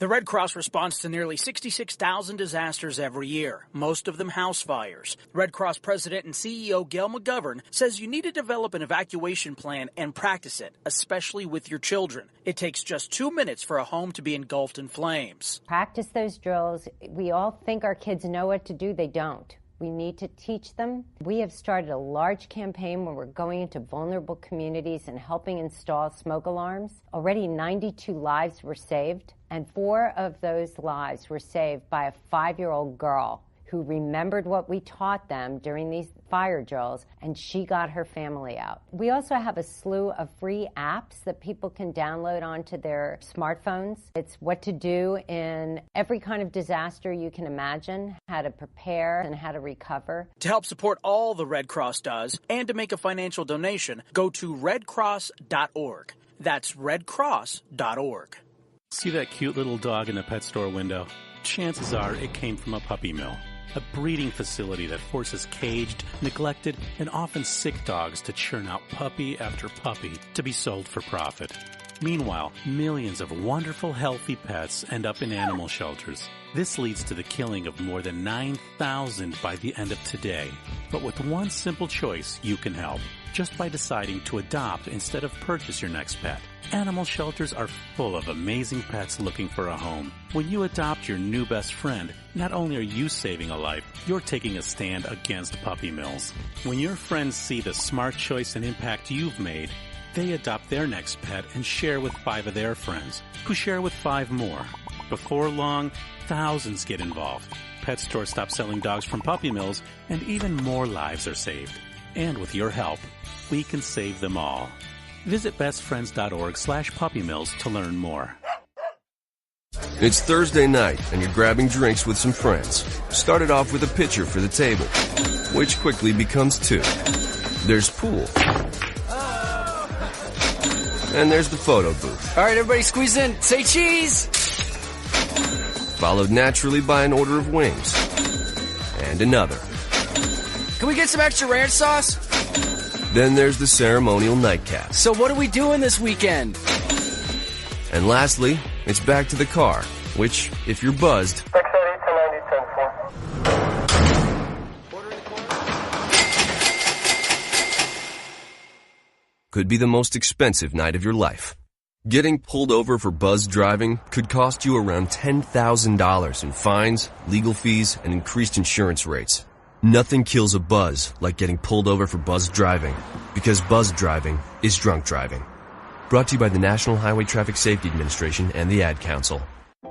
The Red Cross responds to nearly 66,000 disasters every year, most of them house fires. Red Cross President and CEO Gail McGovern says you need to develop an evacuation plan and practice it, especially with your children. It takes just 2 minutes for a home to be engulfed in flames. Practice those drills. We all think our kids know what to do. They don't. We need to teach them. We have started a large campaign where we're going into vulnerable communities and helping install smoke alarms. Already 92 lives were saved, and 4 of those lives were saved by a 5-year-old girl who remembered what we taught them during these fire drills, and she got her family out. We also have a slew of free apps that people can download onto their smartphones. It's what to do in every kind of disaster you can imagine, how to prepare and how to recover. To help support all the Red Cross does and to make a financial donation, go to redcross.org. That's redcross.org. See that cute little dog in the pet store window? Chances are it came from a puppy mill. A breeding facility that forces caged, neglected, and often sick dogs to churn out puppy after puppy to be sold for profit. Meanwhile, millions of wonderful, healthy pets end up in animal shelters. This leads to the killing of more than 9,000 by the end of today. But with one simple choice, you can help. Just by deciding to adopt instead of purchase your next pet. Animal shelters are full of amazing pets looking for a home. When you adopt your new best friend, not only are you saving a life, you're taking a stand against puppy mills. When your friends see the smart choice and impact you've made, they adopt their next pet and share with 5 of their friends, who share with 5 more. Before long, thousands get involved. Pet stores stop selling dogs from puppy mills, and even more lives are saved. And with your help, we can save them all. Visit bestfriends.org/puppymills to learn more. It's Thursday night, and you're grabbing drinks with some friends. Started off with a pitcher for the table, which quickly becomes 2. There's pool. And there's the photo booth. All right, everybody squeeze in. Say cheese! Followed naturally by an order of wings. And another. Can we get some extra ranch sauce? Then there's the ceremonial nightcap. So what are we doing this weekend? And lastly, it's back to the car, which, if you're buzzed, could be the most expensive night of your life. Getting pulled over for buzz driving could cost you around $10,000 in fines, legal fees, and increased insurance rates. Nothing kills a buzz like getting pulled over for buzz driving, because buzz driving is drunk driving. Brought to you by the National Highway Traffic Safety Administration and the Ad Council.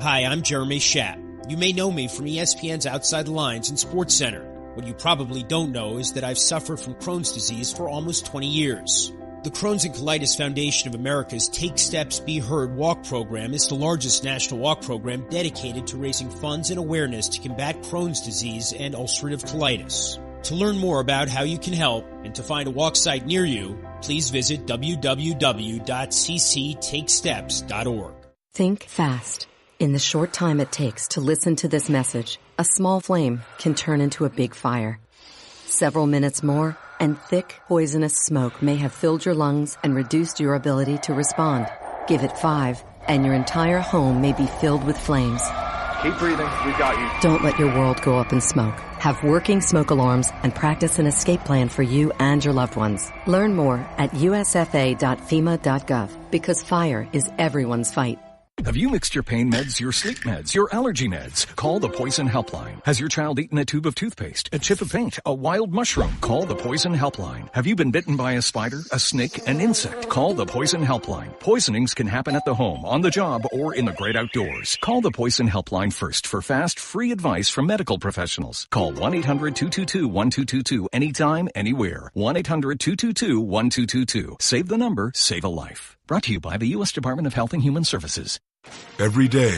Hi, I'm Jeremy Schaap. You may know me from ESPN's Outside the Lines and Sports Center. What you probably don't know is that I've suffered from Crohn's disease for almost 20 years. The Crohn's and Colitis Foundation of America's Take Steps, Be Heard walk program is the largest national walk program dedicated to raising funds and awareness to combat Crohn's disease and ulcerative colitis. To learn more about how you can help and to find a walk site near you, please visit www.cctakesteps.org. Think fast. In the short time it takes to listen to this message, a small flame can turn into a big fire. Several minutes more, and thick, poisonous smoke may have filled your lungs and reduced your ability to respond. Give it 5, and your entire home may be filled with flames. Keep breathing. We've got you. Don't let your world go up in smoke. Have working smoke alarms and practice an escape plan for you and your loved ones. Learn more at usfa.fema.gov, because fire is everyone's fight. Have you mixed your pain meds, your sleep meds, your allergy meds? Call the Poison Helpline. Has your child eaten a tube of toothpaste, a chip of paint, a wild mushroom? Call the Poison Helpline. Have you been bitten by a spider, a snake, an insect? Call the Poison Helpline. Poisonings can happen at the home, on the job, or in the great outdoors. Call the Poison Helpline first for fast, free advice from medical professionals. Call 1-800-222-1222 anytime, anywhere. 1-800-222-1222. Save the number, save a life. Brought to you by the U.S. Department of Health and Human Services. Every day,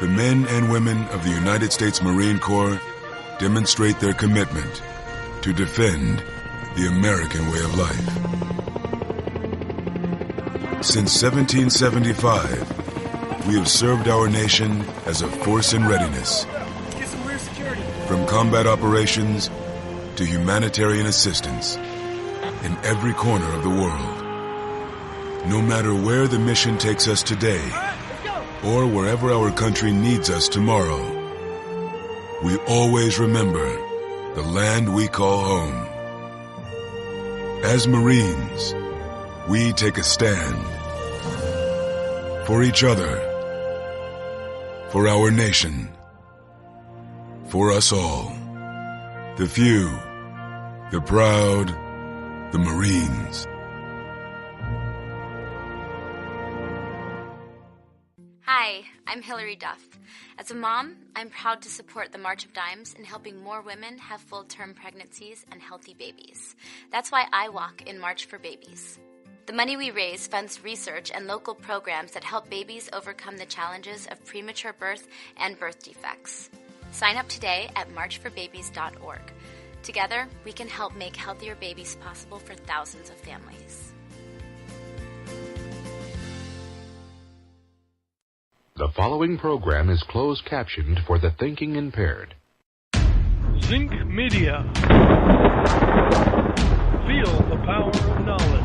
the men and women of the United States Marine Corps demonstrate their commitment to defend the American way of life. Since 1775, we have served our nation as a force in readiness. From combat operations to humanitarian assistance in every corner of the world. No matter where the mission takes us today or wherever our country needs us tomorrow, we always remember the land we call home. As Marines, we take a stand for each other, for our nation, for us all. The few, the proud, the Marines. Hi, I'm Hillary Duff. As a mom, I'm proud to support the March of Dimes in helping more women have full-term pregnancies and healthy babies. That's why I walk in March for Babies. The money we raise funds research and local programs that help babies overcome the challenges of premature birth and birth defects. Sign up today at marchforbabies.org. Together, we can help make healthier babies possible for thousands of families. The following program is closed captioned for the thinking impaired. Zinc Media. Feel the power of knowledge.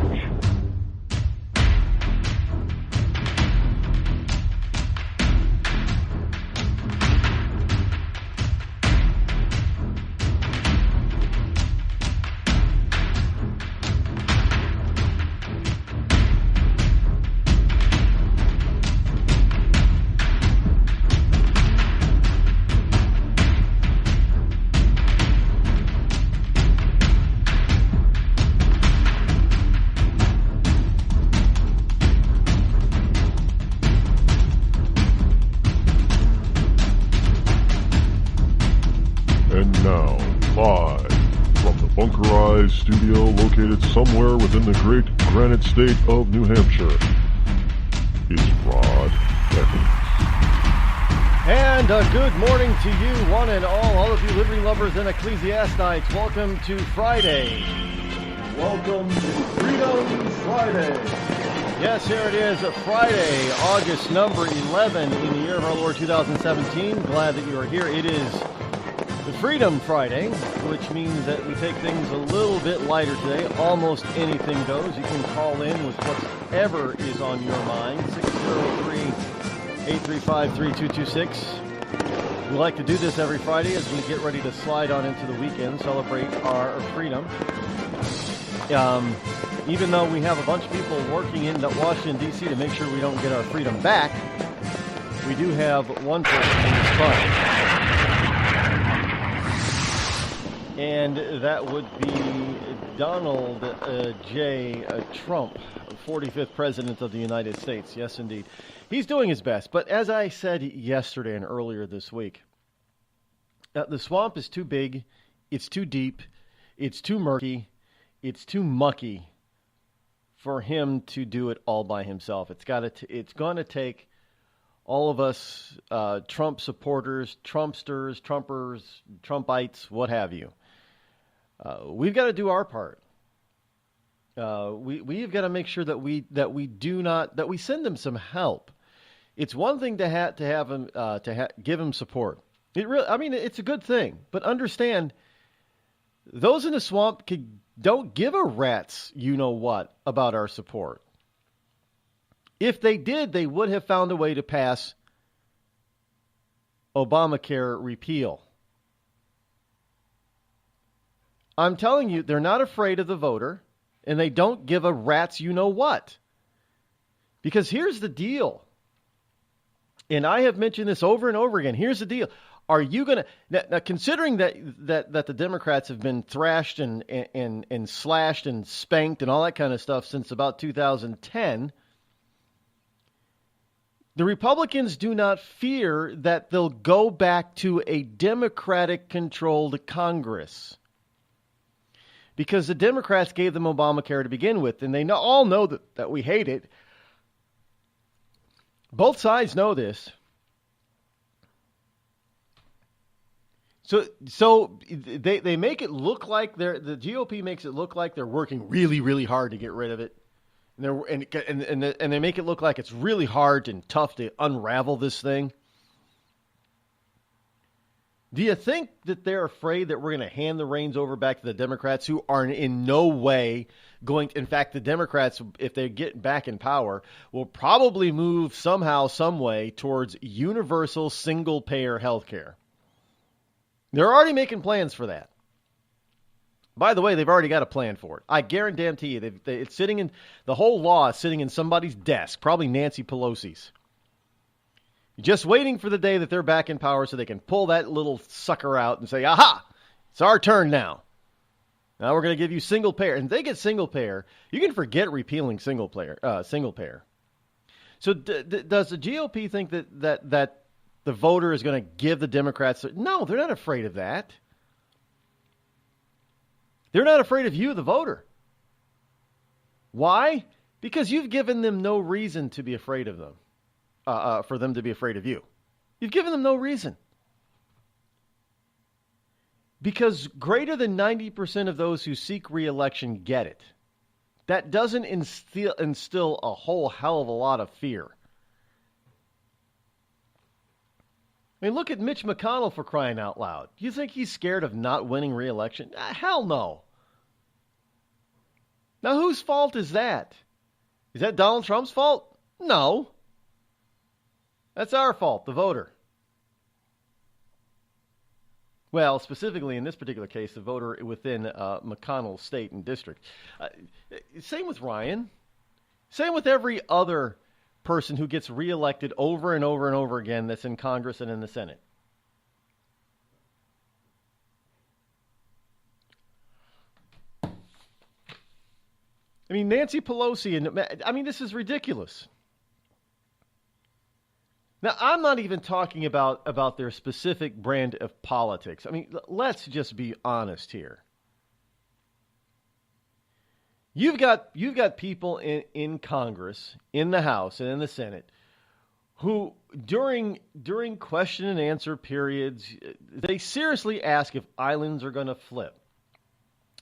Studio located somewhere within the great granite state of New Hampshire is Rod Eccles. And good morning to you, one and all of you liberty lovers and ecclesiastics. Welcome to Friday. Welcome to Freedom Friday. Yes, here it is, Friday, August number 11 in the year of our Lord 2017. Glad that you are here. It is the Freedom Friday, which means that we take things a little bit lighter today. Almost anything goes. You can call in with whatever is on your mind. 603-835-3226. We like to do this every Friday as we get ready to slide on into the weekend, celebrate our freedom. Even though we have a bunch of people working in Washington, D.C. to make sure we don't get our freedom back, we do have one person in this fund. And that would be Donald J. Trump, 45th President of the United States. Yes, indeed. He's doing his best. But as I said yesterday and earlier this week, the swamp is too big, it's too deep, it's too murky, it's too mucky for him to do it all by himself. It's going to take all of us Trump supporters, Trumpsters, Trumpers, Trumpites, what have you. We've got to do our part. We've got to make sure that we send them some help. It's one thing to have him give him support. It's a good thing. But understand, those in the swamp don't give a rat's you know what about our support. If they did, they would have found a way to pass Obamacare repeal. I'm telling you, they're not afraid of the voter, and they don't give a rat's you-know-what. Because here's the deal, and I have mentioned this over and over again. Here's the deal. Are you going to now, considering that the Democrats have been thrashed and slashed and spanked and all that kind of stuff since about 2010, the Republicans do not fear that they'll go back to a Democratic-controlled Congress. Because the Democrats gave them Obamacare to begin with, and they all know that we hate it. Both sides know this. So they make it look like the GOP makes it look like they're working really, really hard to get rid of it, and they make it look like it's really hard and tough to unravel this thing. Do you think that they're afraid that we're going to hand the reins over back to the Democrats, who are in no way in fact, the Democrats, if they get back in power, will probably move somehow, some way towards universal single-payer health care. They're already making plans for that. By the way, they've already got a plan for it. I guarantee you, it's sitting in the whole law is sitting in somebody's desk, probably Nancy Pelosi's. Just waiting for the day that they're back in power so they can pull that little sucker out and say, aha, it's our turn now. Now we're going to give you single payer. And if they get single payer, you can forget repealing single payer. So does the GOP think that the voter is going to give the Democrats? No, they're not afraid of that. They're not afraid of you, the voter. Why? Because you've given them no reason to be afraid of them, for them to be afraid of you. You've given them no reason. Because greater than 90% of those who seek re-election get it. That doesn't instill a whole hell of a lot of fear. I mean, look at Mitch McConnell, for crying out loud. You think he's scared of not winning re-election? Hell no. Now, whose fault is that? Is that Donald Trump's fault? No. That's our fault, the voter. Well, specifically in this particular case, the voter within McConnell's state and district. Same with Ryan. Same with every other person who gets reelected over and over and over again that's in Congress and in the Senate. I mean, Nancy Pelosi, this is ridiculous. Now, I'm not even talking about their specific brand of politics. I mean, let's just be honest here. You've got people in Congress, in the House, and in the Senate who, during question and answer periods, they seriously ask if islands are going to flip.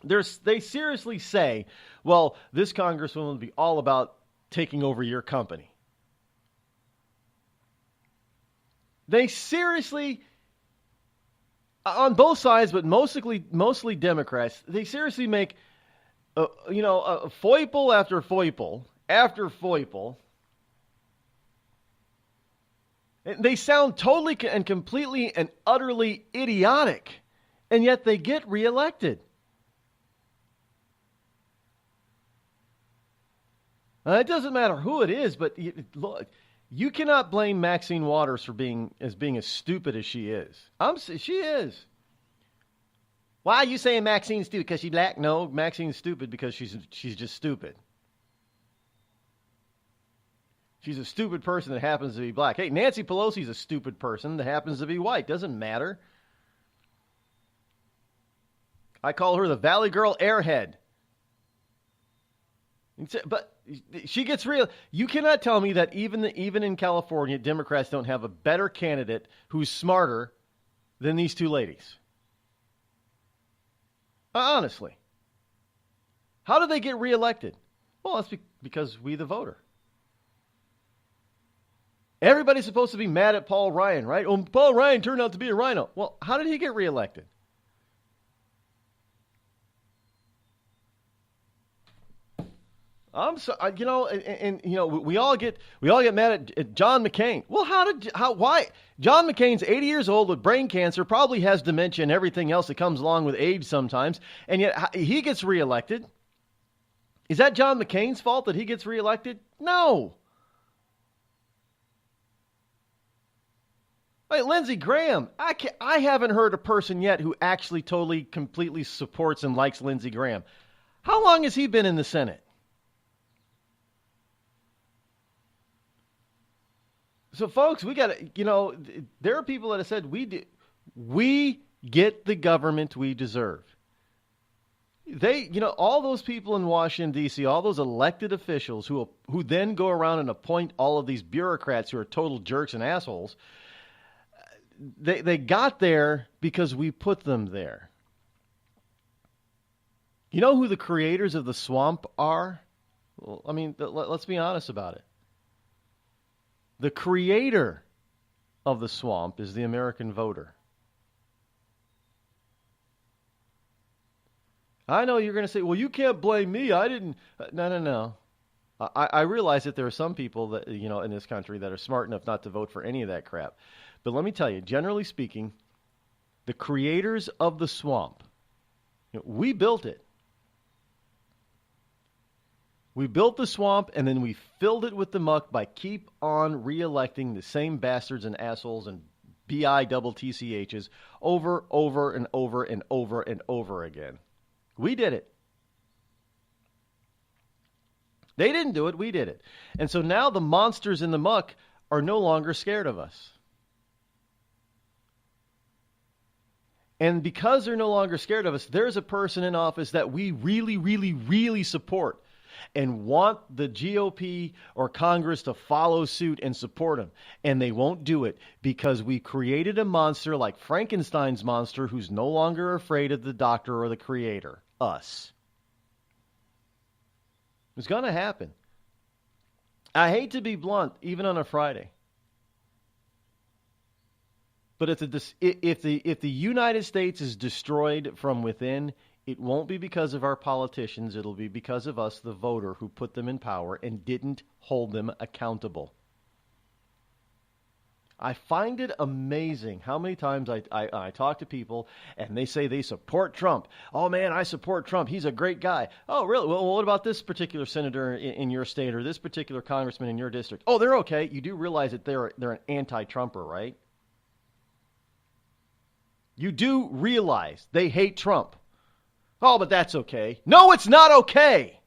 They seriously say, well, this congresswoman will be all about taking over your company. They seriously, on both sides, but mostly Democrats, they seriously make a foible after foible after foible. They sound totally and completely and utterly idiotic, and yet they get reelected. It doesn't matter who it is, but look, you cannot blame Maxine Waters for being as stupid as she is. She is. Why are you saying Maxine's stupid? Because she's black? No, Maxine's stupid because she's just stupid. She's a stupid person that happens to be black. Hey, Nancy Pelosi's a stupid person that happens to be white. Doesn't matter. I call her the Valley Girl Airhead. But she gets real. You cannot tell me that even in California, Democrats don't have a better candidate who's smarter than these two ladies. Honestly. How did they get reelected? Well, that's because we, the voter. Everybody's supposed to be mad at Paul Ryan, right? Oh, Paul Ryan turned out to be a rhino. Well, how did he get reelected? I'm so, we all get mad at John McCain. Well, why? John McCain's 80 years old with brain cancer, probably has dementia and everything else that comes along with age sometimes, and yet he gets reelected. Is that John McCain's fault that he gets reelected? No. Hey, Lindsey Graham, I haven't heard a person yet who actually totally, completely supports and likes Lindsey Graham. How long has he been in the Senate? So, folks, we got to, there are people that have said we get the government we deserve. They, all those people in Washington, D.C., all those elected officials who then go around and appoint all of these bureaucrats who are total jerks and assholes, they got there because we put them there. You know who the creators of the swamp are? Well, I mean, let's be honest about it. The creator of the swamp is the American voter. I know you're going to say, well, you can't blame me. I didn't. No. I realize that there are some people that, in this country that are smart enough not to vote for any of that crap. But let me tell you, generally speaking, the creators of the swamp, we built it. We built the swamp, and then we filled it with the muck by keep on re-electing the same bastards and assholes and BITTCHs over and over and over and over again. We did it. They didn't do it. We did it. And so now the monsters in the muck are no longer scared of us. And because they're no longer scared of us, there's a person in office that we really, really, really support and want the GOP or Congress to follow suit and support him. And they won't do it because we created a monster like Frankenstein's monster who's no longer afraid of the doctor or the creator, us. It's going to happen. I hate to be blunt, even on a Friday. But if the United States is destroyed from within, it won't be because of our politicians. It'll be because of us, the voter, who put them in power and didn't hold them accountable. I find it amazing how many times I talk to people and they say they support Trump. Oh, man, I support Trump. He's a great guy. Oh, really? Well, what about this particular senator in your state or this particular congressman in your district? Oh, they're okay. You do realize that they're an anti-Trumper, right? You do realize they hate Trump. Oh, but that's okay. No, it's not okay.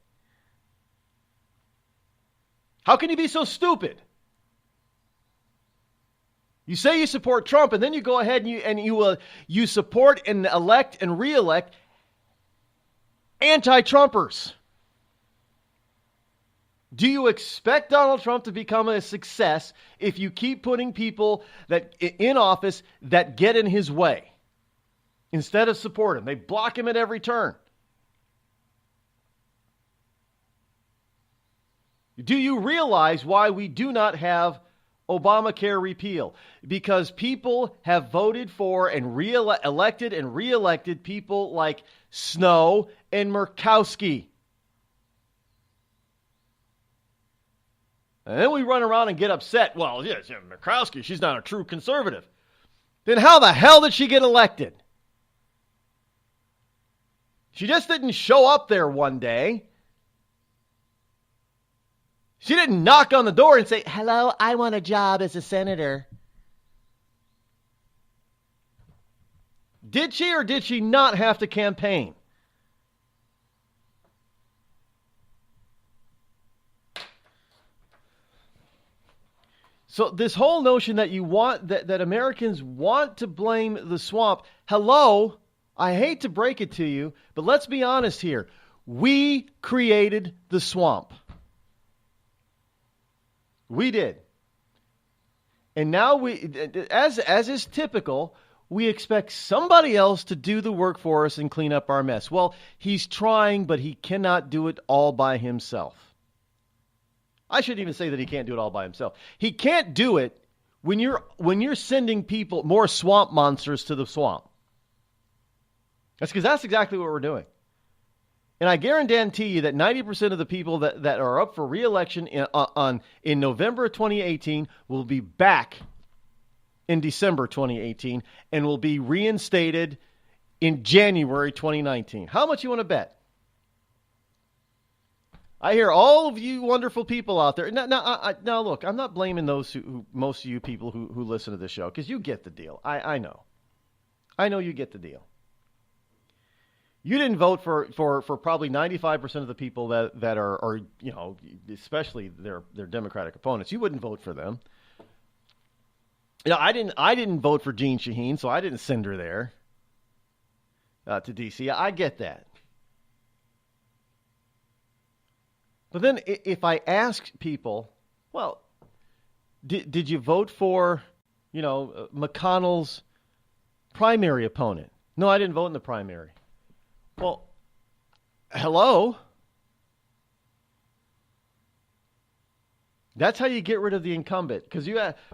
How can you be so stupid? You say you support Trump, and then you go ahead and you support and elect and re-elect anti-Trumpers. Do you expect Donald Trump to become a success if you keep putting people that in office that get in his way instead of support him? They block him at every turn. Do you realize why we do not have Obamacare repeal? Because people have voted for and elected and re-elected people like Snow and Murkowski. And then we run around and get upset. Well, yes, Murkowski, she's not a true conservative. Then how the hell did she get elected? She just didn't show up there one day. She didn't knock on the door and say, hello, I want a job as a senator. Did she or did she not have to campaign? So this whole notion that you want, that Americans want to blame the swamp, hello, I hate to break it to you, but let's be honest here. We created the swamp. We did. And now as is typical, we expect somebody else to do the work for us and clean up our mess. Well, he's trying, but he cannot do it all by himself. I shouldn't even say that he can't do it all by himself. He can't do it when you're sending people, more swamp monsters to the swamp. That's because that's exactly what we're doing. And I guarantee you that 90% of the people that are up for re-election in November of 2018 will be back in December 2018 and will be reinstated in January 2019. How much you want to bet? I hear all of you wonderful people out there. Now look, I'm not blaming those most of you people who listen to this show, because you get the deal. I know. I know you get the deal. You didn't vote for probably 95% of the people that are especially their Democratic opponents. You wouldn't vote for them. I didn't vote for Jeanne Shaheen, so I didn't send her there to D.C. I get that. But then if I ask people, well, did you vote for, McConnell's primary opponent? No, I didn't vote in the primary. Well, hello? That's how you get rid of the incumbent. Because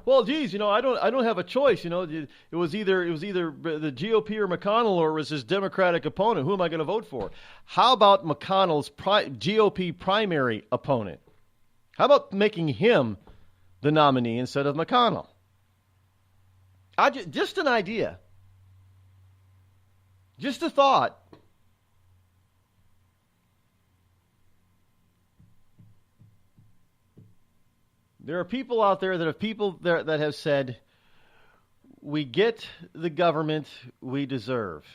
well, geez, I don't have a choice. It was either the GOP or McConnell, or it was his Democratic opponent. Who am I going to vote for? How about McConnell's GOP primary opponent? How about making him the nominee instead of McConnell? Just an idea. Just a thought. There are people out there that have said, we get the government we deserve.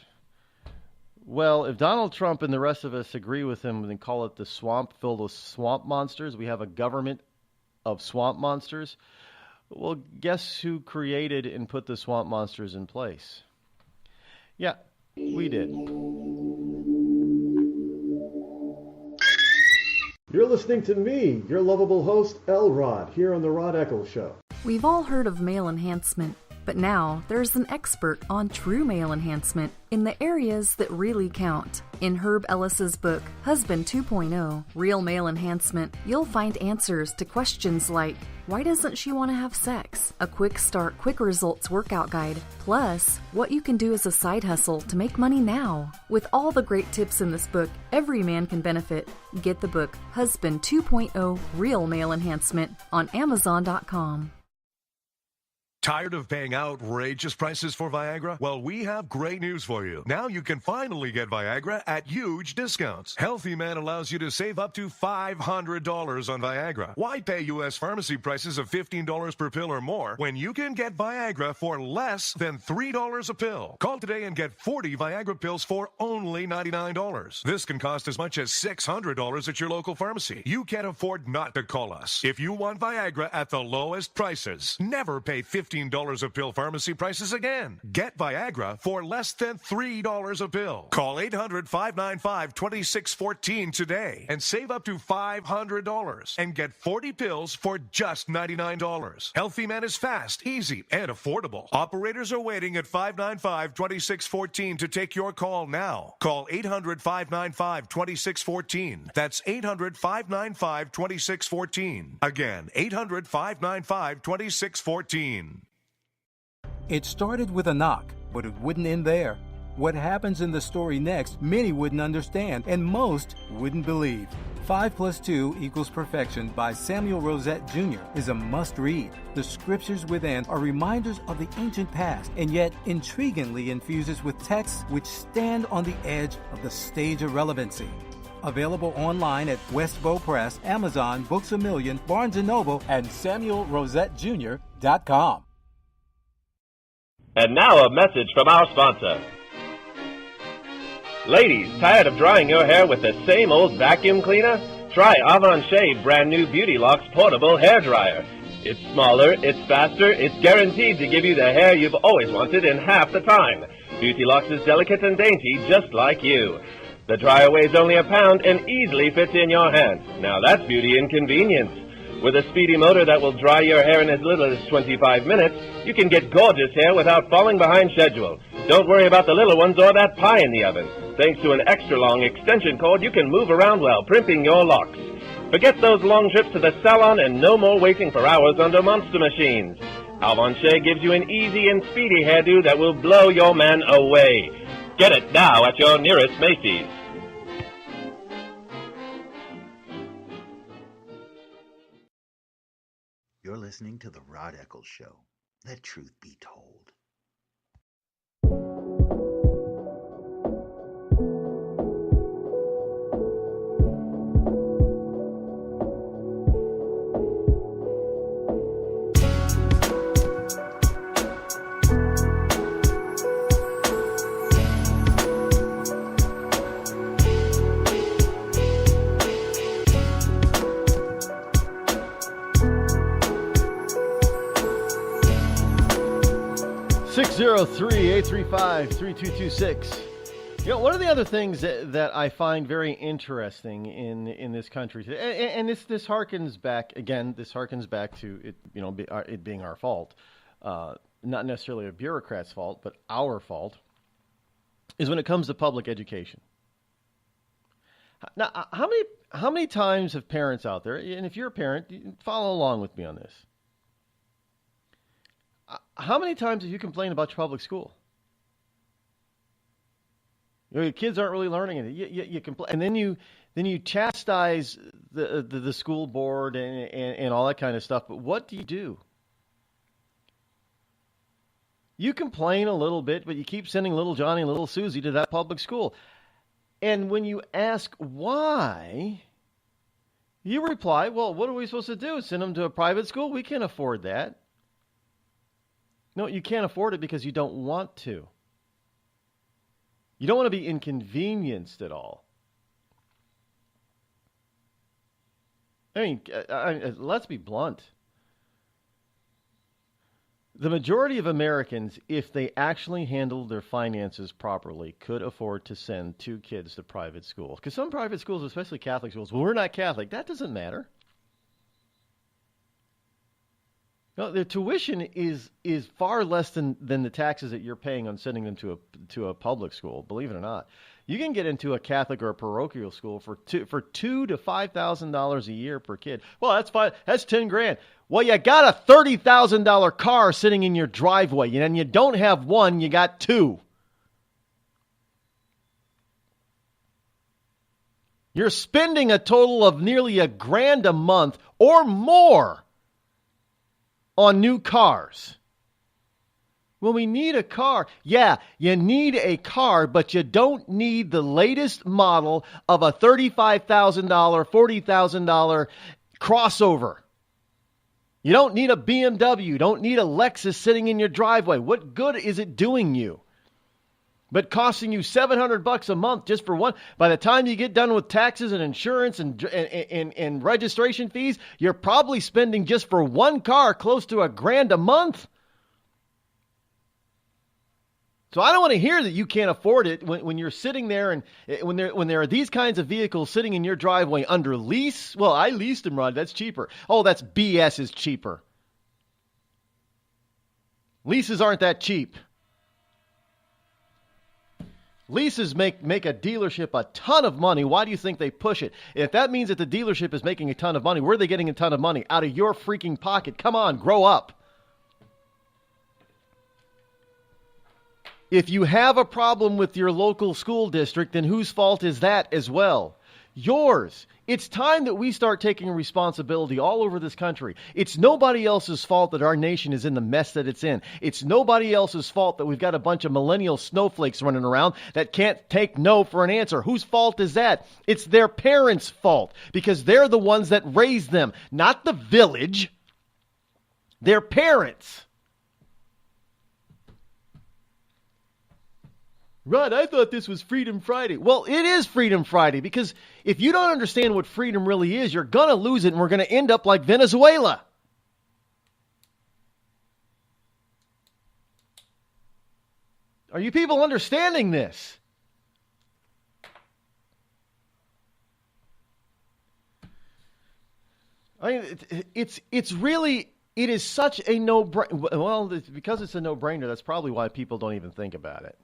Well, if Donald Trump and the rest of us agree with him and call it the swamp filled with swamp monsters, we have a government of swamp monsters. Well, guess who created and put the swamp monsters in place? Yeah, we did. You're listening to me, your lovable host, Rod, here on the Rod Eccles Show. We've all heard of male enhancement, but now there's an expert on true male enhancement in the areas that really count. In Herb Ellis's book, Husband 2.0, Real Male Enhancement, you'll find answers to questions like, why doesn't she want to have sex? A quick start, quick results workout guide. Plus, what you can do as a side hustle to make money now. With all the great tips in this book, every man can benefit. Get the book, Husband 2.0 Real Male Enhancement, on Amazon.com. Tired of paying outrageous prices for Viagra? Well, we have great news for you. Now you can finally get Viagra at huge discounts. Healthy Man allows you to save up to $500 on Viagra. Why pay U.S. pharmacy prices of $15 per pill or more when you can get Viagra for less than $3 a pill? Call today and get 40 Viagra pills for only $99. This can cost as much as $600 at your local pharmacy. You can't afford not to call us. If you want Viagra at the lowest prices, never pay $15 a pill pharmacy prices again. Get Viagra for less than $3 a pill. Call 800-595-2614 today and save up to $500 and get 40 pills for just $99. Healthy Man is fast, easy, and affordable. Operators are waiting at 595-2614 to take your call now. Call 800-595-2614. That's 800-595-2614. Again, 800-595-2614. It started with a knock, but it wouldn't end there. What happens in the story next, many wouldn't understand, and most wouldn't believe. 5 + 2 = Perfection by Samuel Rosette Jr. is a must-read. The scriptures within are reminders of the ancient past, and yet intriguingly infuses with texts which stand on the edge of the stage of relevancy. Available online at Westbow Press, Amazon, Books A Million, Barnes & Noble, and SamuelRosetteJr.com. And now a message from our sponsor. Ladies, tired of drying your hair with the same old vacuum cleaner? Try Avon Shea brand new Beauty Locks portable hair dryer. It's smaller, it's faster, it's guaranteed to give you the hair you've always wanted in half the time. Beauty Locks is delicate and dainty, just like you. The dryer weighs only a pound and easily fits in your hand. Now that's beauty and convenience. With a speedy motor that will dry your hair in as little as 25 minutes, you can get gorgeous hair without falling behind schedule. Don't worry about the little ones or that pie in the oven. Thanks to an extra-long extension cord, you can move around while primping your locks. Forget those long trips to the salon and no more waiting for hours under monster machines. Avon Shea gives you an easy and speedy hairdo that will blow your man away. Get it now at your nearest Macy's. You're listening to The Rod Eccles Show. Let truth be told. (603-835-3226). One of the other things that I find very interesting in this country today, and this harkens back again. This harkens back to it, it being our fault, not necessarily a bureaucrat's fault, but our fault, is when it comes to public education. Now, how many times have parents out there, and if you're a parent, follow along with me on this. How many times have you complained about your public school? Your kids aren't really learning it. You complain, and then you chastise the school board and all that kind of stuff. But what do? You complain a little bit, but you keep sending little Johnny and little Susie to that public school. And when you ask why, you reply, well, what are we supposed to do? Send them to a private school? We can't afford that. No, you can't afford it because you don't want to. You don't want to be inconvenienced at all. I mean, let's be blunt. The majority of Americans, if they actually handled their finances properly, could afford to send 2 kids to private schools. Because some private schools, especially Catholic schools, well, we're not Catholic. That doesn't matter. No, their tuition is far less than the taxes that you're paying on sending them to a public school. Believe it or not, you can get into a Catholic or a parochial school for $2,000 to $5,000 a year per kid. Well, that's fine. That's $10,000. Well, you got a $30,000 car sitting in your driveway, and you don't have one. You got 2. You're spending a total of nearly $1,000 a month or more on new cars. Well, we need a car. Yeah, you need a car, but you don't need the latest model of a $35,000, $40,000 crossover. You don't need a BMW. You don't need a Lexus sitting in your driveway. What good is it doing you? But costing you $700 a month just for one. By the time you get done with taxes and insurance and registration fees, you're probably spending just for one car close to $1,000 a month. So I don't want to hear that you can't afford it when you're sitting there and when there are these kinds of vehicles sitting in your driveway under lease. Well, I leased them, Rod. That's cheaper. Oh, that's BS is cheaper. Leases aren't that cheap. Leases make a dealership a ton of money. Why do you think they push it? If that means that the dealership is making a ton of money, where are they getting a ton of money? Out of your freaking pocket. Come on, grow up. If you have a problem with your local school district, then whose fault is that as well? Yours. It's time that we start taking responsibility all over this country. It's nobody else's fault that our nation is in the mess that it's in. It's nobody else's fault that we've got a bunch of millennial snowflakes running around that can't take no for an answer. Whose fault is that? It's their parents' fault because they're the ones that raised them, not the village. Their parents. Rod, I thought this was Freedom Friday. Well, it is Freedom Friday because if you don't understand what freedom really is, you're going to lose it and we're going to end up like Venezuela. Are you people understanding this? I mean, it's really, it is such a no-brainer. Well, because it's a no-brainer, that's probably why people don't even think about it.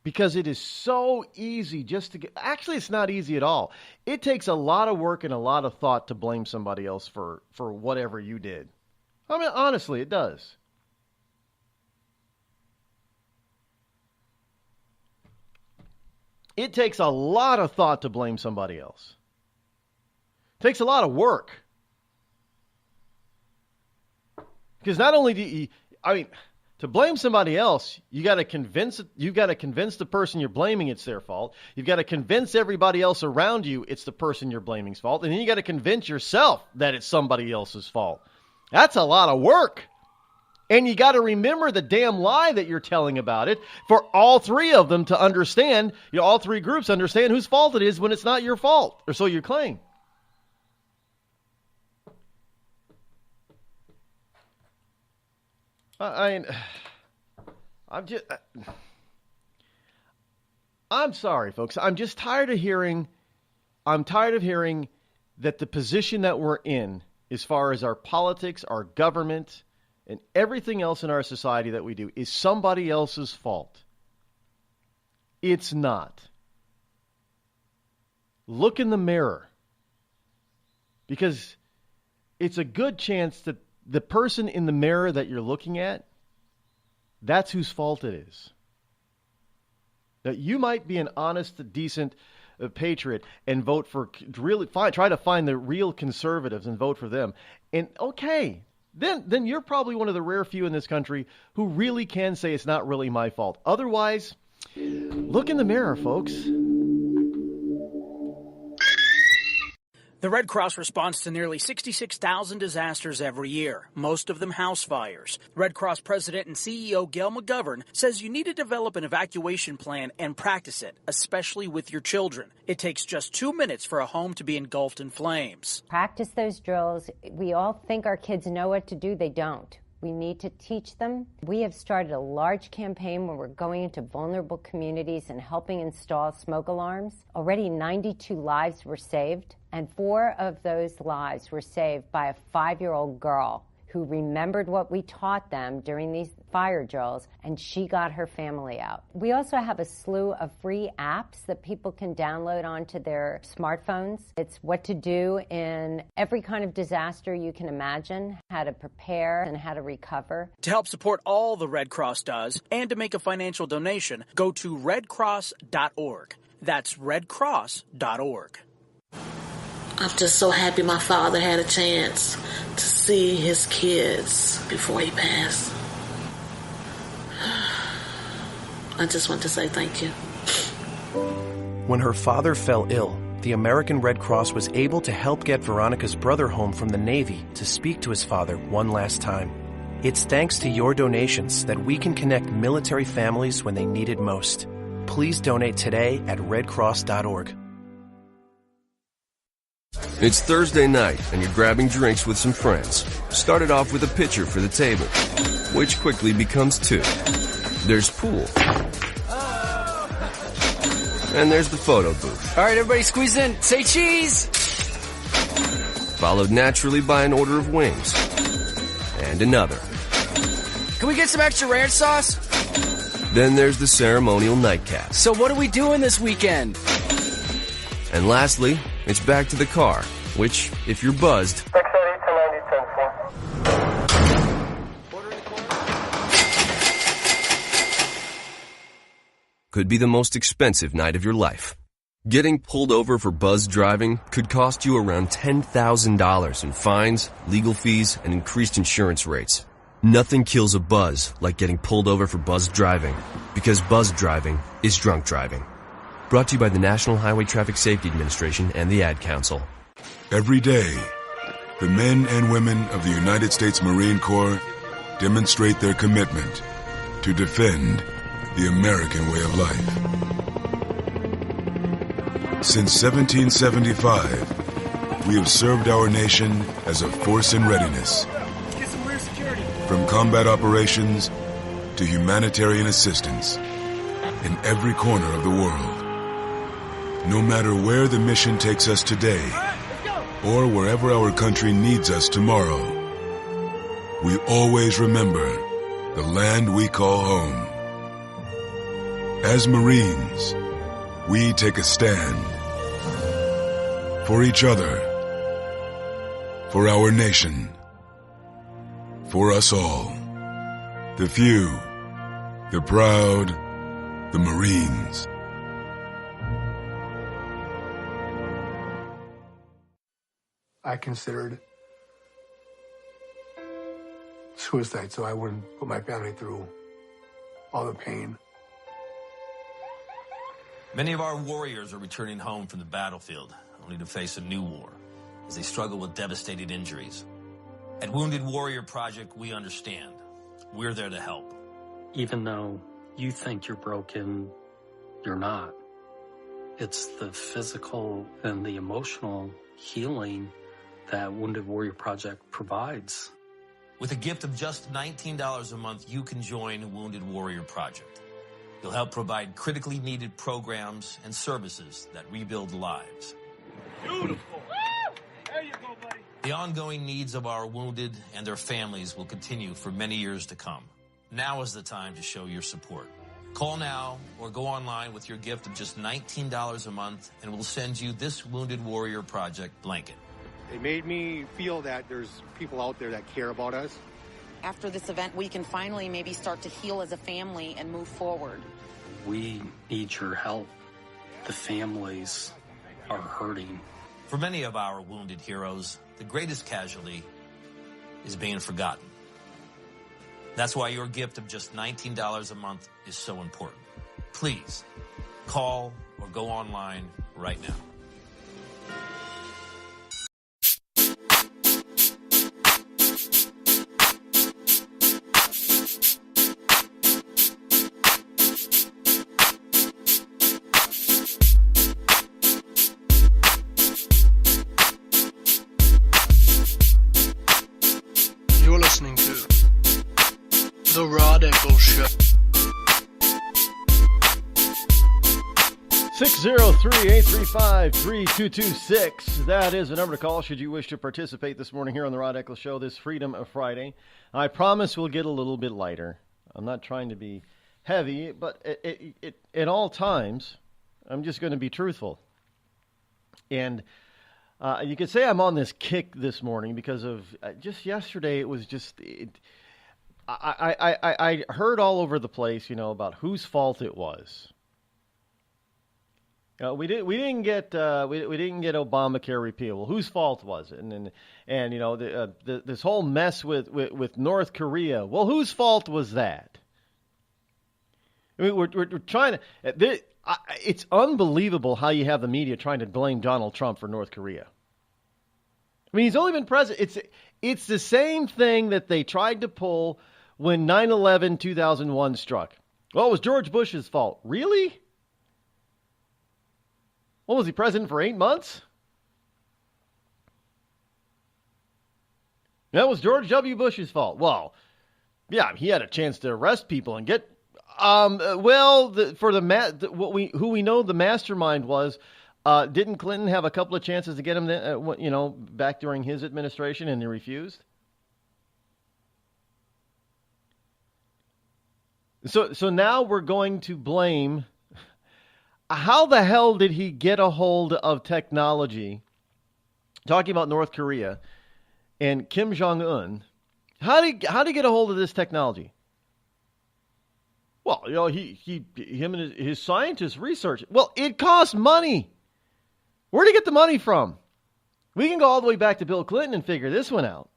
Because it is so easy just to get... Actually, it's not easy at all. It takes a lot of work and a lot of thought to blame somebody else for whatever you did. I mean, honestly, it does. It takes a lot of thought to blame somebody else. It takes a lot of work. Because not only do you... I mean... To blame somebody else, you've got to convince the person you're blaming it's their fault. You've got to convince everybody else around you it's the person you're blaming's fault. And then you got to convince yourself that it's somebody else's fault. That's a lot of work. And you got to remember the damn lie that you're telling about it for all three of them to understand, all three groups understand whose fault it is when it's not your fault, or so you claim. I'm sorry, folks. I'm tired of hearing that the position that we're in, as far as our politics, our government, and everything else in our society that we do, is somebody else's fault. It's not. look in the mirror. Because it's a good chance that the person in the mirror that you're looking at, that's whose fault it is. That you might be an honest, decent patriot and vote for, try to find the real conservatives and vote for them. And okay, then you're probably one of the rare few in this country who really can say it's not really my fault. Otherwise, look in the mirror, folks. The Red Cross responds to nearly 66,000 disasters every year, most of them house fires. Red Cross President and CEO Gail McGovern says you need to develop an evacuation plan and practice it, especially with your children. It takes just 2 minutes for a home to be engulfed in flames. Practice those drills. We all think our kids know what to do. They don't. We need to teach them. We have started a large campaign where we're going into vulnerable communities and helping install smoke alarms. Already 92 lives were saved, and 4 of those lives were saved by a 5-year-old girl who remembered what we taught them during these fire drills, and she got her family out. We also have a slew of free apps that people can download onto their smartphones. It's what to do in every kind of disaster you can imagine, how to prepare and how to recover. To help support all the Red Cross does and to make a financial donation, go to redcross.org. That's redcross.org. I'm just so happy my father had a chance to see his kids before he passed. I just want to say thank you. When her father fell ill, the American Red Cross was able to help get Veronica's brother home from the Navy to speak to his father one last time. It's thanks to your donations that we can connect military families when they need it most. Please donate today at redcross.org. It's Thursday night, and you're grabbing drinks with some friends. Started off with a pitcher for the table, which quickly becomes 2. There's pool. And there's the photo booth. All right, everybody squeeze in. Say cheese! Followed naturally by an order of wings. And another. Can we get some extra ranch sauce? Then there's the ceremonial nightcap. So what are we doing this weekend? And lastly, it's back to the car, which, if you're buzzed, could be the most expensive night of your life. Getting pulled over for buzz driving could cost you around $10,000 in fines, legal fees, and increased insurance rates. Nothing kills a buzz like getting pulled over for buzz driving, because buzz driving is drunk driving. Brought to you by the National Highway Traffic Safety Administration and the Ad Council. Every day, the men and women of the United States Marine Corps demonstrate their commitment to defend the American way of life. Since 1775, we have served our nation as a force in readiness. From combat operations to humanitarian assistance in every corner of the world. No matter where the mission takes us today, or wherever our country needs us tomorrow, we always remember the land we call home. As Marines, we take a stand for each other, for our nation, for us all. The few, the proud, the Marines. I considered suicide so I wouldn't put my family through all the pain. Many of our warriors are returning home from the battlefield, only to face a new war as they struggle with devastating injuries. At Wounded Warrior Project, we understand. We're there to help. Even though you think you're broken, you're not. It's the physical and the emotional healing that Wounded Warrior Project provides. With a gift of just $19 a month, you can join Wounded Warrior Project. You'll help provide critically needed programs and services that rebuild lives. Beautiful. There you go, buddy. The ongoing needs of our wounded and their families will continue for many years to come. Now is the time to show your support. Call now or go online with your gift of just $19 a month, and we'll send you this Wounded Warrior Project blanket. It made me feel that there's people out there that care about us. After this event, we can finally maybe start to heal as a family and move forward. We need your help. The families are hurting. For many of our wounded heroes, the greatest casualty is being forgotten. That's why your gift of just $19 a month is so important. Please call or go online right now. You're listening to The Rod Eccles Show. 603-835-3226. That is the number to call should you wish to participate this morning here on the Rod Eccles Show, this Freedom Friday. I promise we'll get a little bit lighter. I'm not trying to be heavy, but at all times, I'm just going to be truthful. And you could say I'm on this kick this morning because of just yesterday. It was just I heard all over the place, about whose fault it was. We didn't get Obamacare repeal. Well, whose fault was it? And this whole mess with North Korea. Well, whose fault was that? I mean, we're trying to. It's unbelievable how you have the media trying to blame Donald Trump for North Korea. I mean, he's only been president. It's the same thing that they tried to pull when 9/11 2001 struck. Well, it was George Bush's fault. Really? What, was he president for 8 months? That was George W. Bush's fault. Well, yeah, he had a chance to arrest people and get. Who we know the mastermind was. Didn't Clinton have a couple of chances to get him, back during his administration, and he refused? So now we're going to blame. How the hell did he get a hold of technology? Talking about North Korea and Kim Jong-un. How did he get a hold of this technology? Well, him and his scientists researched it. Well, it costs money. Where did he get the money from? We can go all the way back to Bill Clinton and figure this one out.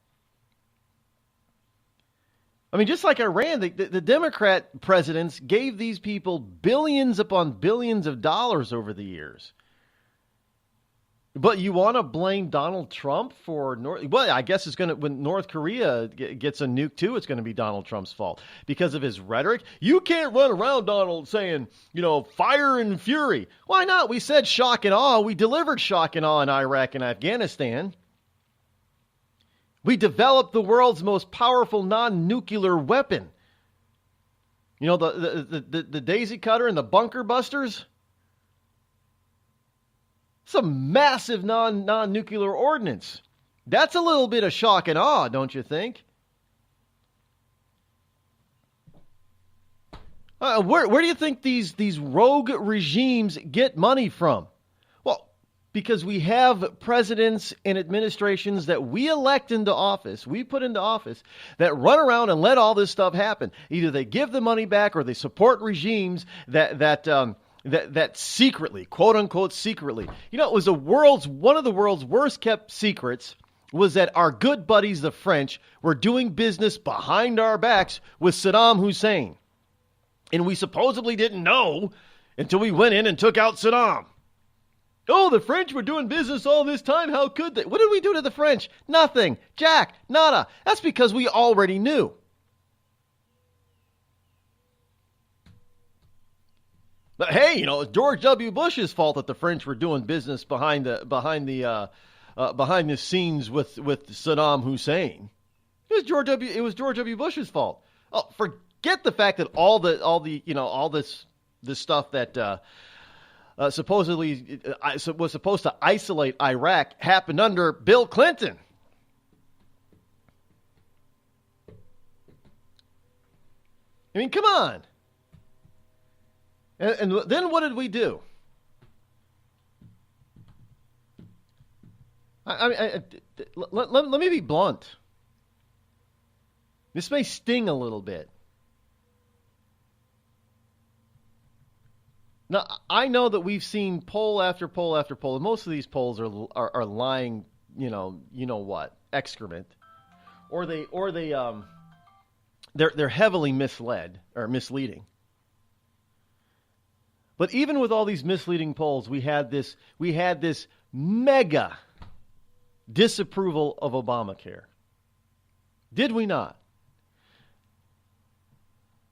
I mean, just like Iran, the Democrat presidents gave these people billions upon billions of dollars over the years. But you want to blame Donald Trump for well, I guess it's going to, when North Korea gets a nuke too, it's going to be Donald Trump's fault because of his rhetoric. You can't run around, Donald, saying, fire and fury. Why not? We said shock and awe. We delivered shock and awe in Iraq and Afghanistan. We developed the world's most powerful non-nuclear weapon. The Daisy Cutter and the Bunker Busters. It's a massive non-nuclear ordinance. That's a little bit of shock and awe, don't you think? Where do you think these rogue regimes get money from? Well, because we have presidents and administrations that we elect into office, we put into office, that run around and let all this stuff happen. Either they give the money back or they support regimes that secretly, quote unquote secretly. It was one of the world's worst kept secrets was that our good buddies, the French, were doing business behind our backs with Saddam Hussein. And we supposedly didn't know until we went in and took out Saddam. Oh, the French were doing business all this time. How could they? What did we do to the French? Nothing. Jack, nada. That's because we already knew. But hey, it's George W. Bush's fault that the French were doing business behind the scenes with Saddam Hussein. It was George W. Bush's fault. Oh, forget the fact that all this stuff that supposedly was supposed to isolate Iraq happened under Bill Clinton. I mean, come on. And then what did we do? Let me be blunt. This may sting a little bit. Now, I know that we've seen poll after poll after poll, and most of these polls are lying, you know what, excrement, or they're heavily misled or misleading. But even with all these misleading polls, we had this mega disapproval of Obamacare. Did we not?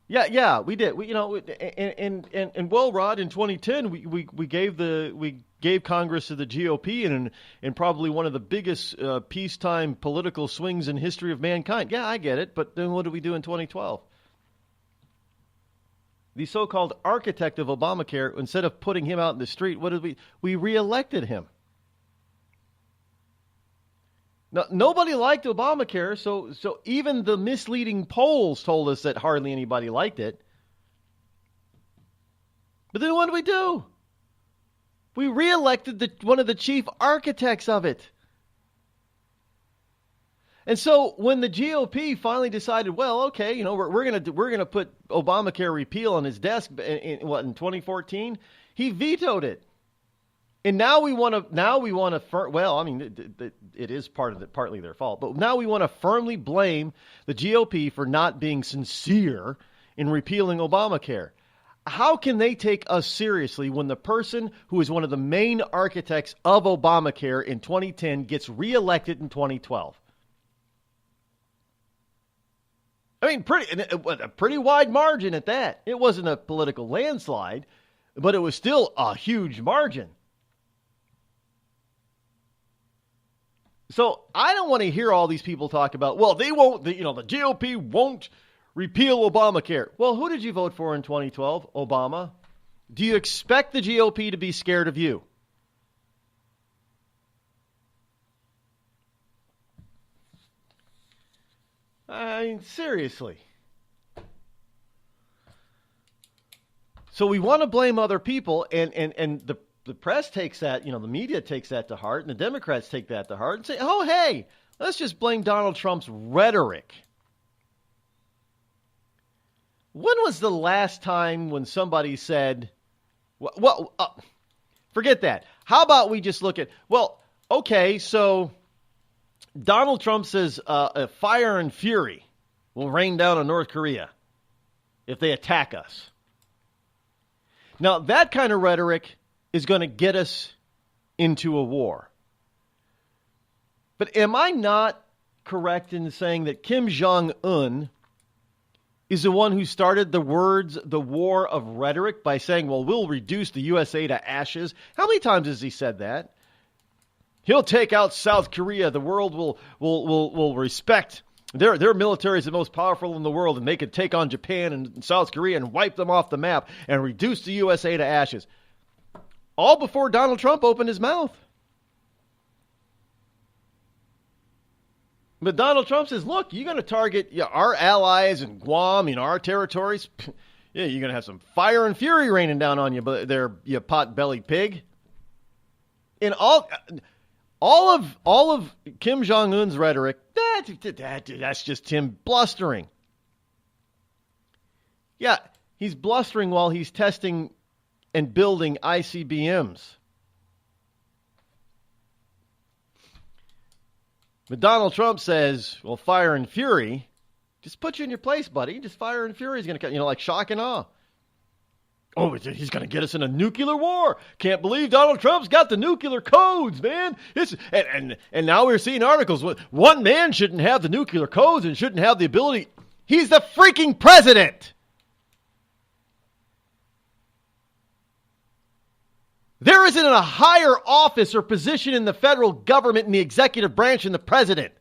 Yeah, we did. And well, Rod, in 2010, we gave Congress to the GOP in probably one of the biggest peacetime political swings in history of mankind. Yeah, I get it. But then what did we do in 2012? The so-called architect of Obamacare, instead of putting him out in the street, what did we reelected him. Now, nobody liked Obamacare, so even the misleading polls told us that hardly anybody liked it. But then what did we do? We reelected one of the chief architects of it. And so when the GOP finally decided, well, okay, we're gonna put Obamacare repeal on his desk in 2014, he vetoed it. And now we want to. Well, I mean, it is partly their fault, but now we want to firmly blame the GOP for not being sincere in repealing Obamacare. How can they take us seriously when the person who is one of the main architects of Obamacare in 2010 gets reelected in 2012? I mean, a pretty wide margin at that. It wasn't a political landslide, but it was still a huge margin. So I don't want to hear all these people talk about, well, they won't, the GOP won't repeal Obamacare. Well, who did you vote for in 2012? Obama. Do you expect the GOP to be scared of you? I mean, seriously. So we want to blame other people, and the press takes that, the media takes that to heart, and the Democrats take that to heart and say, oh, hey, let's just blame Donald Trump's rhetoric. When was the last time when somebody said, forget that. How about we just look at, okay, so Donald Trump says a fire and fury will rain down on North Korea if they attack us. Now, that kind of rhetoric is going to get us into a war. But am I not correct in saying that Kim Jong-un is the one who started the war of rhetoric by saying, well, we'll reduce the USA to ashes? How many times has he said that? He'll take out South Korea. The world will respect. Their military is the most powerful in the world, and they could take on Japan and South Korea and wipe them off the map and reduce the USA to ashes. All before Donald Trump opened his mouth. But Donald Trump says, look, you're going to target our allies in Guam, our territories. Yeah, you're going to have some fire and fury raining down on you, there, you pot-bellied pig. And all of Kim Jong-un's rhetoric, that's just him blustering. Yeah, he's blustering while he's testing and building ICBMs. But Donald Trump says, well, fire and fury, just put you in your place, buddy. Just fire and fury is going to, like shock and awe. Oh, he's going to get us in a nuclear war. Can't believe Donald Trump's got the nuclear codes, man. And now we're seeing articles. One man shouldn't have the nuclear codes and shouldn't have the ability. He's the freaking president. There isn't a higher office or position in the federal government in the executive branch than the president.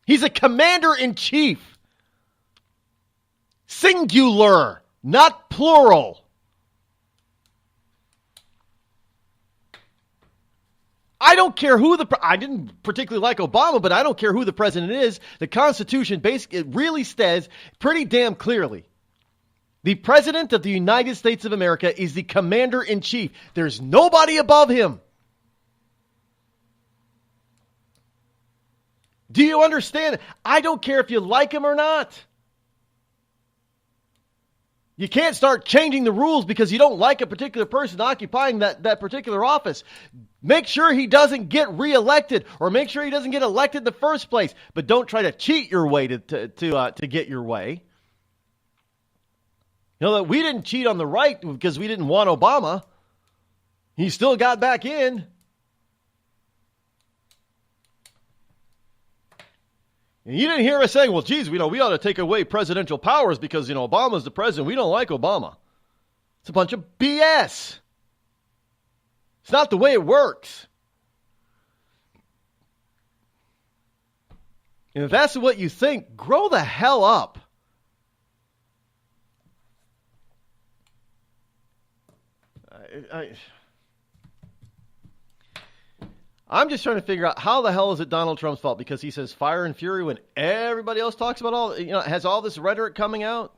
He's a commander-in-chief. Singular, not plural. I don't care who I didn't particularly like Obama, but I don't care who the president is. The Constitution basically really says pretty damn clearly The President of the United States of America is the Commander-in-Chief. There's nobody above him. Do you understand? I don't care if you like him or not. You can't start changing the rules because you don't like a particular person occupying that particular office. Make sure he doesn't get reelected, or make sure he doesn't get elected in the first place. But don't try to cheat your way to get your way. You know that we didn't cheat on the right because we didn't want Obama. He still got back in. And you didn't hear us saying, well, geez, we ought to take away presidential powers because, Obama's the president. We don't like Obama. It's a bunch of BS. It's not the way it works. And if that's what you think, grow the hell up. I'm just trying to figure out how the hell is it Donald Trump's fault because he says fire and fury when everybody else talks about has all this rhetoric coming out.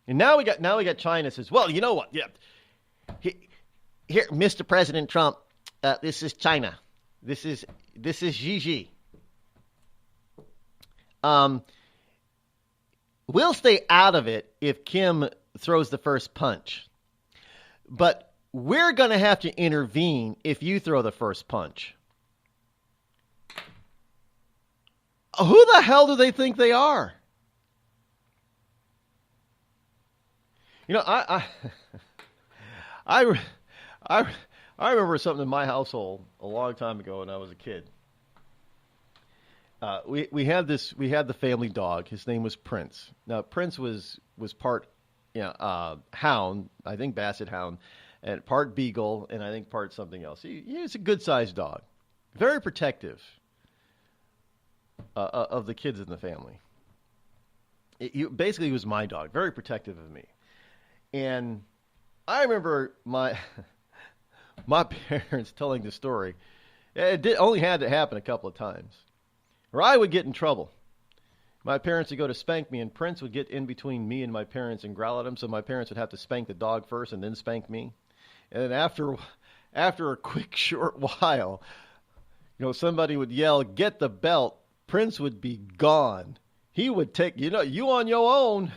And now we got China says, well, you know what? Yeah. Here, Mr. President Trump, this is China. This is Xi. We'll stay out of it if Kim throws the first punch. But we're going to have to intervene if you throw the first punch. Who the hell do they think they are? I remember something in my household a long time ago when I was a kid. We had the family dog. His name was Prince. Now Prince was part hound, I think Basset Hound, and part beagle, and I think part something else. He was a good sized dog, very protective of the kids in the family. Basically, he was my dog, very protective of me. And I remember my parents telling the story. Only had to happen a couple of times, or I would get in trouble. My parents would go to spank me, and Prince would get in between me and my parents and growl at him, so my parents would have to spank the dog first and then spank me. And then after a quick, short while, somebody would yell, "Get the belt." Prince would be gone. He would take, you on your own.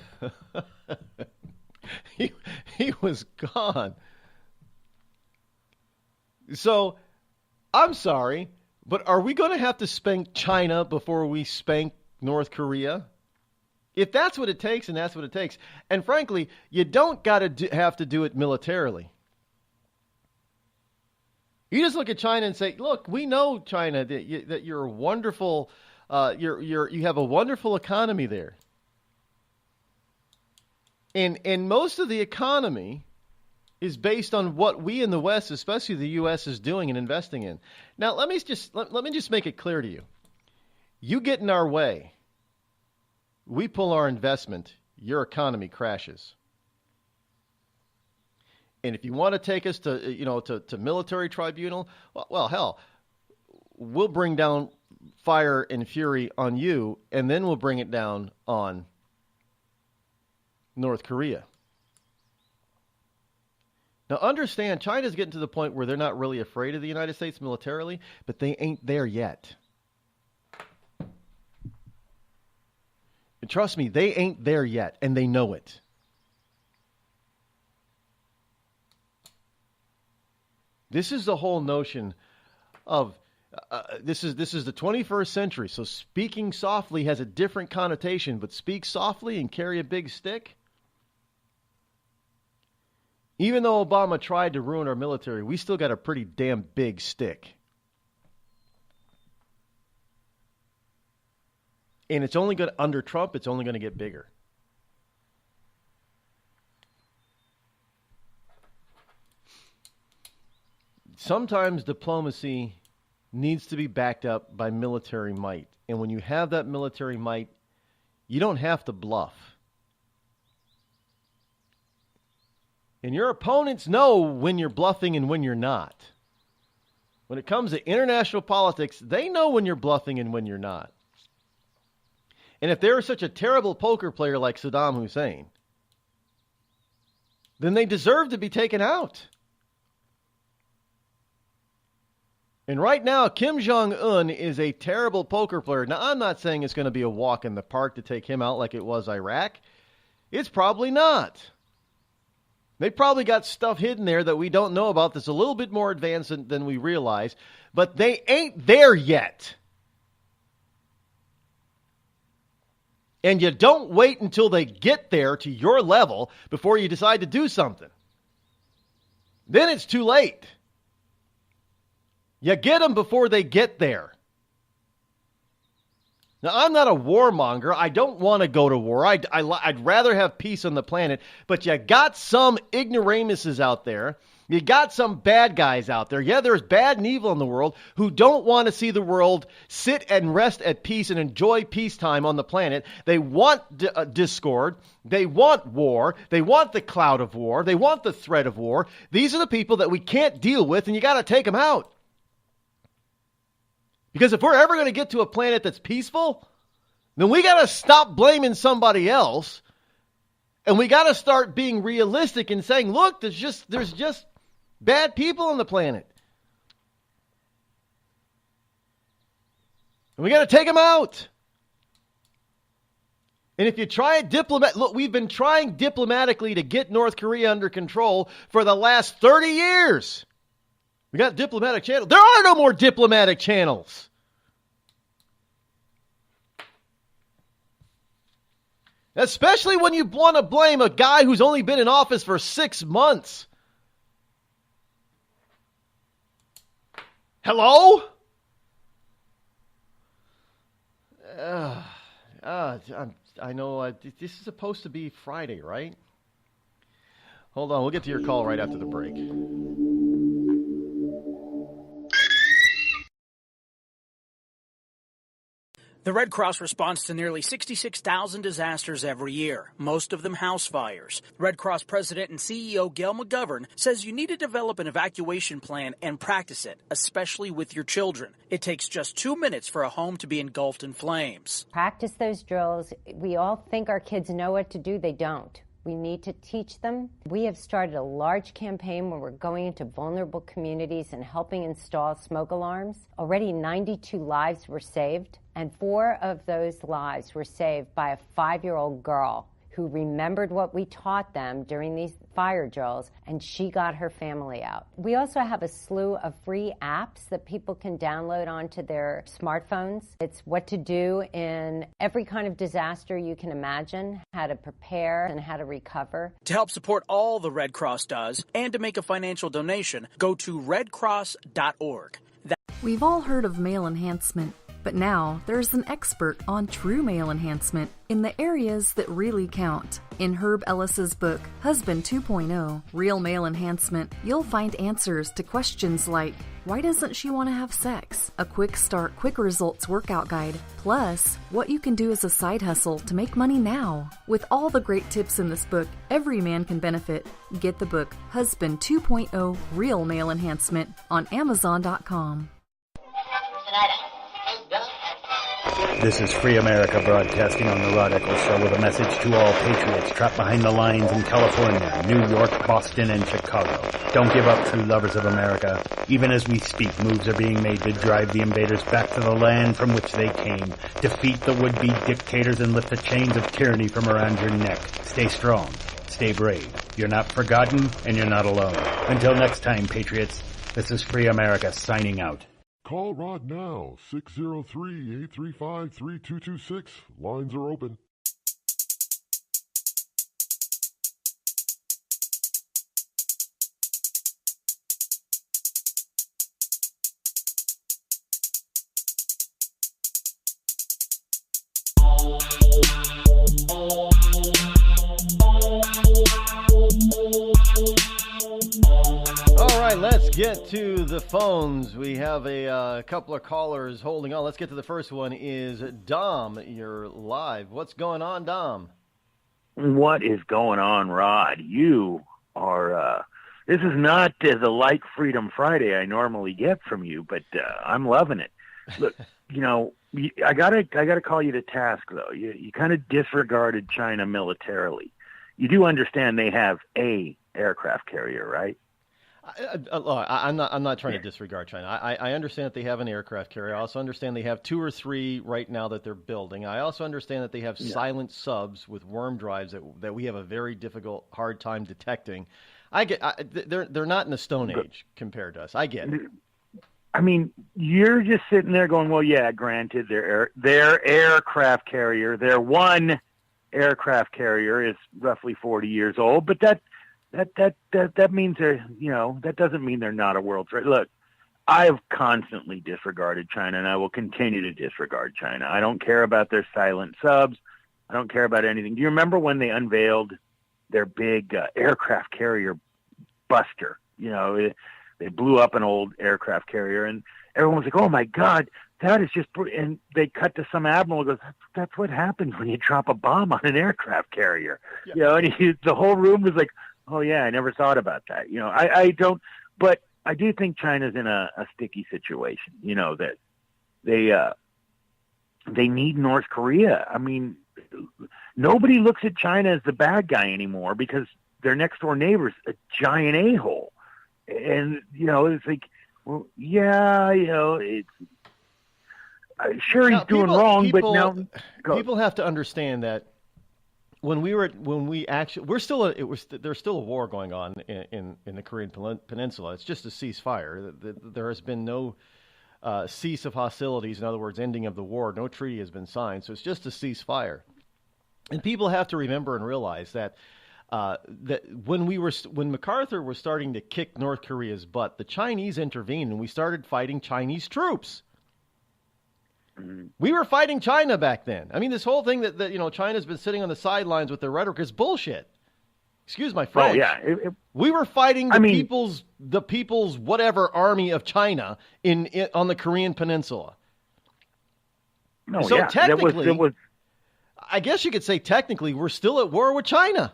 He was gone. So, I'm sorry, but are we going to have to spank China before we spank North Korea? If that's what it takes, and that's what it takes. And frankly, you don't got to have to do it militarily. You just look at China and say, look, we know, China, that you're a wonderful... you have a wonderful economy there. And most of the economy is based on what we in the West, especially the U.S., is doing and investing in. Now, let me just make it clear to you. You get in our way, we pull our investment, your economy crashes. And if you want to take us to military tribunal, well, hell, we'll bring down fire and fury on you, and then we'll bring it down on North Korea. Now, understand, China's getting to the point where they're not really afraid of the United States militarily, but they ain't there yet. And trust me, they ain't there yet, and they know it. This is the whole notion of this is the 21st century, so speaking softly has a different connotation, but speak softly and carry a big stick. Even though Obama tried to ruin our military, we still got a pretty damn big stick. And it's only going to, under Trump, it's only going to get bigger. Sometimes diplomacy needs to be backed up by military might. And when you have that military might, you don't have to bluff. And your opponents know when you're bluffing and when you're not. When it comes to international politics, they know when you're bluffing and when you're not. And if they were such a terrible poker player like Saddam Hussein, then they deserve to be taken out. And right now, Kim Jong-un is a terrible poker player. Now, I'm not saying it's going to be a walk in the park to take him out like it was Iraq. It's probably not. They probably got stuff hidden there that we don't know about that's a little bit more advanced than we realize. But they ain't there yet. And you don't wait until they get there to your level before you decide to do something. Then it's too late. You get them before they get there. Now, I'm not a warmonger. I don't want to go to war. I'd rather have peace on the planet. But you got some ignoramuses out there. You got some bad guys out there. Yeah, there's bad and evil in the world who don't want to see the world sit and rest at peace and enjoy peacetime on the planet. They want discord. They want war. They want the cloud of war. They want the threat of war. These are the people that we can't deal with, and you got to take them out. Because if we're ever going to get to a planet that's peaceful, then we got to stop blaming somebody else, and we got to start being realistic and saying, look, there's just bad people on the planet. And we got to take them out. And if you try it look, we've been trying diplomatically to get North Korea under control for the last 30 years. We got diplomatic channels. There are no more diplomatic channels. Especially when you want to blame a guy who's only been in office for 6 months. Hello? I know this is supposed to be Friday, right? Hold on, we'll get to your call right after the break. The Red Cross responds to nearly 66,000 disasters every year, most of them house fires. Red Cross President and CEO Gail McGovern says you need to develop an evacuation plan and practice it, especially with your children. It takes just 2 minutes for a home to be engulfed in flames. Practice those drills. We all think our kids know what to do. They don't. We need to teach them. We have started a large campaign where we're going into vulnerable communities and helping install smoke alarms. Already 92 lives were saved, and 4 of those lives were saved by a 5-year-old girl who remembered what we taught them during these fire drills, and she got her family out. We also have a slew of free apps that people can download onto their smartphones. It's what to do in every kind of disaster you can imagine, how to prepare and how to recover. To help support all the Red Cross does and to make a financial donation, go to redcross.org. We've all heard of male enhancement, but now there's an expert on true male enhancement in the areas that really count. In Herb Ellis's book, Husband 2.0, Real Male Enhancement, you'll find answers to questions like, why doesn't she want to have sex? A quick start, quick results workout guide, plus what you can do as a side hustle to make money now. With all the great tips in this book, every man can benefit. Get the book, Husband 2.0, Real Male Enhancement, on Amazon.com. This is Free America broadcasting on the Rod Eccles Show with a message to all patriots trapped behind the lines in California, New York, Boston, and Chicago. Don't give up, true lovers of America. Even as we speak, moves are being made to drive the invaders back to the land from which they came. Defeat the would-be dictators and lift the chains of tyranny from around your neck. Stay strong. Stay brave. You're not forgotten, and you're not alone. Until next time, patriots, this is Free America signing out. Call Rod now, 603-835-3226. Lines are open. Let's get to the phones. We have a couple of callers holding on. Let's get to the first one. Is Dom? You're live. What's going on, Dom? What is going on, Rod? You are, this is not the Like Freedom Friday I normally get from you, but I'm loving it. Look, I gotta call you to task, though. You kind of disregarded China militarily. you do understand they have a aircraft carrier, right? I'm not trying to disregard China. I understand that they have an aircraft carrier. I also understand they have 2 or 3 right now that they're building. I also understand that they have silent subs with worm drives that we have a very hard time detecting. They're not in the Stone Age compared to us. I get it. I mean, you're just sitting there going, well, yeah, granted, their aircraft carrier, their one aircraft carrier is roughly 40 years old, but that means they're, that doesn't mean they're not a world threat. Look, I've constantly disregarded China, and I will continue to disregard China. I don't care about their silent subs. I don't care about anything. Do you remember when they unveiled their big aircraft carrier buster? They blew up an old aircraft carrier, and everyone was like, oh, my God, that is just – and they cut to some admiral who goes, that's what happens when you drop a bomb on an aircraft carrier. Yeah. And the whole room was like, oh, yeah, I never thought about that. I don't – but I do think China's in a sticky situation, that they need North Korea. I mean, nobody looks at China as the bad guy anymore because their next-door neighbor's a giant a-hole. And, it's like, well, yeah, it's sure he's doing wrong, but now people have to understand that there's still a war going on in the Korean Peninsula. It's just a ceasefire. There has been no cease of hostilities. In other words, ending of the war. No treaty has been signed. So it's just a ceasefire. And people have to remember and realize that when MacArthur was starting to kick North Korea's butt, the Chinese intervened and we started fighting Chinese troops. We were fighting China back then. I mean, this whole thing that China's been sitting on the sidelines with their rhetoric is bullshit. Excuse my French. Oh yeah, we were fighting the people's whatever army of China on the Korean Peninsula. No, so yeah, technically, I guess you could say technically we're still at war with China.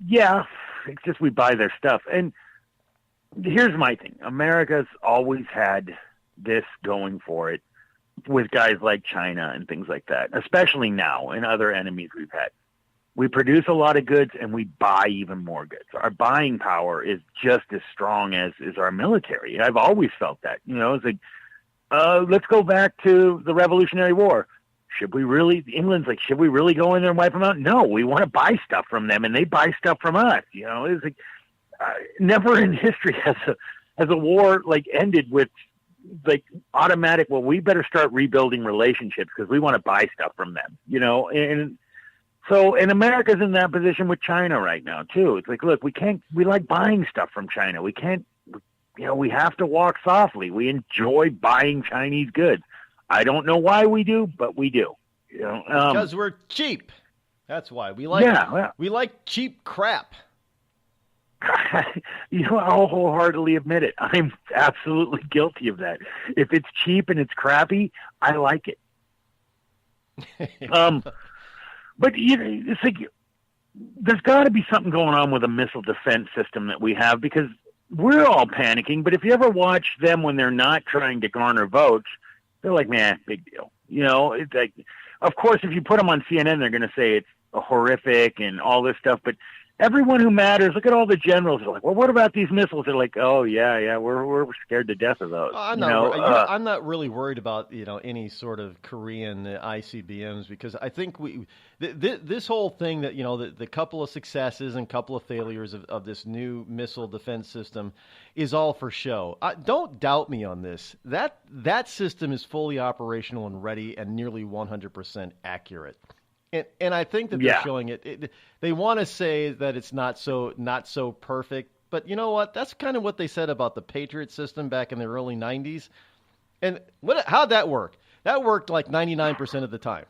Yeah, it's just we buy their stuff. And here's my thing. America's always had this going for it with guys like China and things like that, especially now and other enemies we've had. We produce a lot of goods and we buy even more goods. Our buying power is just as strong as our military. I've always felt that. It's like, let's go back to the Revolutionary War. England's like, should we really go in there and wipe them out? No, we want to buy stuff from them, and they buy stuff from us. It's like never in history has a war ended with automatic. Well, we better start rebuilding relationships because we want to buy stuff from them. And so, and America's in that position with China right now too. It's like, look, we like buying stuff from China. We can't. We have to walk softly. We enjoy buying Chinese goods. I don't know why we do, but we do. Because we're cheap. That's why we like. We like cheap crap. I'll wholeheartly admit it. I'm absolutely guilty of that. If it's cheap and it's crappy, I like it. But it's like there's got to be something going on with a missile defense system that we have because we're all panicking. But if you ever watch them when they're not trying to garner votes, they're like, man, big deal. It's like, of course, if you put them on CNN, they're going to say it's horrific and all this stuff. But everyone who matters, look at all the generals. They're like, well, what about these missiles? They're like, oh, yeah, we're scared to death of those. I'm not really worried about, any sort of Korean ICBMs because I think this whole thing that, the couple of successes and couple of failures of this new missile defense system is all for show. Don't doubt me on this. That system is fully operational and ready and nearly 100% accurate. And I think that they're showing it. They want to say that it's not so perfect, but you know what? That's kind of what they said about the Patriot system back in the early 90s. And how'd that work? That worked like 99% of the time.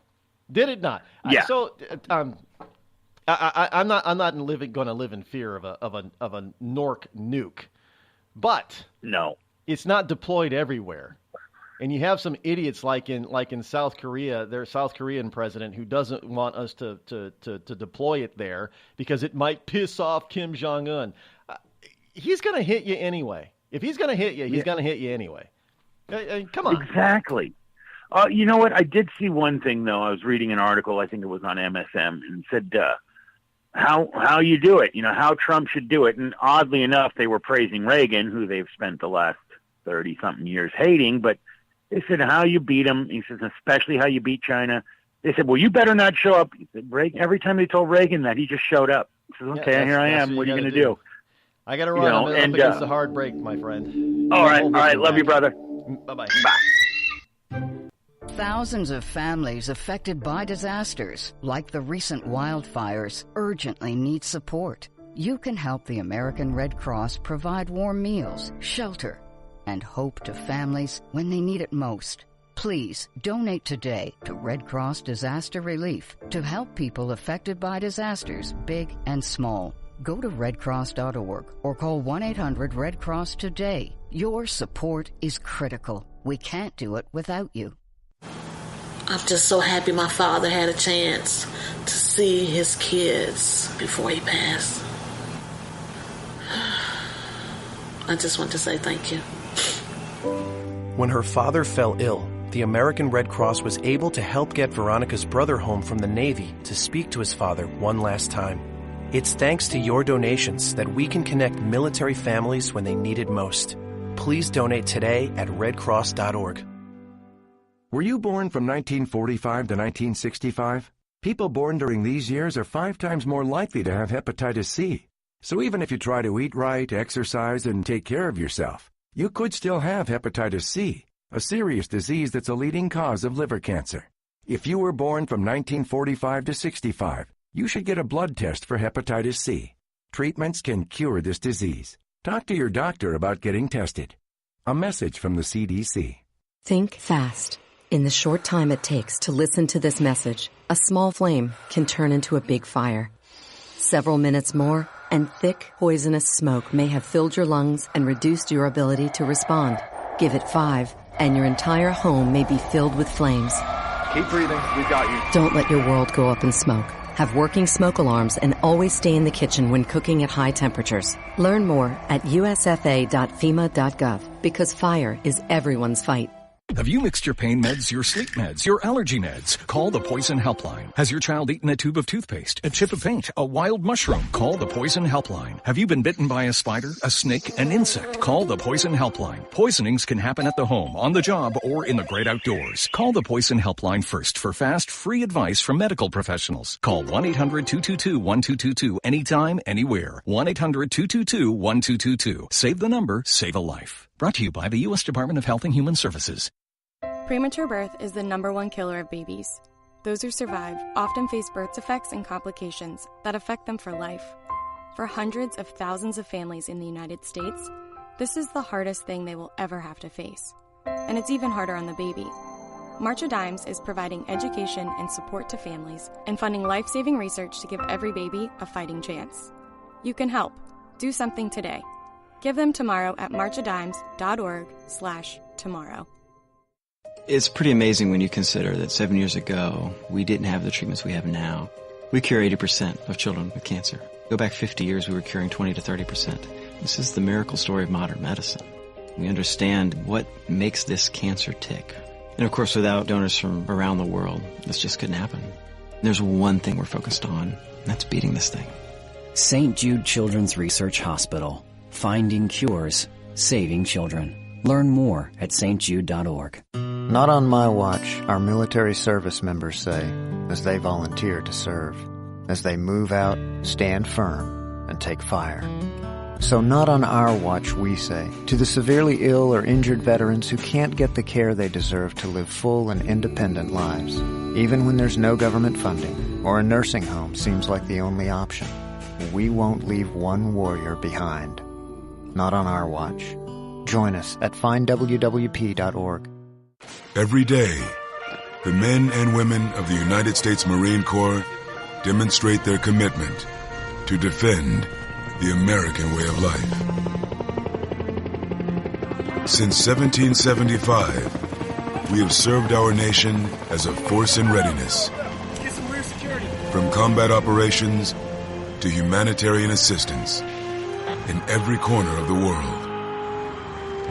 Did it not? Yeah. So I'm not going to live in fear of a Nork nuke, but no, it's not deployed everywhere. And you have some idiots like in South Korea, their South Korean president who doesn't want us to deploy it there because it might piss off Kim Jong-un. He's going to hit you anyway. If he's going to hit you, he's going to hit you anyway. Come on. Exactly. You know what? I did see one thing, though. I was reading an article, I think it was on MSM, and said how you do it, how Trump should do it. And oddly enough, they were praising Reagan, who they've spent the last 30-something years hating, but they said how you beat him. He says, especially how you beat China. They said, well, you better not show up. He said, Reagan, every time they told Reagan that, he just showed up. He says, okay, here I am. What are you going to do? I got to run. I'm up against a hard break, my friend. All right. Love you, brother. Bye-bye. Bye. Thousands of families affected by disasters, like the recent wildfires, urgently need support. You can help the American Red Cross provide warm meals, shelter, and hope to families when they need it most. Please donate today to Red Cross Disaster Relief to help people affected by disasters, big and small. Go to redcross.org or call 1-800-RED-CROSS today. Your support is critical. We can't do it without you. I'm just so happy my father had a chance to see his kids before he passed. I just want to say thank you. When her father fell ill, the American Red Cross was able to help get Veronica's brother home from the Navy to speak to his father one last time. It's thanks to your donations that we can connect military families when they need it most. Please donate today at redcross.org. Were you born from 1945 to 1965? People born during these years are 5 times more likely to have hepatitis C. So even if you try to eat right, exercise, and take care of yourself, you could still have hepatitis C, a serious disease that's a leading cause of liver cancer. If you were born from 1945 to 65, you should get a blood test for hepatitis C. Treatments can cure this disease. Talk to your doctor about getting tested. A message from the CDC. Think fast. In the short time it takes to listen to this message, a small flame can turn into a big fire. Several minutes more, and thick, poisonous smoke may have filled your lungs and reduced your ability to respond. Give it 5, and your entire home may be filled with flames. Keep breathing. We've got you. Don't let your world go up in smoke. Have working smoke alarms and always stay in the kitchen when cooking at high temperatures. Learn more at usfa.fema.gov because fire is everyone's fight. Have you mixed your pain meds, your sleep meds, your allergy meds? Call the Poison Helpline. Has your child eaten a tube of toothpaste, a chip of paint, a wild mushroom? Call the Poison Helpline. Have you been bitten by a spider, a snake, an insect? Call the Poison Helpline. Poisonings can happen at the home, on the job, or in the great outdoors. Call the Poison Helpline first for fast, free advice from medical professionals. Call 1-800-222-1222 anytime, anywhere. 1-800-222-1222. Save the number, save a life. Brought to you by the U.S. Department of Health and Human Services. Premature birth is the #1 killer of babies. Those who survive often face birth defects and complications that affect them for life. For hundreds of thousands of families in the United States, this is the hardest thing they will ever have to face. And it's even harder on the baby. March of Dimes is providing education and support to families and funding life-saving research to give every baby a fighting chance. You can help. Do something today. Give them tomorrow at marchofdimes.org/tomorrow. It's pretty amazing when you consider that 7 years ago, we didn't have the treatments we have now. We cure 80% of children with cancer. Go back 50 years, we were curing 20 to 30%. This is the miracle story of modern medicine. We understand what makes this cancer tick. And of course, without donors from around the world, this just couldn't happen. There's one thing we're focused on, and that's beating this thing. St. Jude Children's Research Hospital. Finding cures, saving children. Learn more at stjude.org. Not on my watch, our military service members say, as they volunteer to serve. As they move out, stand firm, and take fire. So not on our watch, we say, to the severely ill or injured veterans who can't get the care they deserve to live full and independent lives, even when there's no government funding or a nursing home seems like the only option. We won't leave one warrior behind. Not on our watch. Join us at findwwp.org. Every day, the men and women of the United States Marine Corps demonstrate their commitment to defend the American way of life. Since 1775, we have served our nation as a force in readiness. From combat operations to humanitarian assistance in every corner of the world.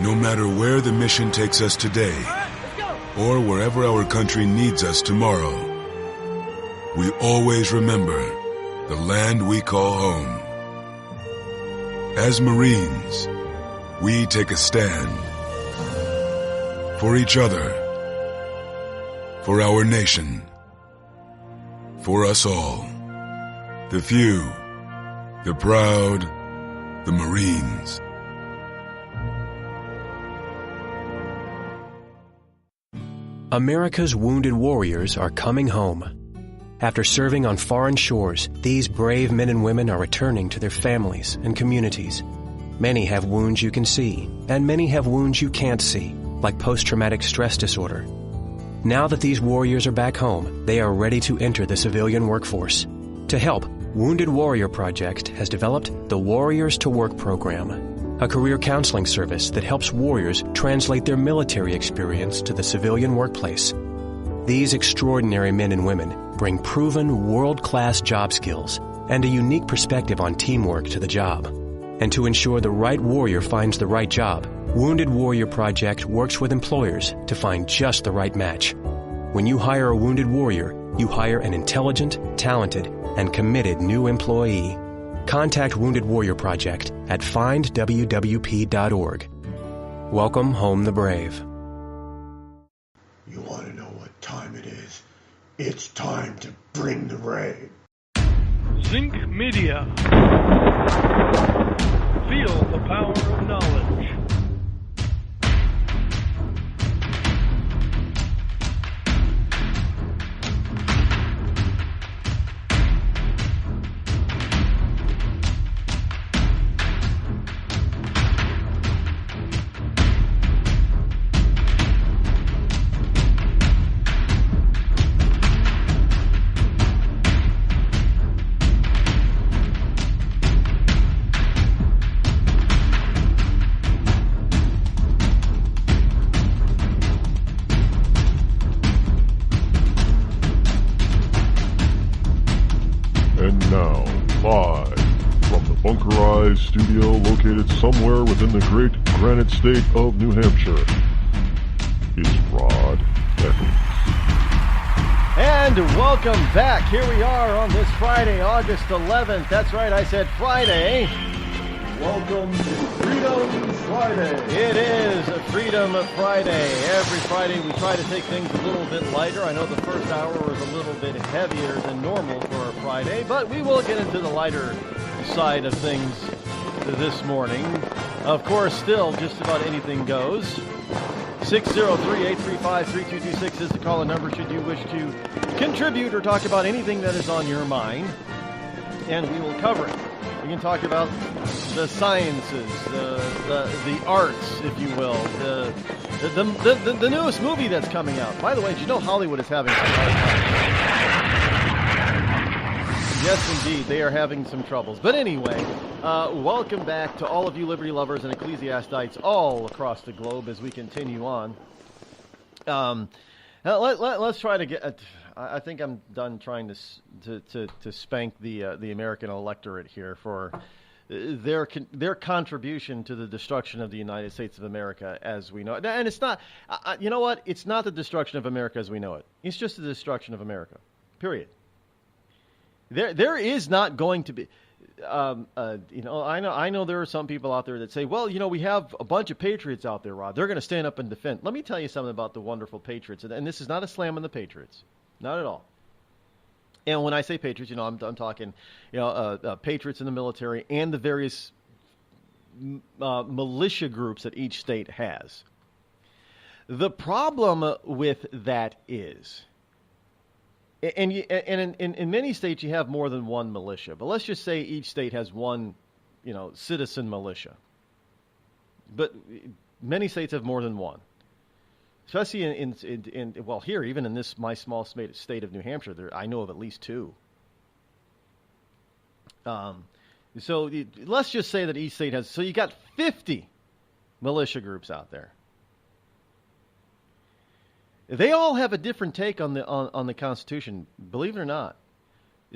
No matter where the mission takes us today or wherever our country needs us tomorrow, we always remember the land we call home. As Marines, we take a stand for each other, for our nation, for us all. The few, the proud, the Marines. America's wounded warriors are coming home. After serving on foreign shores, these brave men and women are returning to their families and communities. Many have wounds you can see, and many have wounds you can't see, like post-traumatic stress disorder. Now that these warriors are back home, they are ready to enter the civilian workforce. To help, Wounded Warrior Project has developed the Warriors to Work program, a career counseling service that helps warriors translate their military experience to the civilian workplace. These extraordinary men and women bring proven world-class job skills and a unique perspective on teamwork to the job. And to ensure the right warrior finds the right job, Wounded Warrior Project works with employers to find just the right match. When you hire a wounded warrior, you hire an intelligent, talented, and committed new employee. Contact Wounded Warrior Project at findwwp.org. Welcome home the brave. You want to know what time it is? It's time to bring the rain. Zinc Media. Feel the power of knowledge. Studio located somewhere within the great granite state of New Hampshire is Rod Eccles. And welcome back. Here we are on this Friday, August 11th. That's right, I said Friday. Welcome to Freedom Friday. It is Freedom Friday. Every Friday we try to take things a little bit lighter. I know the first hour was a little bit heavier than normal for a Friday, but we will get into the lighter side of things this morning. Of course, still just about anything goes. 603-835-3226 is the call-in number should you wish to contribute or talk about anything that is on your mind, and we will cover it. We can talk about the sciences, the arts, if you will, the newest movie that's coming out. By the way, did you know Hollywood is having some hard times? Yes, indeed, they are having some troubles. But anyway, welcome back to all of you liberty lovers and ecclesiastites all across the globe as we continue on. Let's try to get. I think I'm done trying to spank the American electorate here for their contribution to the destruction of the United States of America as we know it. And it's not. You know what? It's not the destruction of America as we know it. It's just the destruction of America. Period. There is not going to be, I know there are some people out there that say, well, we have a bunch of patriots out there, Rod. They're going to stand up and defend. Let me tell you something about the wonderful patriots, and this is not a slam on the patriots, not at all. And when I say patriots, I'm talking, patriots in the military and the various militia groups that each state has. The problem with that is. And in many states you have more than one militia, but let's just say each state has one, citizen militia. But many states have more than one, especially in here, even in my small state of New Hampshire, I know of at least two. So let's just say that each state has. So you got 50 militia groups out there. They all have a different take on the Constitution, believe it or not.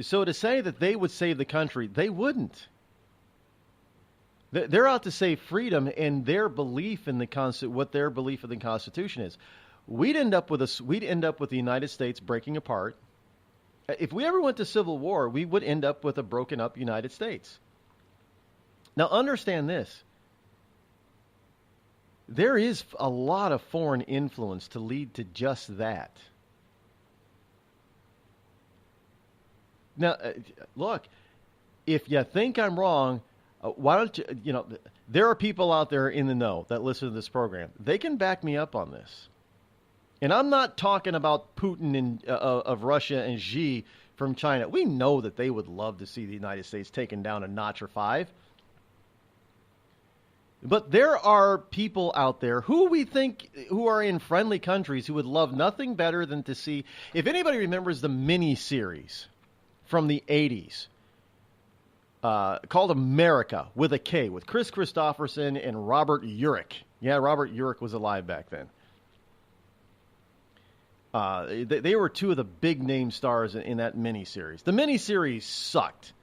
So to say that they would save the country, they wouldn't. They're out to save freedom and their belief in what their belief in the Constitution is. we'd end up with the United States breaking apart. If we ever went to civil war, we would end up with a broken up United States. Now understand this. There is a lot of foreign influence to lead to just that. Now, look, if you think I'm wrong, why don't you, there are people out there in the know that listen to this program. They can back me up on this. And I'm not talking about Putin of Russia and Xi from China. We know that they would love to see the United States taken down a notch or 5. But there are people out there who we think who are in friendly countries who would love nothing better than to see, if anybody remembers the mini-series from the 80s, called America with a K, with Chris Christopherson and Robert Urich. Yeah, Robert Urich was alive back then. They were two of the big name stars in that miniseries. The miniseries sucked.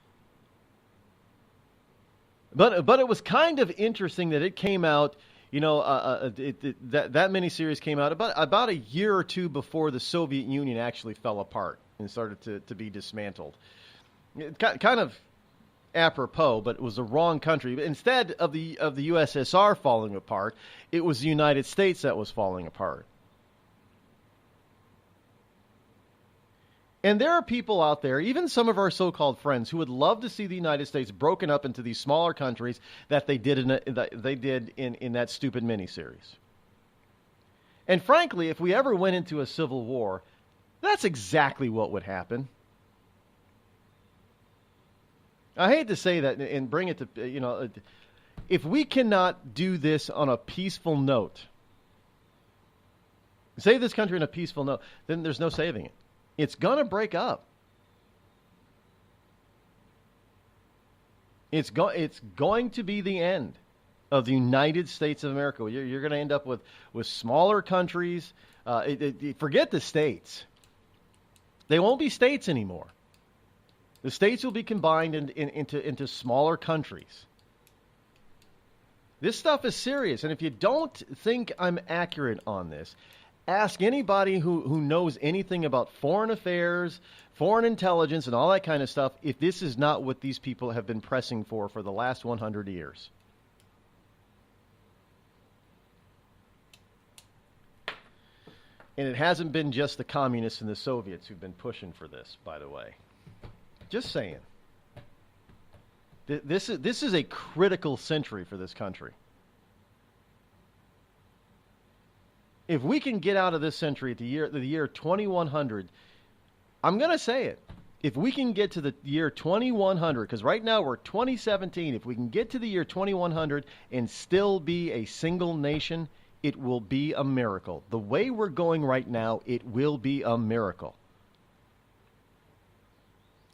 But it was kind of interesting that it came out, that miniseries came out about a year or two before the Soviet Union actually fell apart and started to be dismantled. Kind of apropos, but it was the wrong country. But instead of the USSR falling apart, it was the United States that was falling apart. And there are people out there, even some of our so-called friends, who would love to see the United States broken up into these smaller countries that they did in that stupid miniseries. And frankly, if we ever went into a civil war, that's exactly what would happen. I hate to say that and bring it to, if we cannot do this on a peaceful note, save this country on a peaceful note, then there's no saving it. It's going to break up. It's going to be the end of the United States of America. You're going to end up with smaller countries. Forget the states. They won't be states anymore. The states will be combined into smaller countries. This stuff is serious, and if you don't think I'm accurate on this, ask anybody who knows anything about foreign affairs, foreign intelligence, and all that kind of stuff, if this is not what these people have been pressing for the last 100 years. And it hasn't been just the communists and the Soviets who've been pushing for this, by the way. Just saying. This is a critical century for this country. If we can get out of this century at the year 2100, I'm going to say it. If we can get to the year 2100, because right now we're 2017, if we can get to the year 2100 and still be a single nation, it will be a miracle. The way we're going right now, it will be a miracle.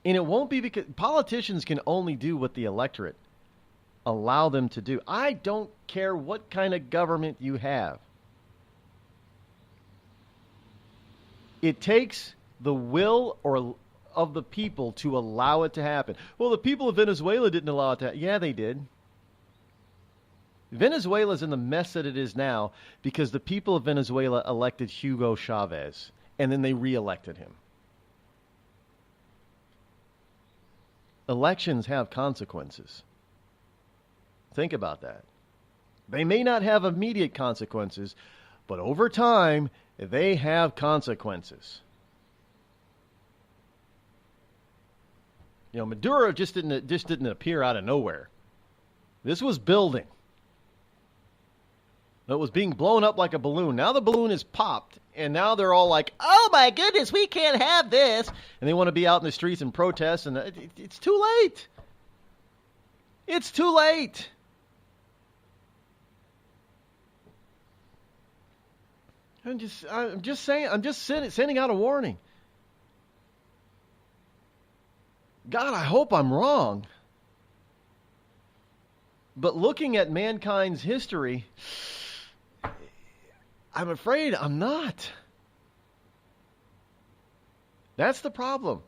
And it won't be because politicians can only do what the electorate allow them to do. I don't care what kind of government you have. It takes the will of the people to allow it to happen. Well, the people of Venezuela didn't allow it to happen. Yeah, they did. Venezuela's in the mess that it is now because the people of Venezuela elected Hugo Chavez, and then they re-elected him. Elections have consequences. Think about that. They may not have immediate consequences, but over time, they have consequences. Maduro just didn't appear out of nowhere. This was building. It was being blown up like a balloon. Now the balloon is popped, and now they're all like, "Oh my goodness, we can't have this!" And they want to be out in the streets and protest, and it's too late. It's too late. I'm just saying. I'm just sending out a warning. God, I hope I'm wrong. But looking at mankind's history, I'm afraid I'm not. That's the problem.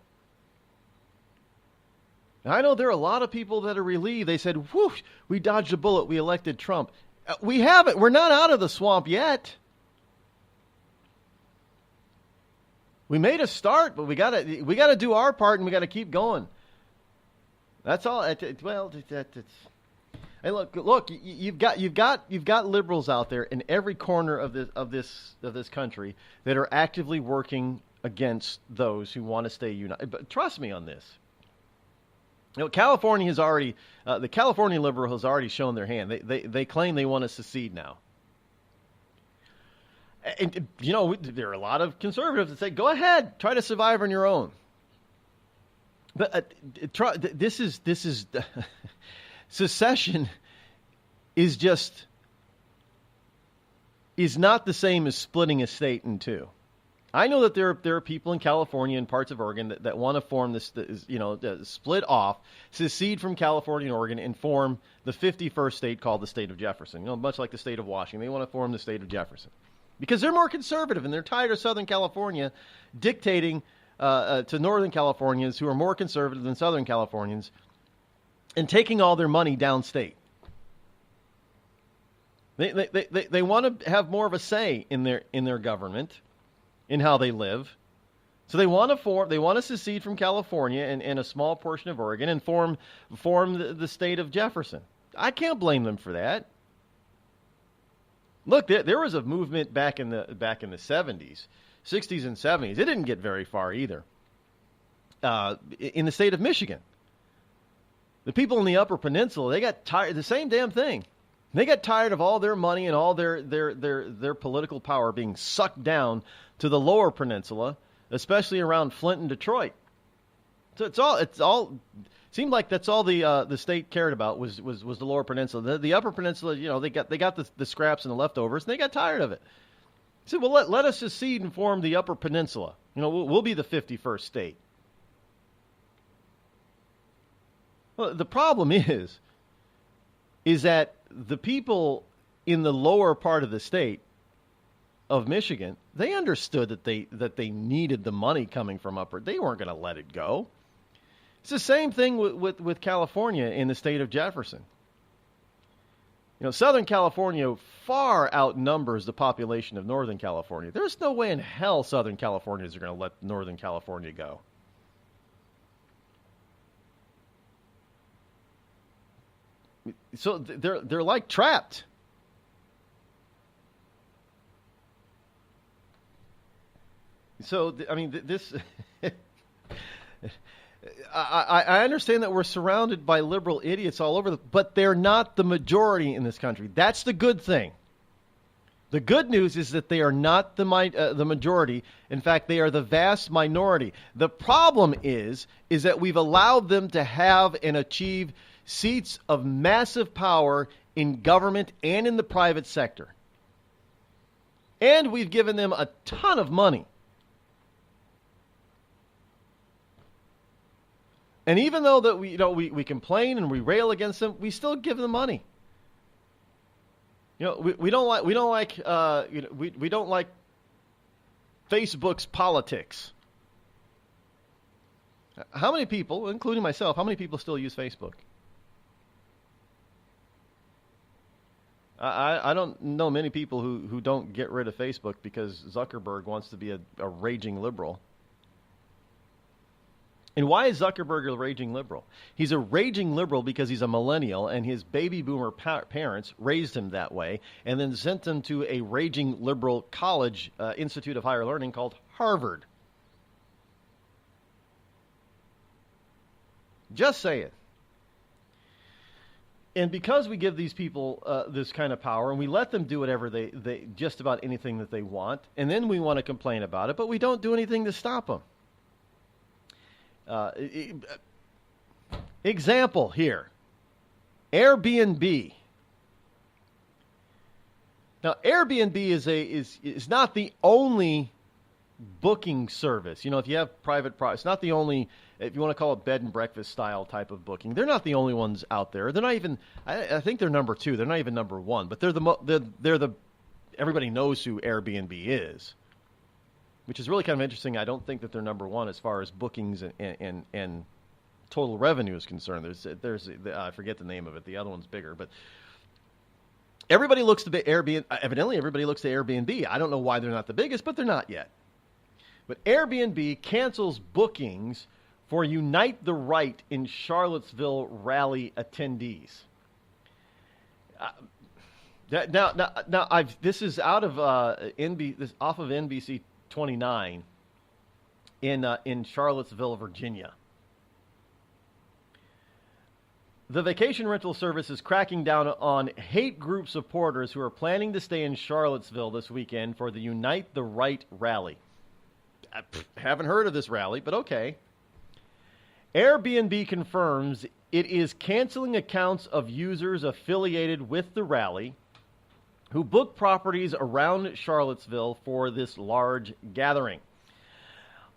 And I know there are a lot of people that are relieved. They said, "Whoosh, we dodged a bullet. We elected Trump." We haven't. We're not out of the swamp yet. We made a start, but we gotta do our part, and we gotta keep going. That's all. Well, hey, look. You've got liberals out there in every corner of this country that are actively working against those who want to stay united. But trust me on this. California has already the California liberal has already shown their hand. They claim they want to secede now. And there are a lot of conservatives that say, "Go ahead, try to survive on your own." But this is secession is not the same as splitting a state in two. I know that there are people in California and parts of Oregon that want to form this, split off, secede from California and Oregon, and form the 51st state called the state of Jefferson. Much like the state of Washington, they want to form the state of Jefferson because they're more conservative and they're tired of Southern California dictating to Northern Californians who are more conservative than Southern Californians and taking all their money downstate. They want to have more of a say in their government, in how they live. So they want to secede from California and a small portion of Oregon and form the state of Jefferson. I can't blame them for that. Look, there was a movement back in the 70s, 60s and 70s. It didn't get very far either. In the state of Michigan, the people in the Upper Peninsula, they got tired. The same damn thing. They got tired of all their money and all their political power being sucked down to the Lower Peninsula, especially around Flint and Detroit. So it's all seemed like that's all the state cared about was the Lower Peninsula. The Upper Peninsula, they got the scraps and the leftovers, and they got tired of it. They said, well, let us secede and form the Upper Peninsula. We'll be the 51st state. Well, the problem is that the people in the lower part of the state of Michigan, they understood that they needed the money coming from upper. They weren't going to let it go. It's the same thing with California in the state of Jefferson. Southern California far outnumbers the population of Northern California. There's no way in hell Southern Californians are going to let Northern California go. So they're like trapped. So I mean, this. I understand that we're surrounded by liberal idiots all over, but they're not the majority in this country. That's the good thing. The good news is that they are not the majority. In fact, they are the vast minority. The problem is that we've allowed them to have and achieve seats of massive power in government and in the private sector. And we've given them a ton of money. And even though that we complain and we rail against them, we still give them money. We don't like Facebook's politics. How many people, including myself, how many people still use Facebook? I don't know many people who don't get rid of Facebook because Zuckerberg wants to be a raging liberal. And why is Zuckerberg a raging liberal? He's a raging liberal because he's a millennial and his baby boomer parents raised him that way and then sent him to a raging liberal college institute of higher learning called Harvard. Just say it. And because we give these people this kind of power and we let them do whatever they just about anything that they want, and then we want to complain about it, but we don't do anything to stop them. Example here, Airbnb. Now, Airbnb is not the only booking service. If you have it's not the only, if you want to call it bed and breakfast style type of booking. They're not the only ones out there. They're not even. I think they're number 2. They're not even number 1. But they're the everybody knows who Airbnb is. Which is really kind of interesting. I don't think that they're number 1 as far as bookings and total revenue is concerned. There's I forget the name of it. The other one's bigger, but everybody looks to Airbnb. Evidently, everybody looks to Airbnb. I don't know why they're not the biggest, but they're not yet. But Airbnb cancels bookings for Unite the Right in Charlottesville rally attendees. This is out of this off of NBC 29 in Charlottesville, Virginia. The vacation rental service is cracking down on hate group supporters who are planning to stay in Charlottesville this weekend for the Unite the Right rally. I haven't heard of this rally, but okay. Airbnb confirms it is canceling accounts of users affiliated with the rally who booked properties around Charlottesville for this large gathering.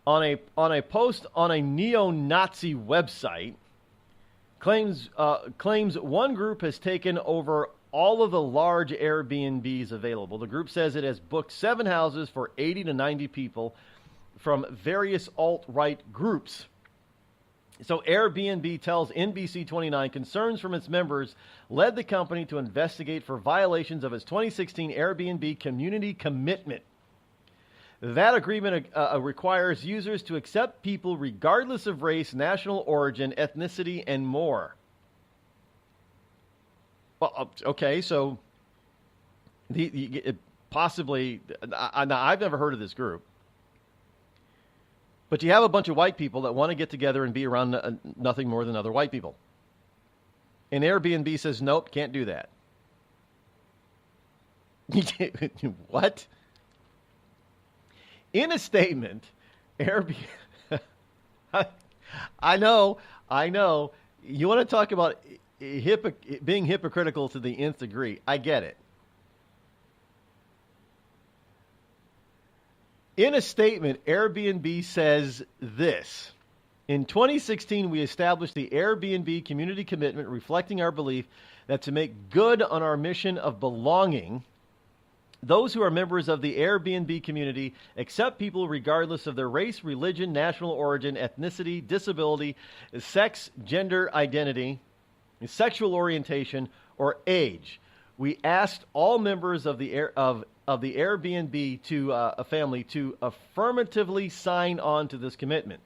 On a post on a neo-Nazi website, claims one group has taken over all of the large Airbnbs available. The group says it has booked 7 houses for 80 to 90 people from various alt-right groups. So Airbnb tells NBC 29 concerns from its members led the company to investigate for violations of its 2016 Airbnb community commitment. That agreement requires users to accept people regardless of race, national origin, ethnicity, and more. Well, okay, so possibly, I've never heard of this group. But you have a bunch of white people that want to get together and be around nothing more than other white people. And Airbnb says, nope, can't do that. What? In a statement, Airbnb... I know. You want to talk about being hypocritical to the nth degree. I get it. In a statement, Airbnb says this. In 2016, we established the Airbnb community commitment, reflecting our belief that to make good on our mission of belonging, those who are members of the Airbnb community accept people regardless of their race, religion, national origin, ethnicity, disability, sex, gender identity, sexual orientation, or age. We asked all members of the Airbnb to a family to affirmatively sign on to this commitment.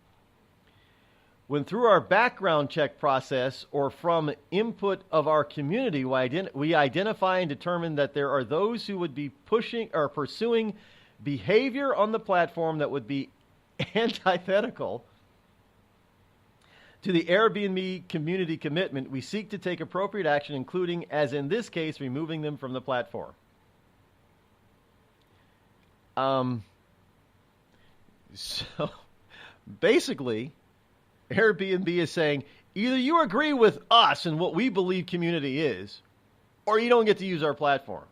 When through our background check process or from input of our community, we identify and determine that there are those who would be pushing or pursuing behavior on the platform that would be antithetical to the Airbnb community commitment, we seek to take appropriate action, including, as in this case, removing them from the platform. So basically, Airbnb is saying either you agree with us and what we believe community is, or you don't get to use our platform.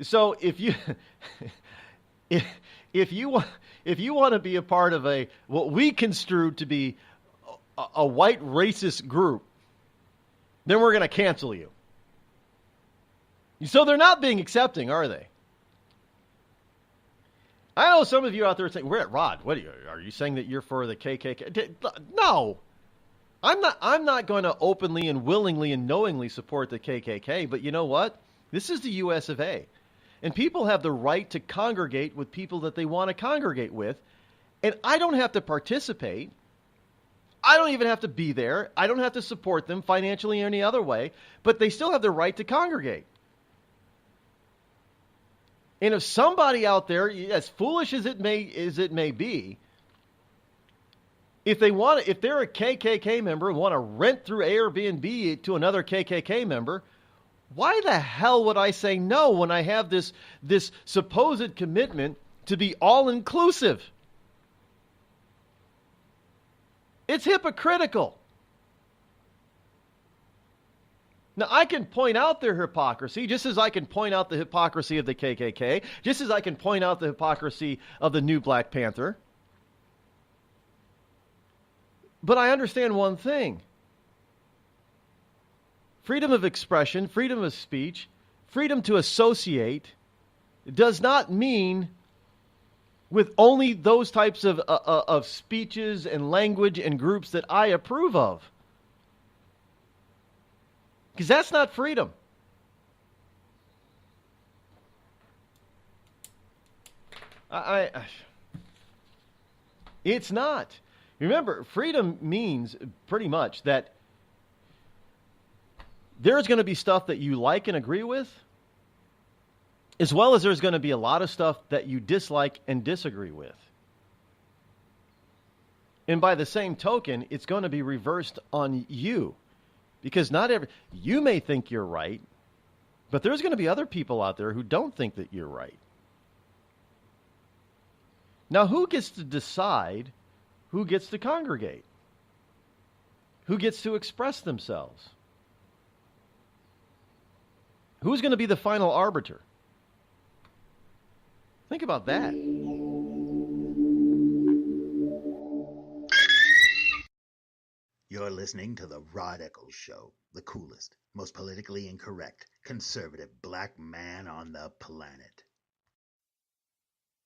So if you if you want to be a part of what we construe to be a white racist group, then we're going to cancel you. So they're not being accepting, are they? I know some of you out there saying, "We're at Rod. What are you saying that you're for the KKK?" No, I'm not going to openly and willingly and knowingly support the KKK. But you know what? This is the U.S. of A., and people have the right to congregate with people that they want to congregate with, and I don't have to participate. I don't even have to be there. I don't have to support them financially or any other way, but they still have the right to congregate. And if somebody out there, as foolish as it may be, if they're a KKK member and want to rent through Airbnb to another KKK member, why the hell would I say no when I have this supposed commitment to be all-inclusive? It's hypocritical. Now, I can point out their hypocrisy, just as I can point out the hypocrisy of the KKK, just as I can point out the hypocrisy of the new Black Panther. But I understand one thing. Freedom of expression, freedom of speech, freedom to associate does not mean with only those types of speeches and language and groups that I approve of. Because that's not freedom. It's not. Remember, freedom means pretty much that there's going to be stuff that you like and agree with, as well as there's going to be a lot of stuff that you dislike and disagree with. And by the same token, it's going to be reversed on you. Because you may think you're right, but there's going to be other people out there who don't think that you're right. Now, who gets to decide who gets to congregate? Who gets to express themselves? Who's going to be the final arbiter? Think about that. You're listening to The Rod Eccles Show, the coolest, most politically incorrect, conservative black man on the planet.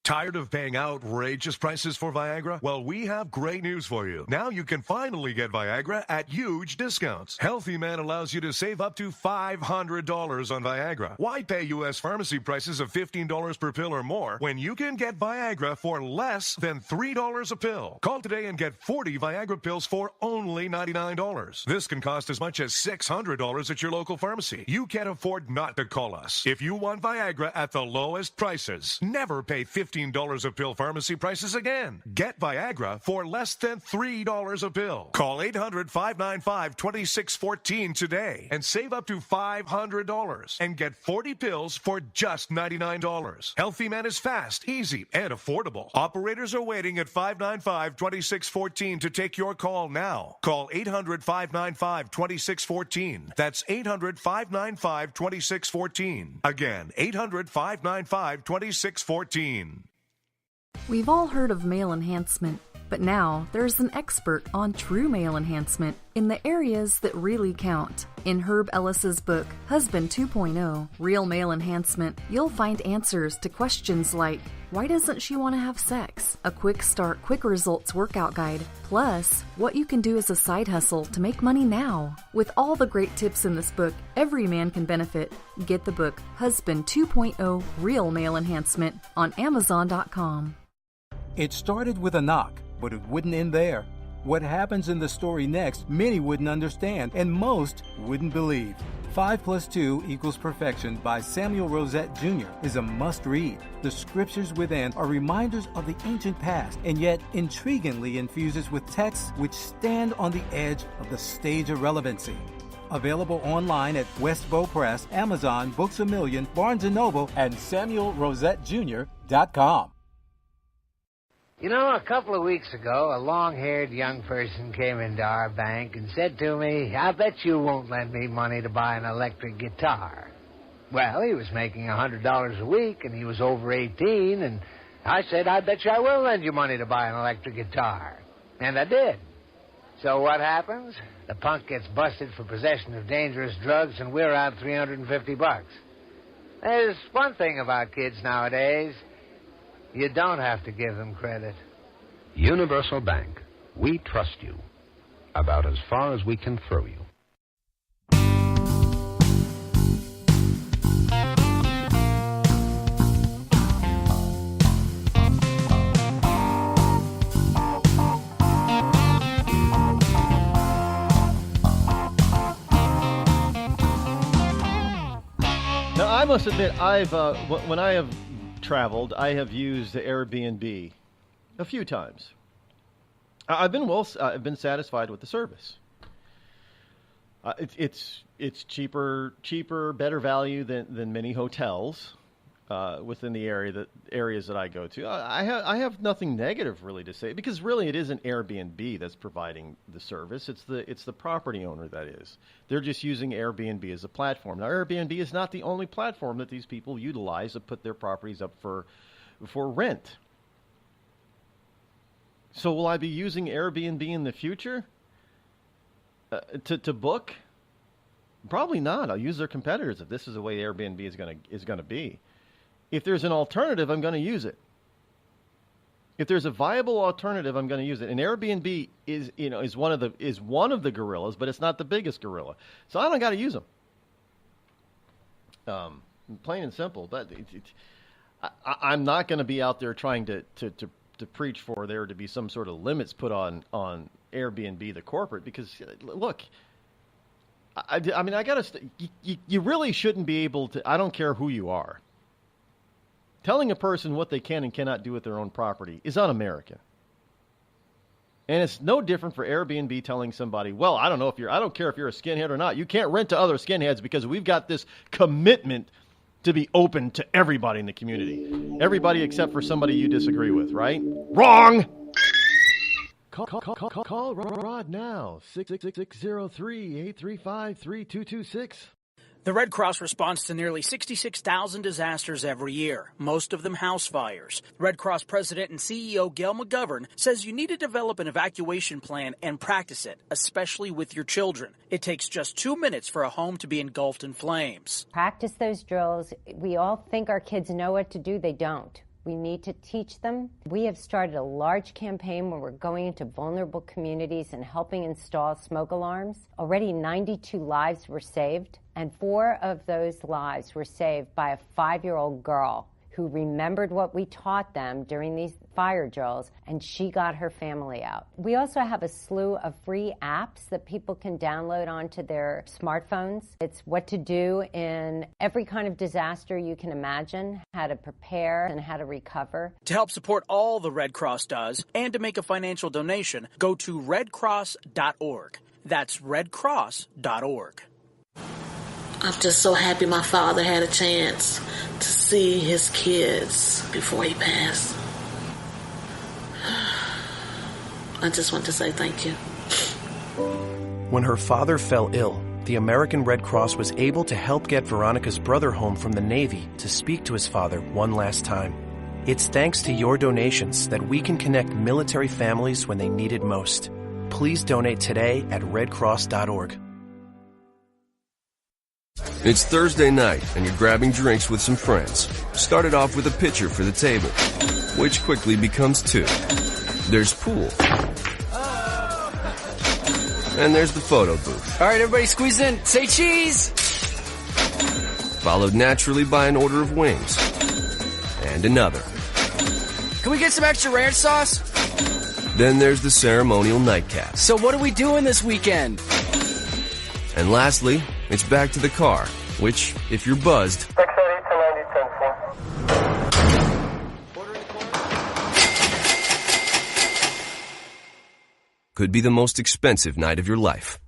Tired of paying outrageous prices for Viagra? Well, we have great news for you. Now you can finally get Viagra at huge discounts. Healthy Man allows you to save up to $500 on Viagra. Why pay U.S. pharmacy prices of $15 per pill or more when you can get Viagra for less than $3 a pill? Call today and get 40 Viagra pills for only $99. This can cost as much as $600 at your local pharmacy. You can't afford not to call us. If you want Viagra at the lowest prices, never pay $15 a pill pharmacy prices again. Get Viagra for less than $3 a pill. Call 800-595-2614 today and save up to $500 and get 40 pills for just $99. Healthy Man is fast, easy, and affordable. Operators are waiting at 595-2614 to take your call now. Call 800-595-2614. That's 800-595-2614. Again, 800-595-2614. We've all heard of male enhancement, but now there's an expert on true male enhancement in the areas that really count. In Herb Ellis's book, Husband 2.0, Real Male Enhancement, you'll find answers to questions like, why doesn't she want to have sex? A quick start, quick results workout guide, plus what you can do as a side hustle to make money now. With all the great tips in this book, every man can benefit. Get the book, Husband 2.0, Real Male Enhancement, on Amazon.com. It started with a knock, but it wouldn't end there. What happens in the story next, many wouldn't understand, and most wouldn't believe. 5 + 2 = Perfection by Samuel Rosette Jr. is a must-read. The scriptures within are reminders of the ancient past, and yet intriguingly infuses with texts which stand on the edge of the stage of relevancy. Available online at Westbow Press, Amazon, Books A Million, Barnes & Noble, and SamuelRosetteJr.com. You know, a couple of weeks ago, a long-haired young person came into our bank and said to me, I bet you won't lend me money to buy an electric guitar. Well, he was making $100 a week, and he was over 18, and I said, I bet you I will lend you money to buy an electric guitar. And I did. So what happens? The punk gets busted for possession of dangerous drugs, and we're out $350. There's one thing about kids nowadays. You don't have to give them credit. Universal Bank. We trust you. About as far as we can throw you. Now, I must admit, when I have traveled, I have used the Airbnb a few times. I've been satisfied with the service. It's cheaper, better value than many hotels within the areas that I go to. I have nothing negative really to say, because really it isn't Airbnb that's providing the service. It's the property owner that is. They're just using Airbnb as a platform. Now, Airbnb is not the only platform that these people utilize to put their properties up for rent. So will I be using Airbnb in the future to book? Probably not. I'll use their competitors if this is the way Airbnb is going to be. If there's an alternative, I'm going to use it. If there's a viable alternative, I'm going to use it. And Airbnb is one of the gorillas, but it's not the biggest gorilla. So I don't got to use them. Plain and simple. But I'm not going to be out there trying to to preach for there to be some sort of limits put on Airbnb, the corporate, because, look, I mean, I got to you really shouldn't be able to, I don't care who you are. Telling a person what they can and cannot do with their own property is un-American. And it's no different for Airbnb telling somebody, well, I don't care if you're a skinhead or not. You can't rent to other skinheads because we've got this commitment to be open to everybody in the community. Everybody except for somebody you disagree with, right? Wrong! Call Rod now, 666-603-835-3226. The Red Cross responds to nearly 66,000 disasters every year, most of them house fires. Red Cross President and CEO Gail McGovern says you need to develop an evacuation plan and practice it, especially with your children. It takes just 2 minutes for a home to be engulfed in flames. Practice those drills. We all think our kids know what to do. They don't. We need to teach them. We have started a large campaign where we're going into vulnerable communities and helping install smoke alarms. Already 92 lives were saved, and 4 of those lives were saved by a 5-year-old girl who remembered what we taught them during these fire drills, and she got her family out. We also have a slew of free apps that people can download onto their smartphones. It's what to do in every kind of disaster you can imagine, how to prepare and how to recover. To help support all the Red Cross does and to make a financial donation, go to redcross.org. That's redcross.org. I'm just so happy my father had a chance to see his kids before he passed. I just want to say thank you. When her father fell ill, the American Red Cross was able to help get Veronica's brother home from the Navy to speak to his father one last time. It's thanks to your donations that we can connect military families when they need it most. Please donate today at redcross.org. It's Thursday night, and you're grabbing drinks with some friends. Started off with a pitcher for the table, which quickly becomes 2. There's pool. And there's the photo booth. All right, everybody squeeze in. Say cheese! Followed naturally by an order of wings. And another. Can we get some extra ranch sauce? Then there's the ceremonial nightcap. So what are we doing this weekend? And lastly, it's back to the car, which, if you're buzzed, could be the most expensive night of your life.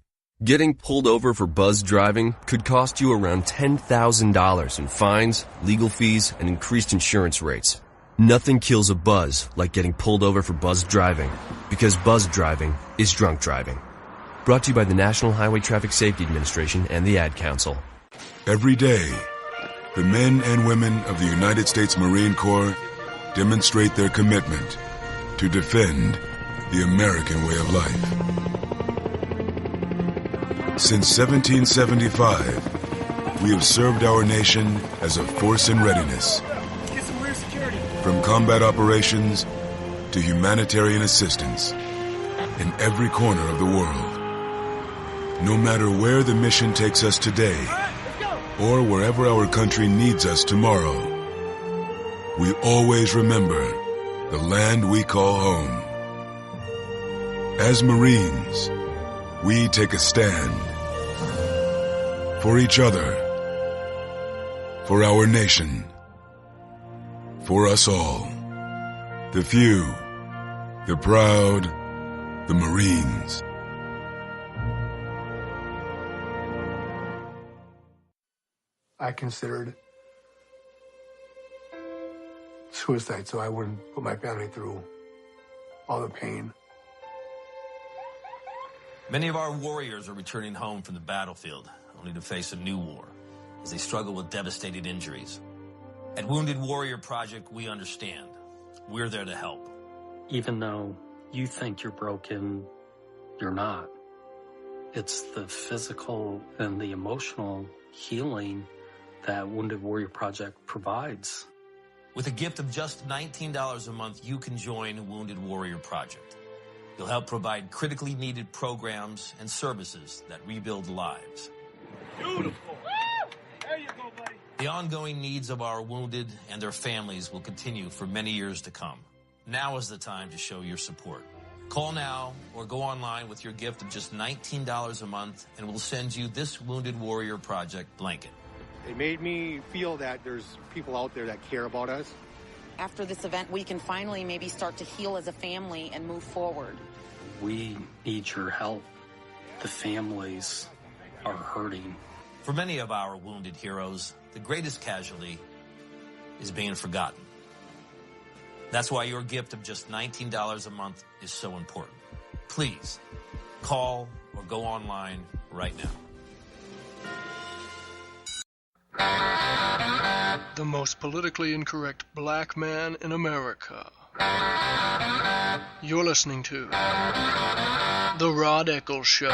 Getting pulled over for buzz driving could cost you around $10,000 in fines, legal fees, and increased insurance rates. Nothing kills a buzz like getting pulled over for buzz driving, because buzz driving is drunk driving. Brought to you by the National Highway Traffic Safety Administration and the Ad Council. Every day, the men and women of the United States Marine Corps demonstrate their commitment to defend the American way of life. Since 1775, we have served our nation as a force in readiness. Get some rear security. From combat operations to humanitarian assistance in every corner of the world. No matter where the mission takes us today, or wherever our country needs us tomorrow, we always remember the land we call home. As Marines, we take a stand for each other, for our nation, for us all. The few, the proud, the Marines. I considered suicide so I wouldn't put my family through all the pain. Many of our warriors are returning home from the battlefield, only to face a new war as they struggle with devastating injuries. At Wounded Warrior Project, we understand. We're there to help. Even though you think you're broken, you're not. It's the physical and the emotional healing that Wounded Warrior Project provides. With a gift of just $19 a month, you can join Wounded Warrior Project. You'll help provide critically needed programs and services that rebuild lives. Beautiful. There you go, buddy. The ongoing needs of our wounded and their families will continue for many years to come. Now is the time to show your support. Call now or go online with your gift of just $19 a month, and we'll send you this Wounded Warrior Project blanket. It made me feel that there's people out there that care about us. After this event, we can finally maybe start to heal as a family and move forward. We need your help. The families are hurting. For many of our wounded heroes, the greatest casualty is being forgotten. That's why your gift of just $19 a month is so important. Please call or go online right now. The most politically incorrect black man in America. You're listening to The Rod Eccles Show.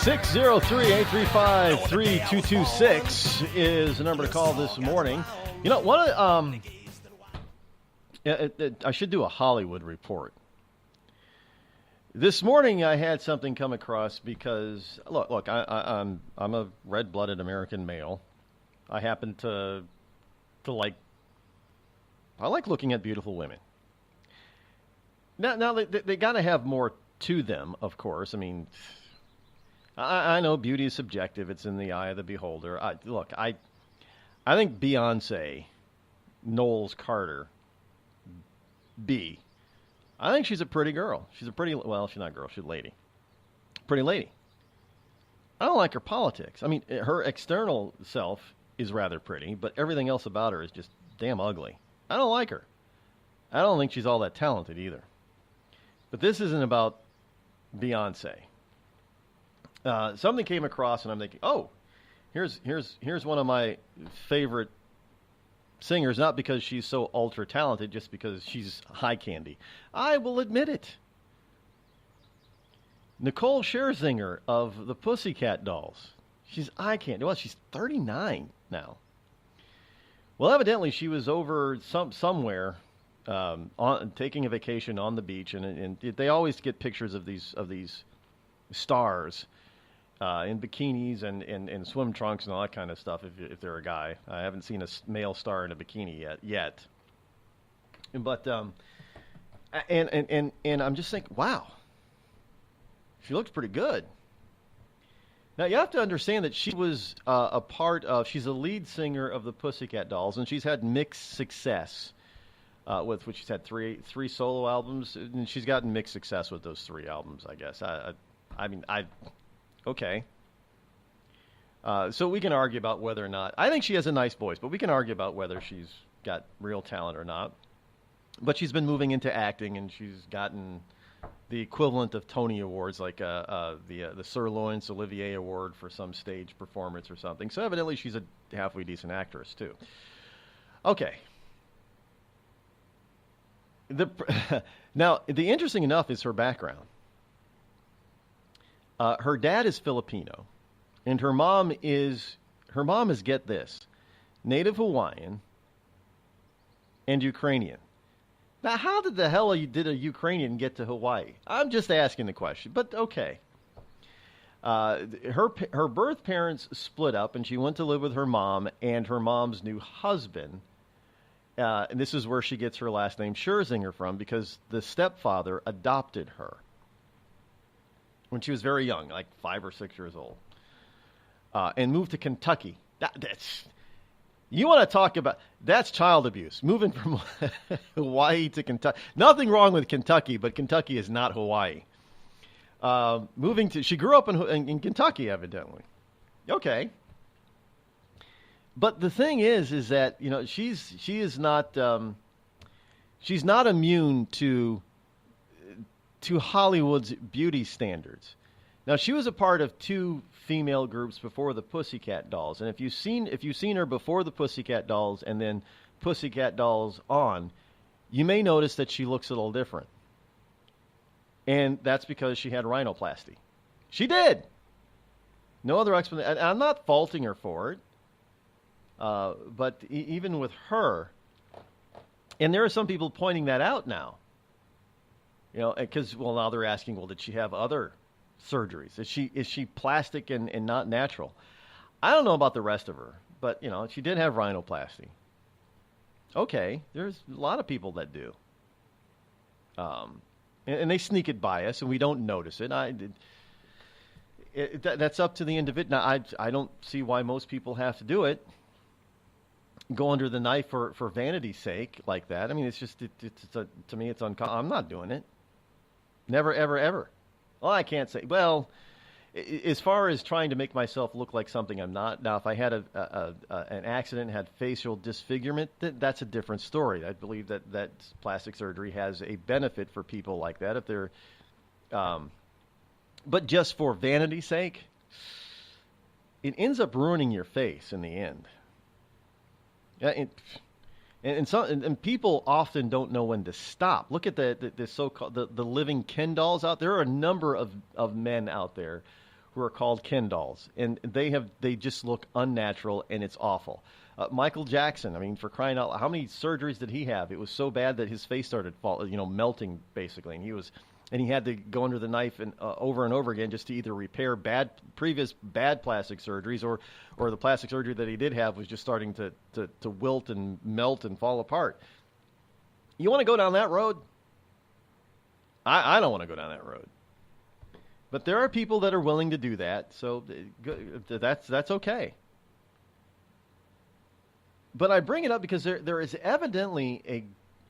(603-835-3226) is the number to call this morning. You know, I should do a Hollywood report. This morning I had something come across because look, I'm a red-blooded American male. I happen to like looking at beautiful women. Now they got to have more to them, of course. I mean, I know beauty is subjective; it's in the eye of the beholder. I think Beyonce, Knowles Carter. B. I think she's a pretty girl. She's a pretty, well, she's not a girl, she's a lady. Pretty lady. I don't like her politics. I mean, her external self is rather pretty, but everything else about her is just damn ugly. I don't like her. I don't think she's all that talented either. But this isn't about Beyonce. Something came across and I'm thinking, oh, here's one of my favorite singers, not because she's so ultra talented, just because she's high candy. I will admit it. Nicole Scherzinger of the Pussycat Dolls. She's eye candy. Well, she's 39 now. Well, evidently she was over somewhere taking a vacation on the beach, and they always get pictures of these stars in bikinis and swim trunks and all that kind of stuff if they're a guy. I haven't seen a male star in a bikini yet. But and I'm just thinking, wow, she looks pretty good. Now you have to understand that she was she's a lead singer of the Pussycat Dolls, and she's had mixed success with which she's had three solo albums, and she's gotten mixed success with those 3 albums, I guess. Okay. So we can argue about whether or not... I think she has a nice voice, but we can argue about whether she's got real talent or not. But she's been moving into acting, and she's gotten the equivalent of Tony Awards, like the Sir Lawrence Olivier Award for some stage performance or something. So evidently she's a halfway decent actress, too. Okay. Now, the interesting enough is her background. Her dad is Filipino, and her mom is, get this, Native Hawaiian and Ukrainian. Now, how did the hell did a Ukrainian get to Hawaii? I'm just asking the question, but okay. Her birth parents split up, and she went to live with her mom and her mom's new husband. And this is where she gets her last name Scherzinger from, because the stepfather adopted her when she was very young, like 5 or 6 years old, and moved to Kentucky. You want to talk about, that's child abuse, moving from Hawaii to Kentucky. Nothing wrong with Kentucky, but Kentucky is not Hawaii. She grew up in Kentucky, evidently. Okay. But the thing is that, you know, she's not immune to Hollywood's beauty standards. Now, she was a part of 2 female groups before the Pussycat Dolls, and if you've seen her before the Pussycat Dolls and then Pussycat Dolls on, you may notice that she looks a little different. And that's because she had rhinoplasty. She did. No other explanation. I'm not faulting her for it. But even with her, and there are some people pointing that out now. You know, because, well, now they're asking, well, did she have other surgeries? Is she plastic and not natural? I don't know about the rest of her, but, she did have rhinoplasty. Okay, there's a lot of people that do. And they sneak it by us, and we don't notice it. That's up to the individual. Now, I don't see why most people have to do it. Go under the knife for vanity's sake like that. I mean, it's just, to me, it's uncommon. I'm not doing it. Never, ever, ever. Well, I can't say. Well, as far as trying to make myself look like something I'm not. Now, if I had an accident, had facial disfigurement, that's a different story. I believe that plastic surgery has a benefit for people like that. If they're, but just for vanity's sake, it ends up ruining your face in the end. And people often don't know when to stop. Look at the so-called the living Ken dolls out there. There are a number of men out there who are called Ken dolls, and they just look unnatural, and it's awful. Michael Jackson, I mean, for crying out loud, how many surgeries did he have? It was so bad that his face started melting basically, and he had to go under the knife and over again just to either repair previous bad plastic surgeries or the plastic surgery that he did have was just starting to wilt and melt and fall apart. You want to go down that road? I don't want to go down that road. But there are people that are willing to do that, so that's okay. But I bring it up because there is evidently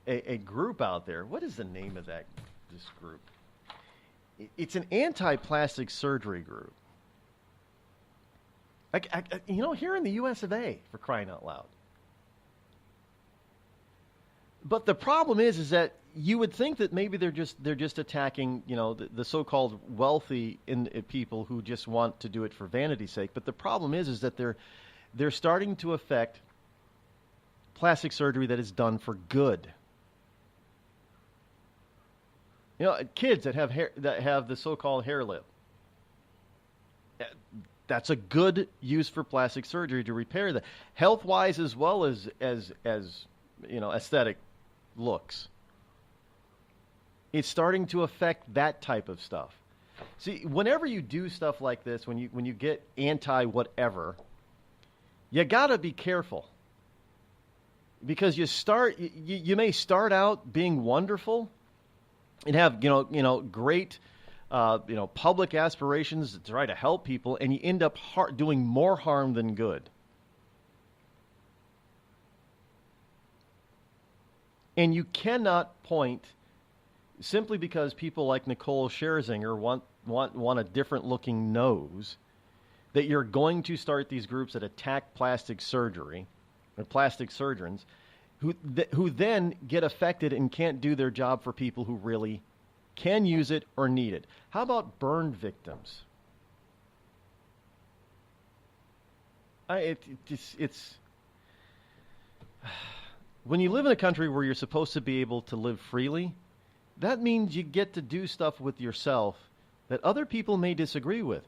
a group out there. What is the name of this group? It's an anti-plastic surgery group. Here in the U.S. of A., for crying out loud. But the problem is that you would think that maybe they're just attacking, the so-called wealthy people who just want to do it for vanity's sake. But the problem is that they're starting to affect plastic surgery that is done for good. Kids that have the so-called hair lip. That's a good use for plastic surgery to repair that, health-wise as well as aesthetic looks. It's starting to affect that type of stuff. See, whenever you do stuff like this, when you get anti-whatever, you got to be careful. Because you may start out being wonderful and have great public aspirations to try to help people, and you end up doing more harm than good. And you cannot point simply because people like Nicole Scherzinger want a different looking nose, that you're going to start these groups that attack plastic surgery or plastic surgeons who then get affected and can't do their job for people who really can use it or need it. How about burn victims? It's when you live in a country where you're supposed to be able to live freely, that means you get to do stuff with yourself that other people may disagree with.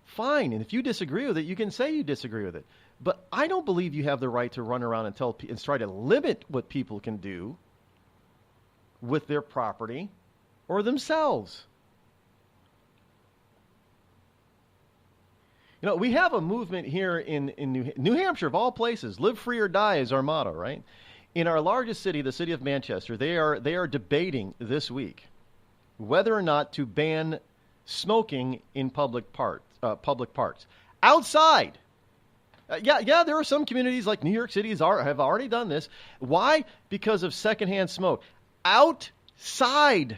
Fine, and if you disagree with it, you can say you disagree with it. But I don't believe you have the right to run around and try to limit what people can do with their property or themselves. We have a movement here in New Hampshire, of all places. Live free or die is our motto, right? In our largest city, the city of Manchester, they are debating this week whether or not to ban smoking in public parks outside. Yeah, there are some communities like New York City have already done this. Why? Because of secondhand smoke. Outside.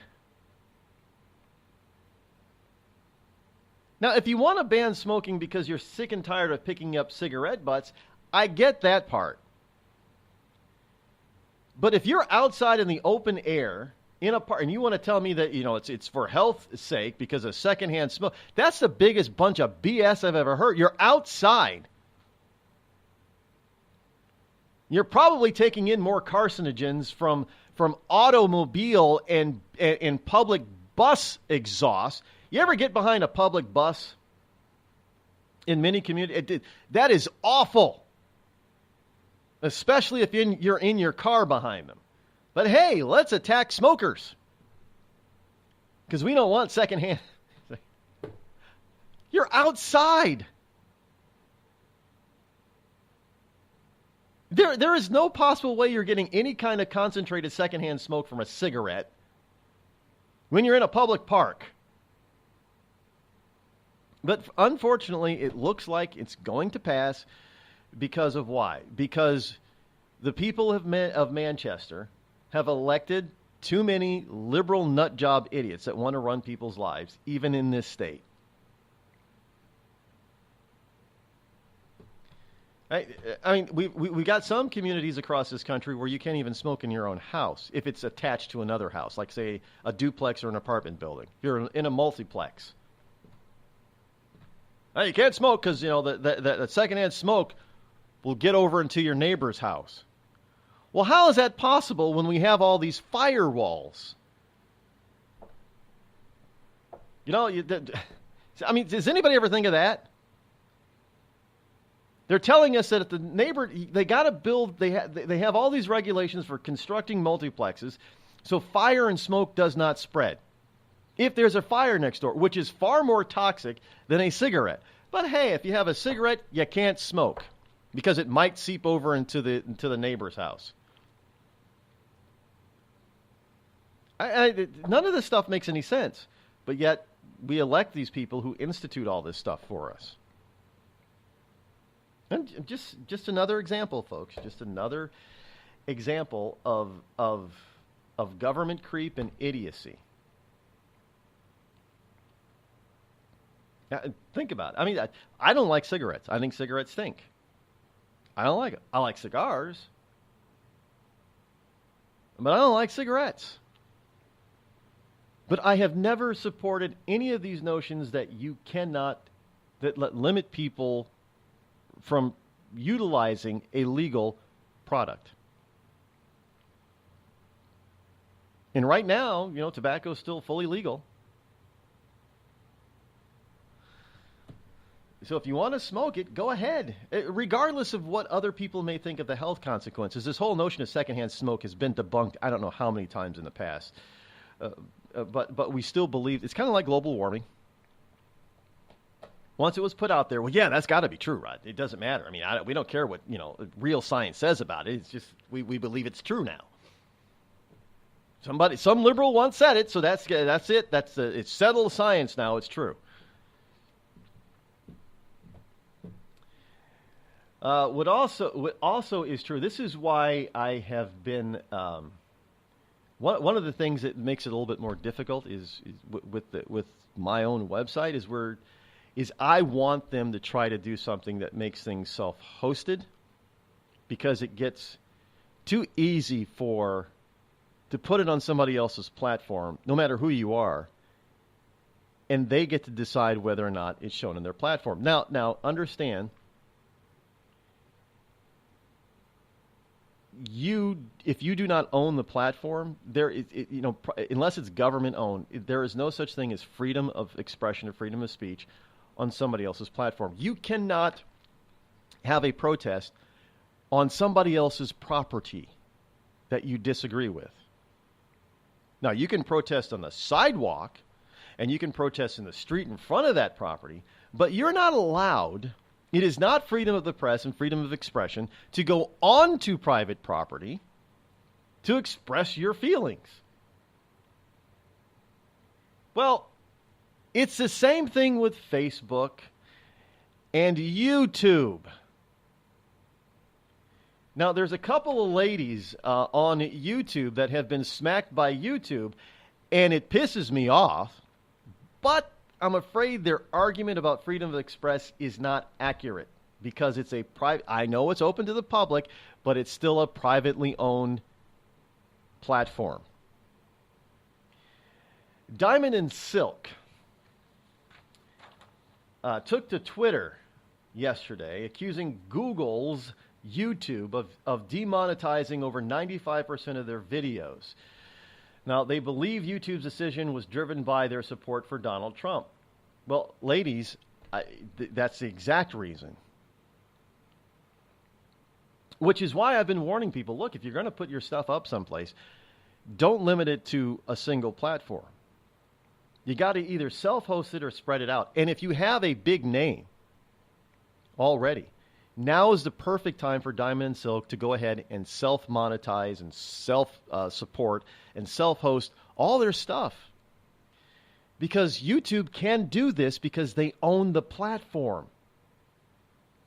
Now, if you want to ban smoking because you're sick and tired of picking up cigarette butts, I get that part. But if you're outside in the open air in a park and you want to tell me that it's for health's sake because of secondhand smoke, that's the biggest bunch of BS I've ever heard. You're outside. You're probably taking in more carcinogens from automobile and public bus exhaust. You ever get behind a public bus in many communities? That is awful, especially if you're in your car behind them. But hey, let's attack smokers because we don't want secondhand. You're outside. There is no possible way you're getting any kind of concentrated secondhand smoke from a cigarette when you're in a public park. But unfortunately, it looks like it's going to pass because of why? Because the people of Manchester have elected too many liberal nut job idiots that want to run people's lives, even in this state. I mean, we got some communities across this country where you can't even smoke in your own house if it's attached to another house, like, say, a duplex or an apartment building. You're in a multiplex. Now, you can't smoke because, you know, the secondhand smoke will get over into your neighbor's house. Well, how is that possible when we have all these firewalls? You know, I mean, does anybody ever think of that? They're telling us that at the neighbor, they got to build, they have all these regulations for constructing multiplexes so fire and smoke does not spread. If there's a fire next door, which is far more toxic than a cigarette. But hey, if you have a cigarette, you can't smoke because it might seep over into the neighbor's house. None of this stuff makes any sense, but yet we elect these people who institute all this stuff for us. And just another example, folks. Just another example of government creep and idiocy. Think about it. I mean, I don't like cigarettes. I think cigarettes stink. I don't like it. I like cigars, but I don't like cigarettes. But I have never supported any of these notions that you cannot, that limit people from utilizing a legal product. And right now, you know, tobacco is still fully legal. So if you want to smoke it, go ahead, regardless of what other people may think of the health consequences. This whole notion of secondhand smoke has been debunked I don't know how many times in the past. But we still believe, it's kind of like global warming. Once it was put out there, well, yeah, that's got to be true, Rod. It doesn't matter. I mean, we don't care what, you know, real science says about it. It's just we believe it's true now. Some liberal once said it, so that's it. It's settled science now. It's true. What also is true. This is why I have been. One of the things that makes it a little bit more difficult is with my own website is I want them to try to do something that makes things self-hosted, because it gets too easy to put it on somebody else's platform, no matter who you are, and they get to decide whether or not it's shown in their platform. Now understand, if you do not own the platform, unless it's government owned, there is no such thing as freedom of expression or freedom of speech on somebody else's platform. You cannot have a protest on somebody else's property that you disagree with. Now, you can protest on the sidewalk and you can protest in the street in front of that property, but you're not allowed. It is not freedom of the press and freedom of expression to go onto private property to express your feelings. Well, it's the same thing with Facebook and YouTube. Now, there's a couple of ladies on YouTube that have been smacked by YouTube, and it pisses me off, but I'm afraid their argument about freedom of express is not accurate, because it's a private. I know it's open to the public, but it's still a privately owned platform. Diamond and Silk took to Twitter yesterday, accusing Google's YouTube of demonetizing over 95% of their videos. Now, they believe YouTube's decision was driven by their support for Donald Trump. Well, ladies, that's the exact reason. Which is why I've been warning people, look, if you're going to put your stuff up someplace, don't limit it to a single platform. You got to either self-host it or spread it out. And if you have a big name already, now is the perfect time for Diamond and Silk to go ahead and self-monetize and self-support and self-host all their stuff. Because YouTube can do this because they own the platform.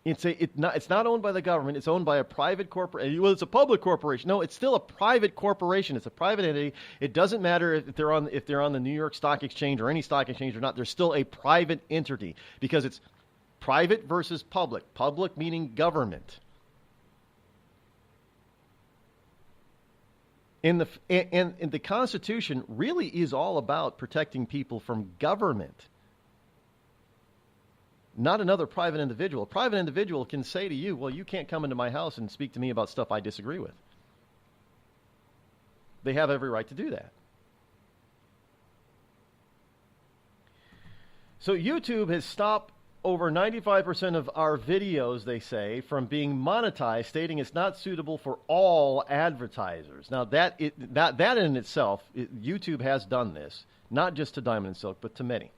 It's not owned by the government. It's owned by a private corporation. Well, it's a public corporation. No, it's still a private corporation. It's a private entity. It doesn't matter if they're on the New York Stock Exchange or any stock exchange or not. They're still a private entity because it's private versus public. Public meaning government. And the Constitution really is all about protecting people from government, not another private individual. A private individual can say to you, well, you can't come into my house and speak to me about stuff I disagree with. They have every right to do that. So YouTube has stopped over 95% of our videos, they say, from being monetized, stating it's not suitable for all advertisers. Now, that in itself, YouTube has done this, not just to Diamond and Silk, but to many.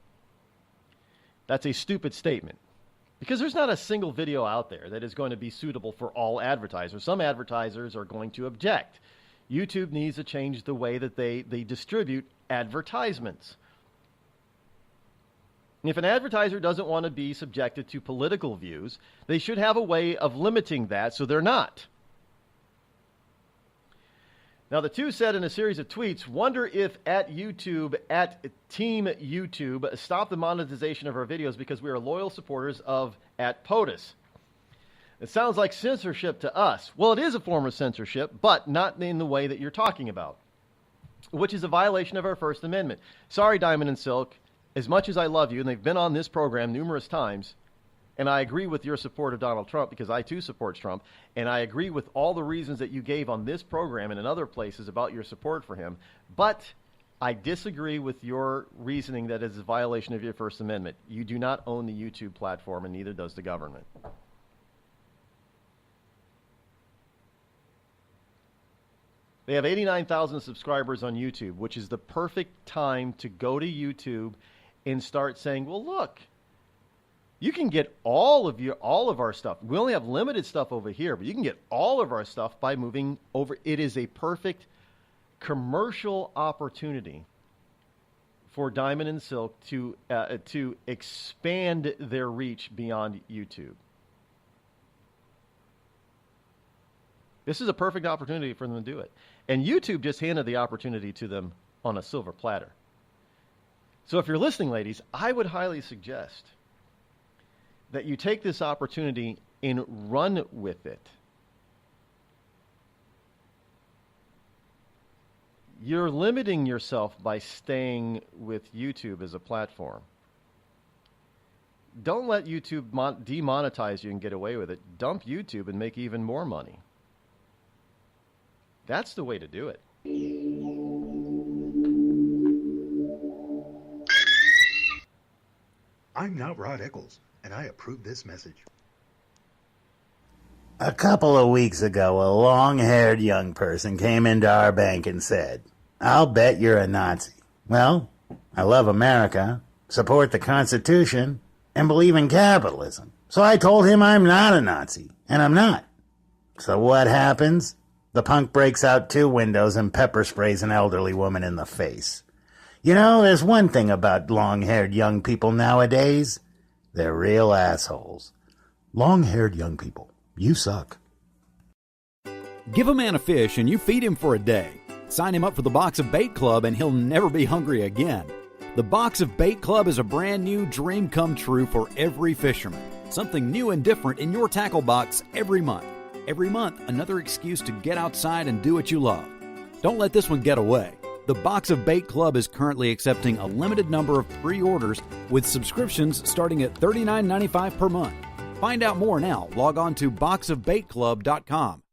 That's a stupid statement because there's not a single video out there that is going to be suitable for all advertisers. Some advertisers are going to object. YouTube needs to change the way that they distribute advertisements. If an advertiser doesn't want to be subjected to political views, they should have a way of limiting that so they're not. Now, the two said in a series of tweets, wonder if at YouTube, at Team YouTube, stop the monetization of our videos because we are loyal supporters of at POTUS. It sounds like censorship to us. Well, it is a form of censorship, but not in the way that you're talking about, which is a violation of our First Amendment. Sorry, Diamond and Silk. As much as I love you, and they've been on this program numerous times, and I agree with your support of Donald Trump because I too support Trump, and I agree with all the reasons that you gave on this program and in other places about your support for him, but I disagree with your reasoning that it is a violation of your First Amendment. You do not own the YouTube platform, and neither does the government. They have 89,000 subscribers on YouTube, which is the perfect time to go to YouTube and start saying, well, look, you can get all of our stuff. We only have limited stuff over here, but you can get all of our stuff by moving over. It is a perfect commercial opportunity for Diamond and Silk to expand their reach beyond YouTube. This is a perfect opportunity for them to do it. And YouTube just handed the opportunity to them on a silver platter. So if you're listening, ladies, I would highly suggest that you take this opportunity and run with it. You're limiting yourself by staying with YouTube as a platform. Don't let YouTube demonetize you and get away with it. Dump YouTube and make even more money. That's the way to do it. I'm not Rod Eccles, and I approve this message. A couple of weeks ago, a long-haired young person came into our bank and said, "I'll bet you're a Nazi." Well, I love America, support the Constitution, and believe in capitalism. So I told him I'm not a Nazi, and I'm not. So what happens? The punk breaks out 2 windows and pepper sprays an elderly woman in the face. You know, there's one thing about long-haired young people nowadays. They're real assholes. Long-haired young people, you suck. Give a man a fish and you feed him for a day. Sign him up for the Box of Bait Club and he'll never be hungry again. The Box of Bait Club is a brand new dream come true for every fisherman. Something new and different in your tackle box every month. Every month, another excuse to get outside and do what you love. Don't let this one get away. The Box of Bait Club is currently accepting a limited number of pre-orders with subscriptions starting at $39.95 per month. Find out more now. Log on to boxofbaitclub.com.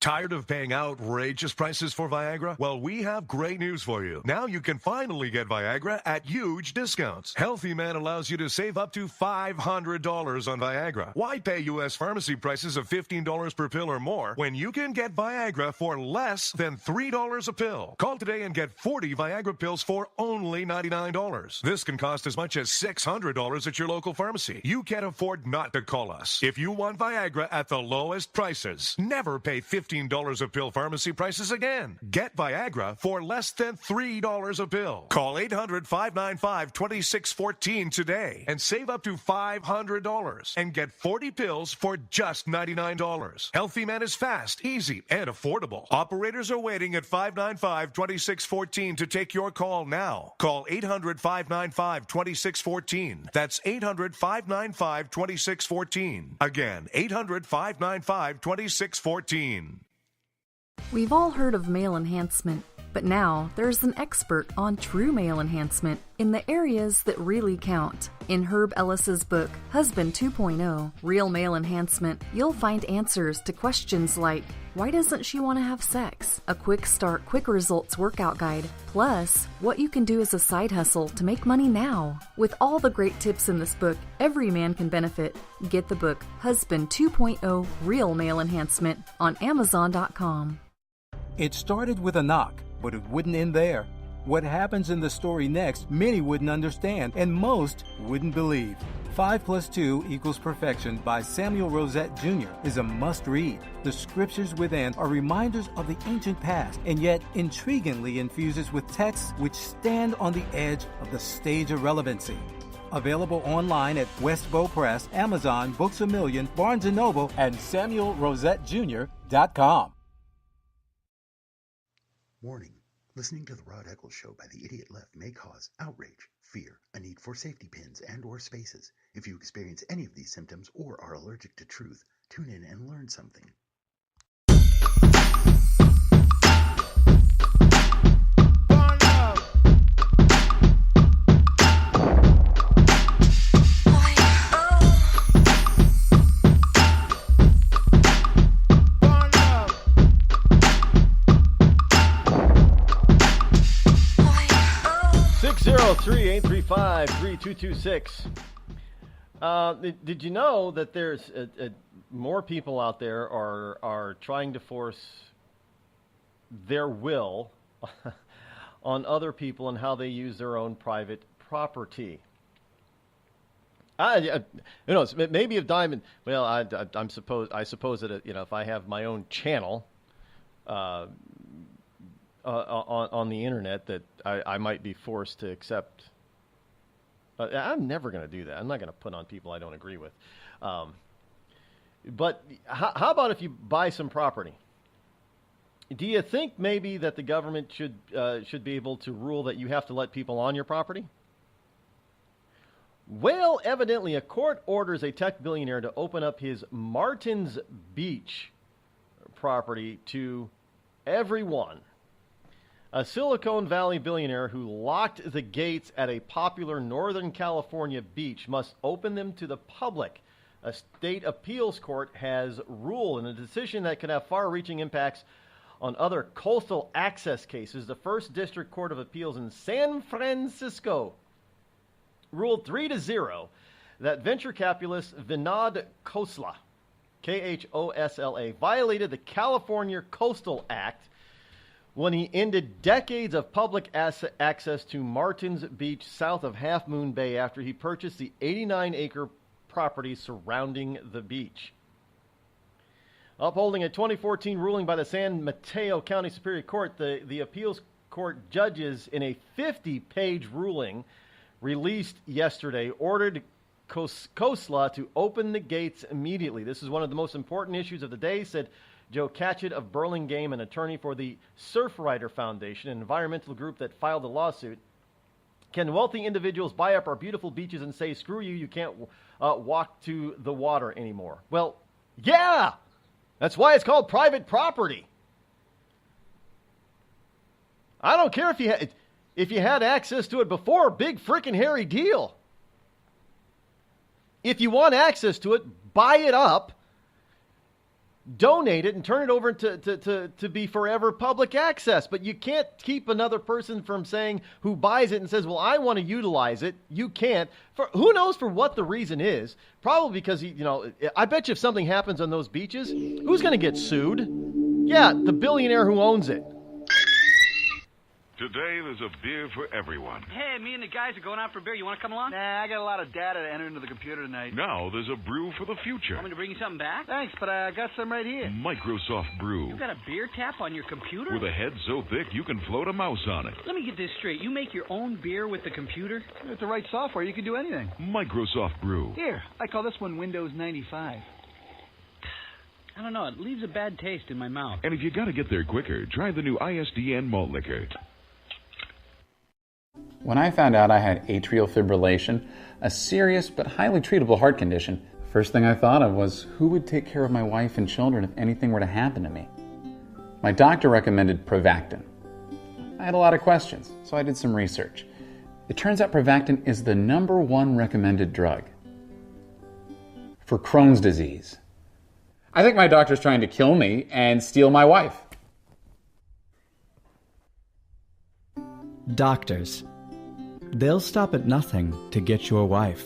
Tired of paying outrageous prices for Viagra? Well, we have great news for you. Now you can finally get Viagra at huge discounts. Healthy Man allows you to save up to $500 on Viagra. Why pay U.S. pharmacy prices of $15 per pill or more when you can get Viagra for less than $3 a pill? Call today and get 40 Viagra pills for only $99. This can cost as much as $600 at your local pharmacy. You can't afford not to call us. If you want Viagra at the lowest prices, never pay $15 a pill pharmacy prices again. Get Viagra for less than $3 a pill. Call 800-595-2614 today and save up to $500 and get 40 pills for just $99. Healthy Man is fast, easy, and affordable. Operators are waiting at 595-2614 to take your call now. Call 800-595-2614. That's 800-595-2614. Again, 800-595-2614. We've all heard of male enhancement, but now there's an expert on true male enhancement in the areas that really count. In Herb Ellis's book, Husband 2.0, Real Male Enhancement, you'll find answers to questions like, why doesn't she want to have sex? A quick start, quick results workout guide, plus what you can do as a side hustle to make money now. With all the great tips in this book, every man can benefit. Get the book, Husband 2.0, Real Male Enhancement, on Amazon.com. It started with a knock, but it wouldn't end there. What happens in the story next, many wouldn't understand, and most wouldn't believe. 5 + 2 = Perfection by Samuel Rosette Jr. is a must-read. The scriptures within are reminders of the ancient past, and yet intriguingly infuses with texts which stand on the edge of the stage of relevancy. Available online at Westbow Press, Amazon, Books A Million, Barnes & Noble, and SamuelRosetteJr.com. Warning. Listening to the Rod Eccles Show by the Idiot Left may cause outrage, fear, a need for safety pins and/or spaces. If you experience any of these symptoms or are allergic to truth, tune in and learn something. Three 835-3226. Did you know that there's more people out there are trying to force their will on other people and how they use their own private property? Maybe if Diamond. Well, I suppose that if I have my own channel on the internet, that I might be forced to accept. I'm never going to do that. I'm not going to put on people I don't agree with. But how about if you buy some property? Do you think maybe that the government should be able to rule that you have to let people on your property? Well, evidently a court orders a tech billionaire to open up his Martins Beach property to everyone. A Silicon Valley billionaire who locked the gates at a popular Northern California beach must open them to the public. A state appeals court has ruled in a decision that could have far-reaching impacts on other coastal access cases. The First District Court of Appeals in San Francisco ruled 3-0 that venture capitalist Vinod Khosla, Khosla, violated the California Coastal Act when he ended decades of public access to Martins Beach south of Half Moon Bay after he purchased the 89-acre property surrounding the beach. Upholding a 2014 ruling by the San Mateo County Superior Court, the appeals court judges in a 50-page ruling released yesterday ordered Khosla to open the gates immediately. This is one of the most important issues of the day, said Joe Catchett of Burlingame, an attorney for the Surfrider Foundation, an environmental group that filed the lawsuit. Can wealthy individuals buy up our beautiful beaches and say, screw you, you can't walk to the water anymore? Well, yeah! That's why it's called private property. I don't care if you had access to it before, big freaking hairy deal. If you want access to it, buy it up. donate it and turn it over to be forever public access. But you can't keep another person from saying, who buys it and says, well, I want to utilize it. You can't. For who knows for what the reason is. Probably because, I bet you if something happens on those beaches, who's going to get sued? Yeah, the billionaire who owns it. Today, there's a beer for everyone. Hey, me and the guys are going out for beer. You want to come along? Nah, I got a lot of data to enter into the computer tonight. Now, there's a brew for the future. Want me to bring you something back? Thanks, but I got some right here. Microsoft Brew. You got a beer tap on your computer? With a head so thick you can float a mouse on it. Let me get this straight. You make your own beer with the computer? With the right software, you can do anything. Microsoft Brew. Here, I call this one Windows 95. I don't know. It leaves a bad taste in my mouth. And if you got to get there quicker, try the new ISDN malt liquor. When I found out I had atrial fibrillation, a serious but highly treatable heart condition, the first thing I thought of was who would take care of my wife and children if anything were to happen to me. My doctor recommended Prevactin. I had a lot of questions, so I did some research. It turns out Prevactin is the #1 recommended drug for Crohn's disease. I think my doctor's trying to kill me and steal my wife. Doctors. They'll stop at nothing to get your wife.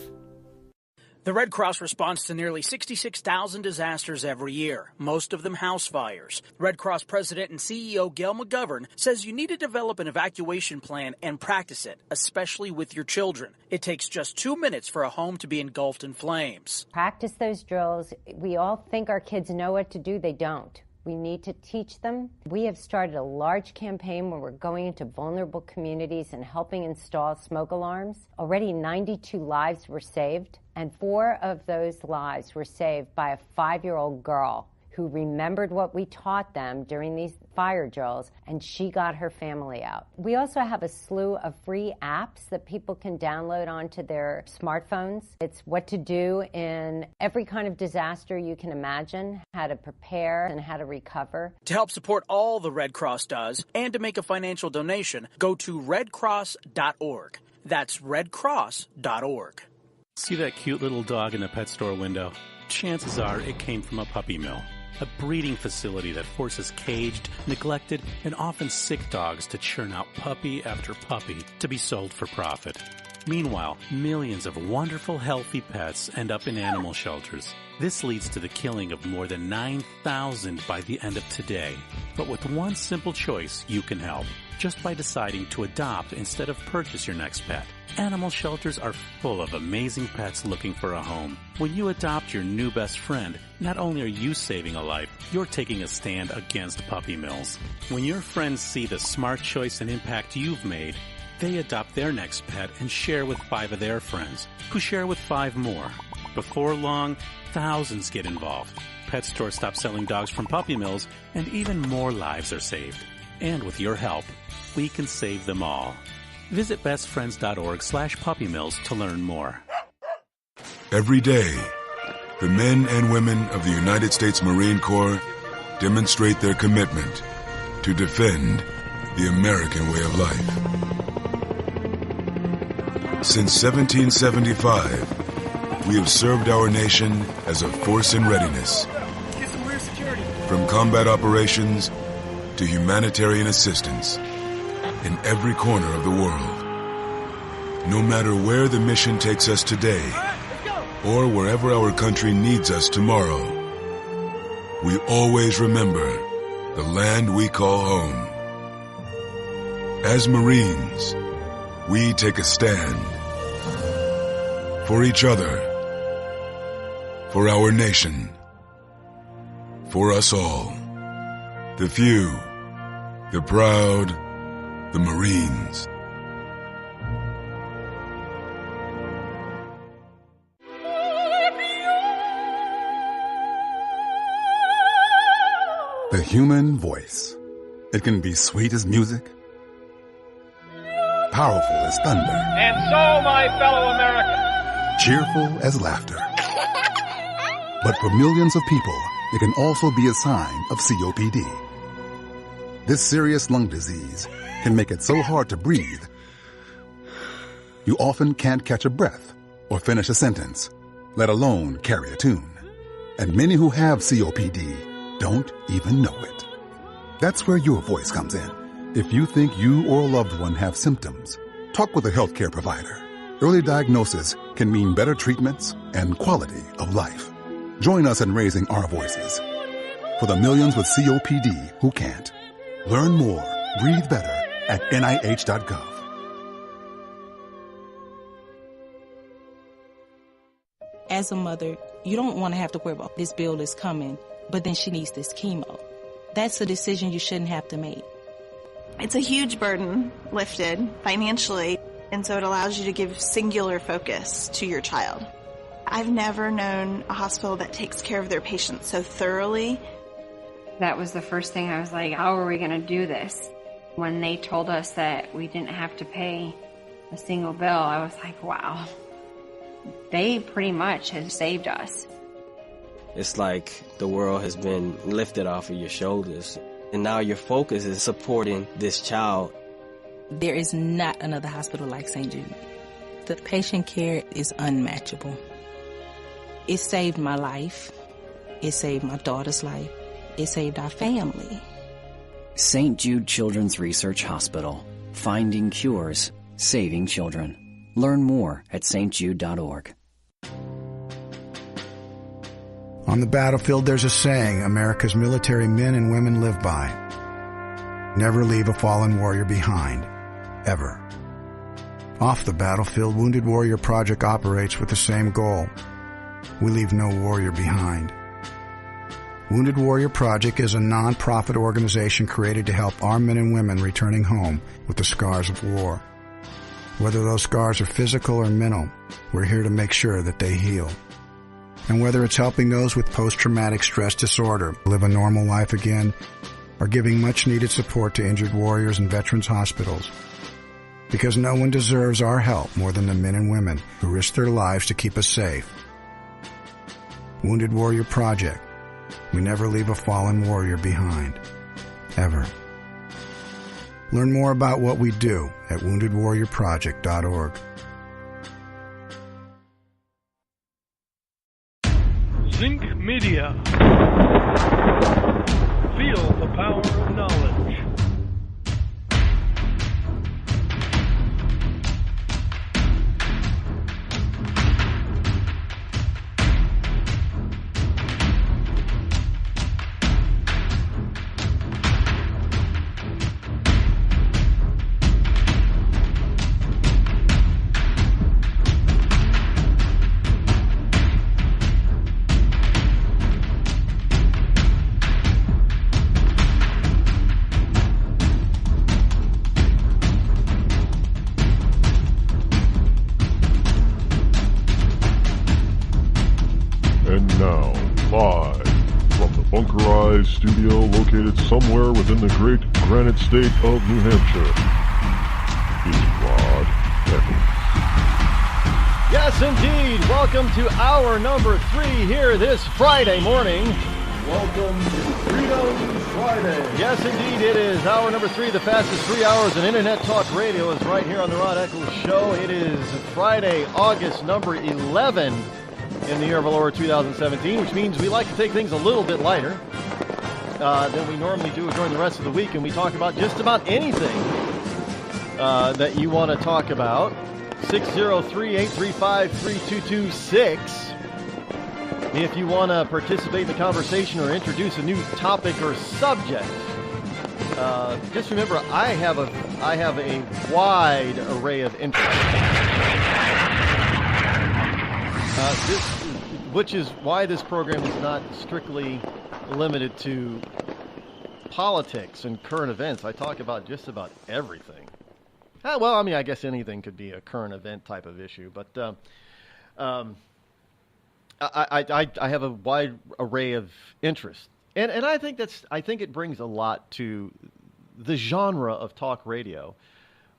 The Red Cross responds to nearly 66,000 disasters every year, most of them house fires. Red Cross President and CEO Gail McGovern says you need to develop an evacuation plan and practice it, especially with your children. It takes just 2 minutes for a home to be engulfed in flames. Practice those drills. We all think our kids know what to do. They don't. We need to teach them. We have started a large campaign where we're going into vulnerable communities and helping install smoke alarms. Already 92 lives were saved, and 4 of those lives were saved by a 5-year-old girl who remembered what we taught them during these fire drills, and she got her family out. We also have a slew of free apps that people can download onto their smartphones. It's what to do in every kind of disaster you can imagine, how to prepare and how to recover. To help support all the Red Cross does and to make a financial donation, go to redcross.org. That's redcross.org. See that cute little dog in the pet store window? Chances are it came from a puppy mill. A breeding facility that forces caged, neglected, and often sick dogs to churn out puppy after puppy to be sold for profit. Meanwhile, millions of wonderful, healthy pets end up in animal shelters. This leads to the killing of more than 9,000 by the end of today. But with one simple choice, you can help. Just by deciding to adopt instead of purchase your next pet. Animal shelters are full of amazing pets looking for a home. When you adopt your new best friend, not only are you saving a life, you're taking a stand against puppy mills. When your friends see the smart choice and impact you've made, they adopt their next pet and share with 5 of their friends, who share with 5 more. Before long, thousands get involved. Pet stores stop selling dogs from puppy mills, and even more lives are saved. And with your help, we can save them all. Visit bestfriends.org/puppymills to learn more. Every day, the men and women of the United States Marine Corps demonstrate their commitment to defend the American way of life. Since 1775, we have served our nation as a force in readiness. Get some rear security. From combat operations to humanitarian assistance in every corner of the world. No matter where the mission takes us today or wherever our country needs us tomorrow, we always remember the land we call home. As Marines, we take a stand for each other, for our nation, for us all. The few, the proud, the Marines. The human voice. It can be sweet as music, powerful as thunder, And so, my fellow Americans, cheerful as laughter. But for millions of people, it can also be a sign of COPD. This serious lung disease can make it so hard to breathe, you often can't catch a breath or finish a sentence, let alone carry a tune. And many who have COPD don't even know it. That's where your voice comes in. If you think you or a loved one have symptoms, talk with a healthcare provider. Early diagnosis can mean better treatments and quality of life. Join us in raising our voices for the millions with COPD who can't. Learn more, breathe better at NIH.gov. As a mother, you don't want to have to worry about this bill is coming, but then she needs this chemo. That's a decision you shouldn't have to make. It's a huge burden lifted financially, and so it allows you to give singular focus to your child. I've never known a hospital that takes care of their patients so thoroughly. That was the first thing I was like, how are we going to do this? When they told us that we didn't have to pay a single bill, I was like, wow. They pretty much have saved us. It's like the world has been lifted off of your shoulders, and now your focus is supporting this child. There is not another hospital like St. Jude. The patient care is unmatchable. It saved my life. It saved my daughter's life. It saved our family. St. Jude Children's Research Hospital. Finding cures, saving children. Learn more at stjude.org. On the battlefield, there's a saying America's military men and women live by. Never leave a fallen warrior behind. Ever. Off the battlefield, Wounded Warrior Project operates with the same goal. We leave no warrior behind. Wounded Warrior Project is a non-profit organization created to help our men and women returning home with the scars of war. Whether those scars are physical or mental, we're here to make sure that they heal. And whether it's helping those with post-traumatic stress disorder live a normal life again, or giving much-needed support to injured warriors in veterans' hospitals. Because no one deserves our help more than the men and women who risk their lives to keep us safe. Wounded Warrior Project. We never leave a fallen warrior behind. Ever. Learn more about what we do at woundedwarriorproject.org. Zinc Media. Feel the power of knowledge. Studio located somewhere within the great granite state of New Hampshire is Rod Eccles. Yes, indeed. Welcome to hour number 3 here this Friday morning. Welcome to Freedom Friday. Yes, indeed, it is hour number 3. The fastest 3 hours in Internet Talk Radio is right here on the Rod Eccles Show. It is Friday, August number 11 in the year of our Lord 2017, which means we like to take things a little bit lighter than we normally do during the rest of the week, and we talk about just about anything that you want to talk about. 603-835-3226. If you want to participate in the conversation or introduce a new topic or subject, just remember I have a wide array of interests. Which is why this program is not strictly limited to politics and current events. I talk about just about everything. Well, I mean, I guess anything could be a current event type of issue, but I have a wide array of interests, and I think it brings a lot to the genre of talk radio.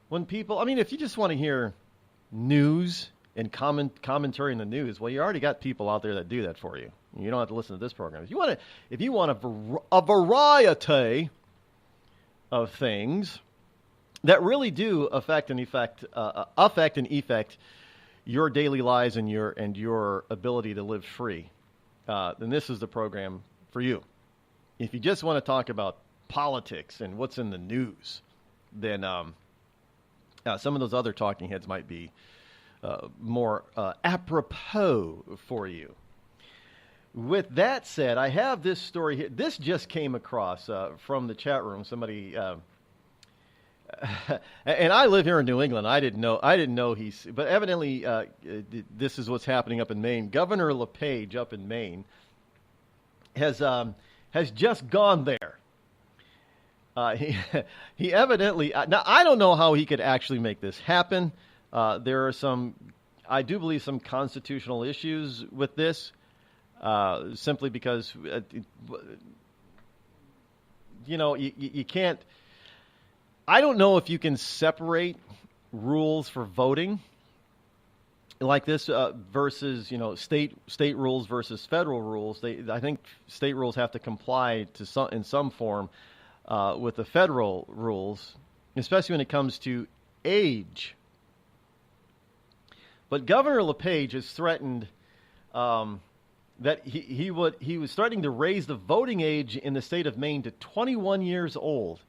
When people, I mean, if you just want to hear news and commentary in the news, well, you already got people out there that do that for you. You don't have to listen to this program. If you want a variety of things that really do affect and effect your daily lives and your ability to live free, then this is the program for you. if you just want to talk about politics and what's in the news, then some of those other talking heads might be more apropos for you. With that said, I have this story here. This just came across from the chat room. Somebody, and I live here in New England. I didn't know he's, but evidently this is what's happening up in Maine. Governor LePage up in Maine has just gone there. He evidently, now I don't know how he could actually make this happen. There are I do believe some constitutional issues with this. Simply because, you can't, I don't know if you can separate rules for voting like this versus, state rules versus federal rules. I think state rules have to comply in some form with the federal rules, especially when it comes to age. But Governor LePage has threatened that he was starting to raise the voting age in the state of Maine to 21 years old.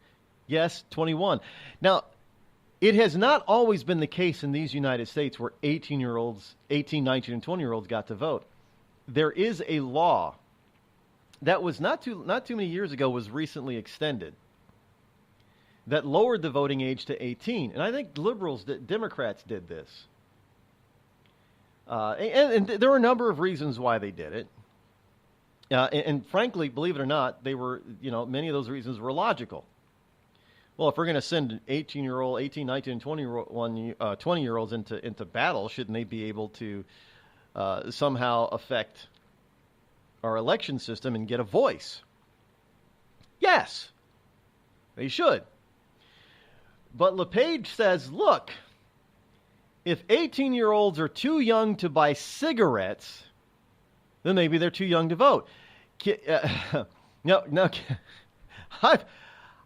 Yes, 21. Now, it has not always been the case in these United States where 18, 19, and 20-year-olds got to vote. There is a law that was not too many years ago was recently extended that lowered the voting age to 18. And I think Democrats did this. And there were a number of reasons why they did it. And frankly, believe it or not, they were, many of those reasons were logical. Well, if we're going to send 18, 19, and 20-year-olds into battle, shouldn't they be able to somehow affect our election system and get a voice? Yes, they should. But LePage says, look, if 18-year-olds are too young to buy cigarettes, then maybe they're too young to vote. No,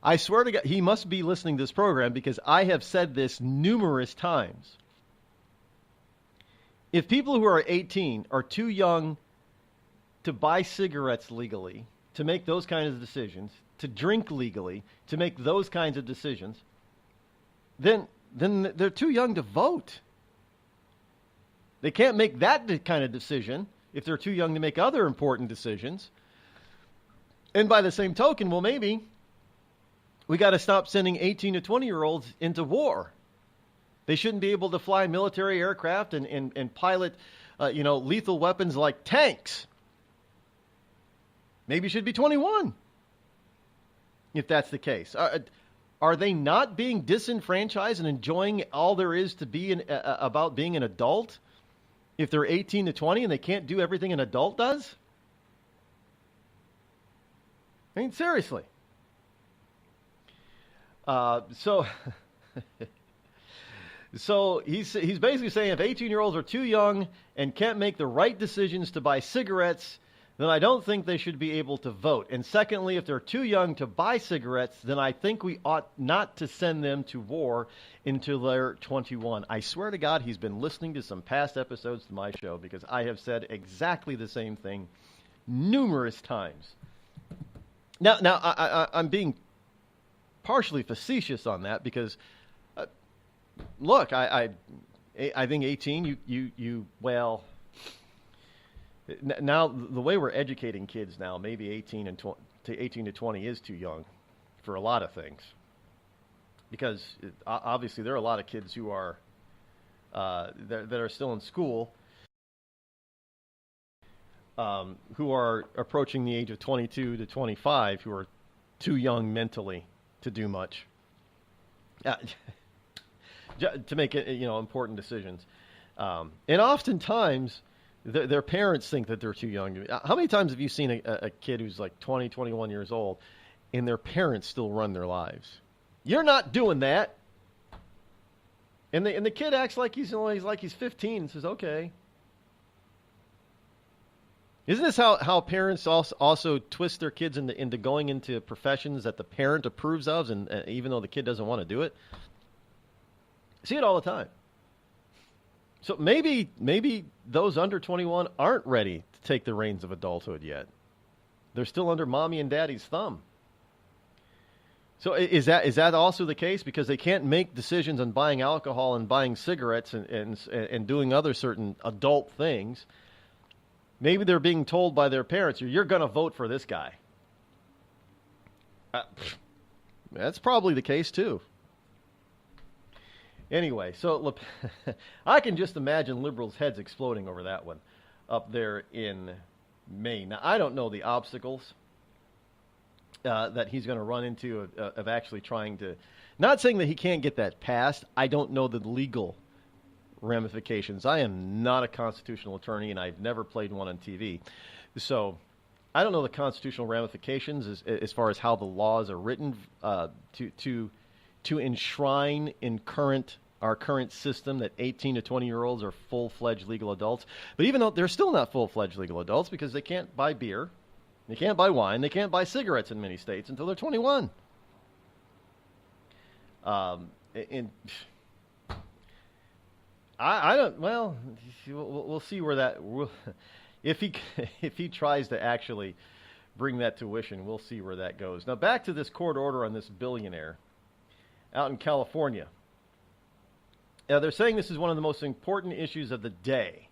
I swear to God, he must be listening to this program because I have said this numerous times. If people who are 18 are too young to buy cigarettes legally, to make those kinds of decisions, to drink legally, to make those kinds of decisions, then they're too young to vote. They can't make that kind of decision if they're too young to make other important decisions. And by the same token, well, maybe we got to stop sending 18 to 20-year-olds into war. They shouldn't be able to fly military aircraft and pilot, lethal weapons like tanks. Maybe it should be 21 if that's the case. Are they not being disenfranchised and enjoying all there is to be about being an adult if they're 18 to 20 and they can't do everything an adult does? I mean, seriously. So he's basically saying if 18-year-olds are too young and can't make the right decisions to buy cigarettes, then I don't think they should be able to vote. And secondly, if they're too young to buy cigarettes, then I think we ought not to send them to war until they're 21. I swear to God, he's been listening to some past episodes to my show because I have said exactly the same thing numerous times. Now I'm being partially facetious on that because, look, I think 18, now the way we're educating kids now, maybe 18 to 20 is too young for a lot of things. Because obviously there are a lot of kids who are that are still in school who are approaching the age of 22 to 25 who are too young mentally to do much, to make important decisions. And oftentimes their parents think that they're too young. How many times have you seen a kid who's like 20, 21 years old and their parents still run their lives? You're not doing that. And the kid acts like he's 15 and says, okay. Isn't this how parents also twist their kids into going into professions that the parent approves of, and even though the kid doesn't want to do it? I see it all the time. So maybe those under 21 aren't ready to take the reins of adulthood yet. They're still under mommy and daddy's thumb. So is that also the case? Because they can't make decisions on buying alcohol and buying cigarettes and doing other certain adult things. Maybe they're being told by their parents, you're going to vote for this guy. That's probably the case, too. Anyway, so I can just imagine liberals' heads exploding over that one up there in Maine. Now, I don't know the obstacles that he's going to run into of actually trying to, not saying that he can't get that passed. I don't know the legal ramifications. I am not a constitutional attorney, and I've never played one on TV. So I don't know the constitutional ramifications as far as how the laws are written to enshrine in our current system that 18 to 20-year-olds are full-fledged legal adults. But even though they're still not full-fledged legal adults because they can't buy beer, they can't buy wine, they can't buy cigarettes in many states until they're 21. I don't. Well, we'll see where that. If he tries to actually bring that tuition, we'll see where that goes. Now back to this court order on this billionaire out in California. They're saying this is one of the most important issues of the day.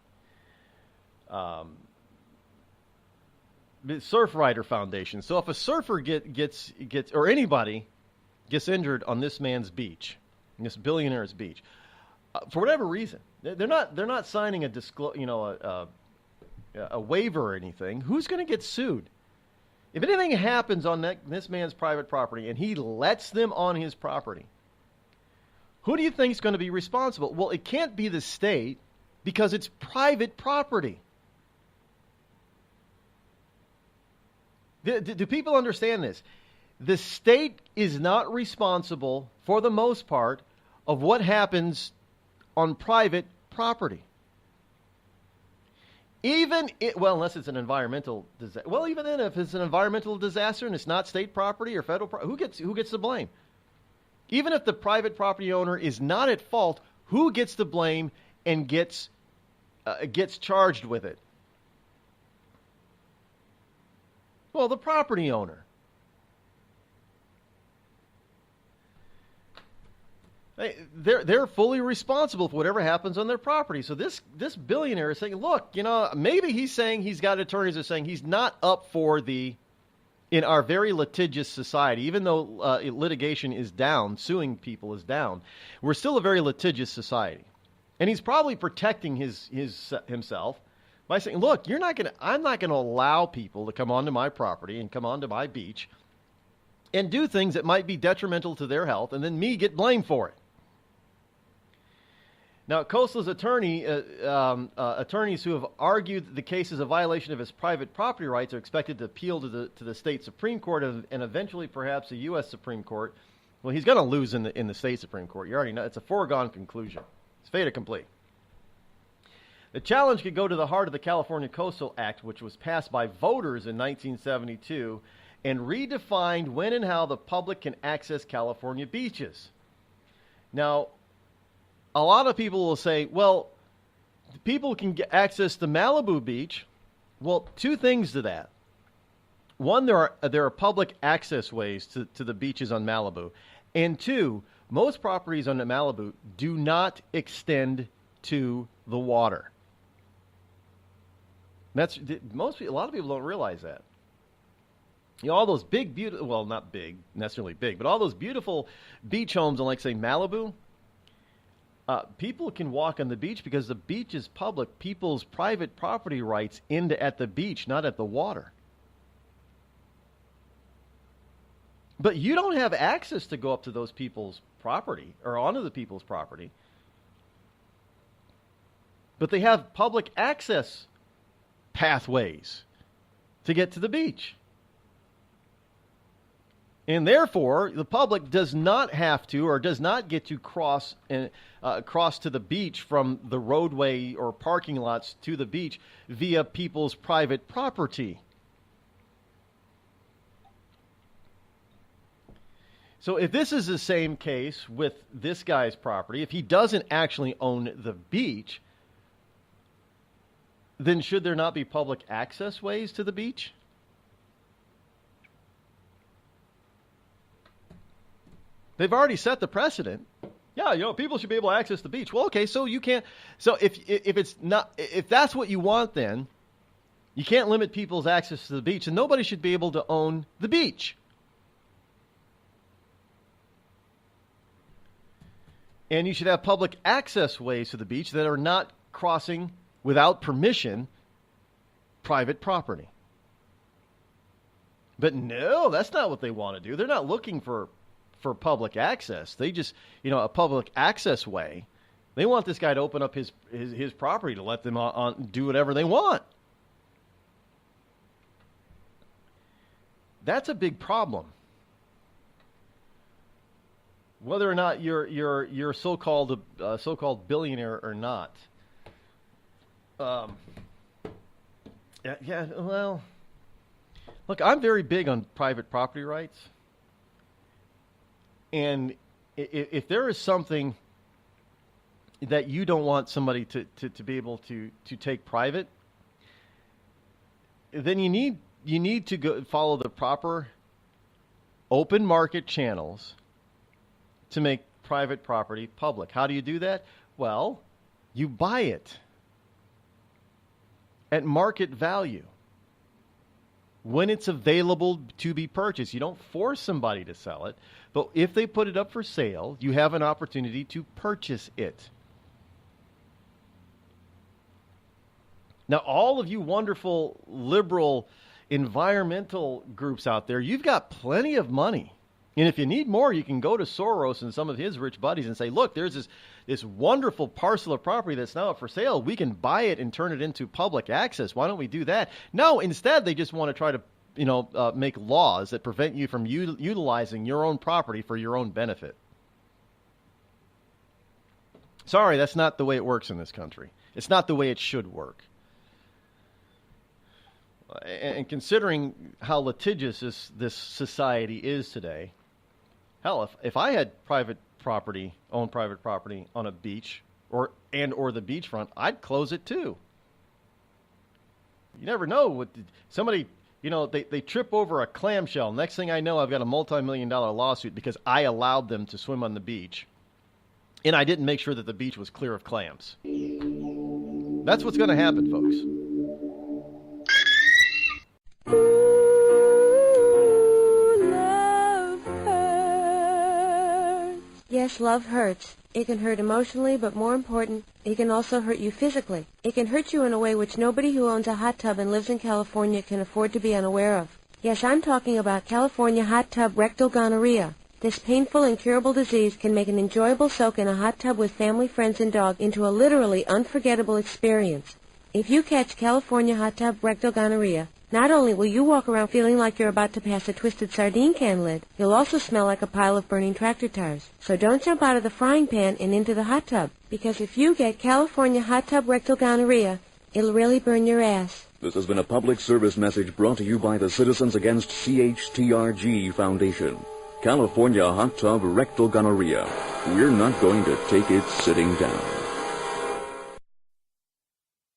The Surfrider Foundation. So if a surfer gets or anybody gets injured on this man's beach, this billionaire's beach, for whatever reason, they're not signing a waiver or anything. Who's going to get sued? If anything happens on this man's private property and he lets them on his property, who do you think is going to be responsible? Well, it can't be the state because it's private property. Do people understand this? The state is not responsible, for the most part, of what happens on private property. Unless it's an environmental disaster. Well, even then, if it's an environmental disaster and it's not state property or federal property, who gets the blame? Even if the private property owner is not at fault, who gets the blame and gets charged with it? Well, the property owner. They're fully responsible for whatever happens on their property. So this billionaire is saying, look, maybe he's saying he's got attorneys that are saying he's not up for in our very litigious society, even though litigation is down, suing people is down, we're still a very litigious society. And he's probably protecting himself by saying, look, I'm not going to allow people to come onto my property and come onto my beach and do things that might be detrimental to their health and then me get blamed for it. Now, Coastal's attorneys who have argued that the case is a violation of his private property rights are expected to appeal to the state Supreme Court and eventually perhaps the U.S. Supreme Court. Well, he's going to lose in the state Supreme Court. You already know. It's a foregone conclusion. It's fait accompli. The challenge could go to the heart of the California Coastal Act, which was passed by voters in 1972 and redefined when and how the public can access California beaches. Now, a lot of people will say, well, people can access the Malibu beach. Well, two things to that. One, there are public access ways to the beaches on Malibu. And two, most properties on the Malibu do not extend to the water. A lot of people don't realize that. All those big, beautiful, well, not big, necessarily big, but all those beautiful beach homes on, like, say, Malibu, people can walk on the beach because the beach is public. People's private property rights end at the beach, not at the water. But you don't have access to go up to those people's property or onto the people's property. But they have public access pathways to get to the beach. And therefore, the public does not have to or does not get to cross to the beach from the roadway or parking lots to the beach via people's private property. So if this is the same case with this guy's property, if he doesn't actually own the beach, then should there not be public access ways to the beach? They've already set the precedent. Yeah, people should be able to access the beach. Well, okay, so you can't. So if that's what you want, then you can't limit people's access to the beach, and nobody should be able to own the beach. And you should have public access ways to the beach that are not crossing without permission private property. But no, that's not what they want to do. They're not looking for public access. They just, a public access way. They want this guy to open up his property to let them do whatever they want. That's a big problem. Whether or not you're so-called billionaire or not. Well, look, I'm very big on private property rights. And if there is something that you don't want somebody to be able to take private, then you need to go follow the proper open market channels to make private property public. How do you do that? Well, you buy it at market value when it's available to be purchased. You don't force somebody to sell it, but if they put it up for sale, you have an opportunity to purchase it. Now, all of you wonderful liberal environmental groups out there, you've got plenty of money. And if you need more, you can go to Soros and some of his rich buddies and say, look, there's this wonderful parcel of property that's now up for sale. We can buy it and turn it into public access. Why don't we do that? No, instead, they just want to try to make laws that prevent you from utilizing your own property for your own benefit. Sorry, that's not the way it works in this country. It's not the way it should work. And considering how litigious this society is today, hell, if I had owned private property on a beach or the beachfront, I'd close it too. You never know what somebody, they trip over a clamshell. Next thing I know, I've got a multi-million-dollar lawsuit because I allowed them to swim on the beach, and I didn't make sure that the beach was clear of clams. That's what's going to happen, folks. Yes, love hurts. It can hurt emotionally, but more important, it can also hurt you physically. It can hurt you in a way which nobody who owns a hot tub and lives in California can afford to be unaware of. Yes, I'm talking about California hot tub rectal gonorrhea. This painful, incurable disease can make an enjoyable soak in a hot tub with family, friends, and dog into a literally unforgettable experience. If you catch California hot tub rectal gonorrhea, not only will you walk around feeling like you're about to pass a twisted sardine can lid, you'll also smell like a pile of burning tractor tires. So don't jump out of the frying pan and into the hot tub, because if you get California hot tub rectal gonorrhea, it'll really burn your ass. This has been a public service message brought to you by the Citizens Against CHTRG Foundation. California hot tub rectal gonorrhea. We're not going to take it sitting down.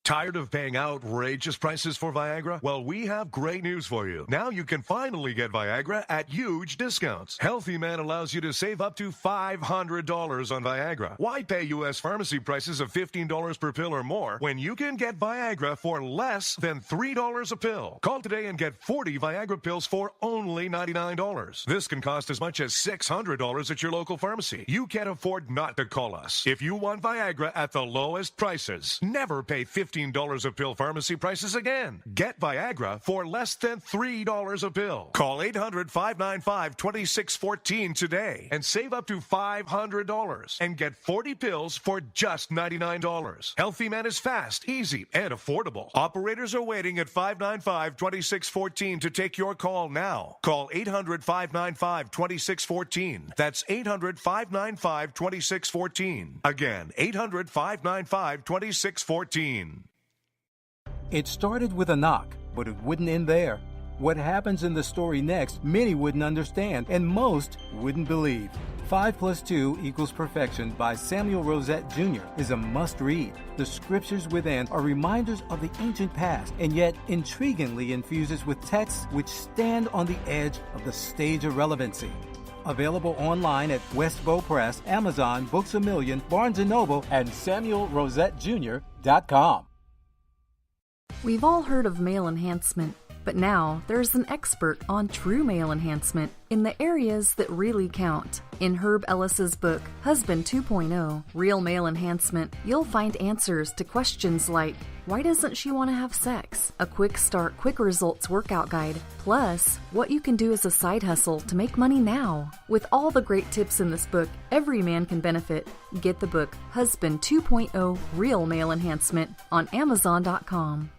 Tired of paying outrageous prices for Viagra? Well, we have great news for you. Now you can finally get Viagra at huge discounts. Healthy Man allows you to save up to $500 on Viagra. Why pay U.S. pharmacy prices of $15 per pill or more when you can get Viagra for less than $3 a pill? Call today and get 40 Viagra pills for only $99. This can cost as much as $600 at your local pharmacy. You can't afford not to call us. If you want Viagra at the lowest prices, never pay $15 a pill pharmacy prices again. Get Viagra for less than $3 a pill. Call 800-595-2614 today and save up to $500 and get 40 pills for just $99. Healthy Man is fast, easy, and affordable. Operators are waiting at 595-2614 to take your call now. Call 800-595-2614. That's 800-595-2614. Again, 800-595-2614. It started with a knock, but it wouldn't end there. What happens in the story next, many wouldn't understand, and most wouldn't believe. 5 + 2 = Perfection by Samuel Rosette Jr. is a must-read. The scriptures within are reminders of the ancient past, and yet intriguingly infuses with texts which stand on the edge of the stage of relevancy. Available online at Westbow Press, Amazon, Books A Million, Barnes & Noble, and SamuelRosetteJr.com. We've all heard of male enhancement, but now there's an expert on true male enhancement in the areas that really count. In Herb Ellis's book, Husband 2.0, Real Male Enhancement, you'll find answers to questions like, why doesn't she want to have sex? A quick start, quick results workout guide, plus what you can do as a side hustle to make money now. With all the great tips in this book, every man can benefit. Get the book, Husband 2.0, Real Male Enhancement, on Amazon.com.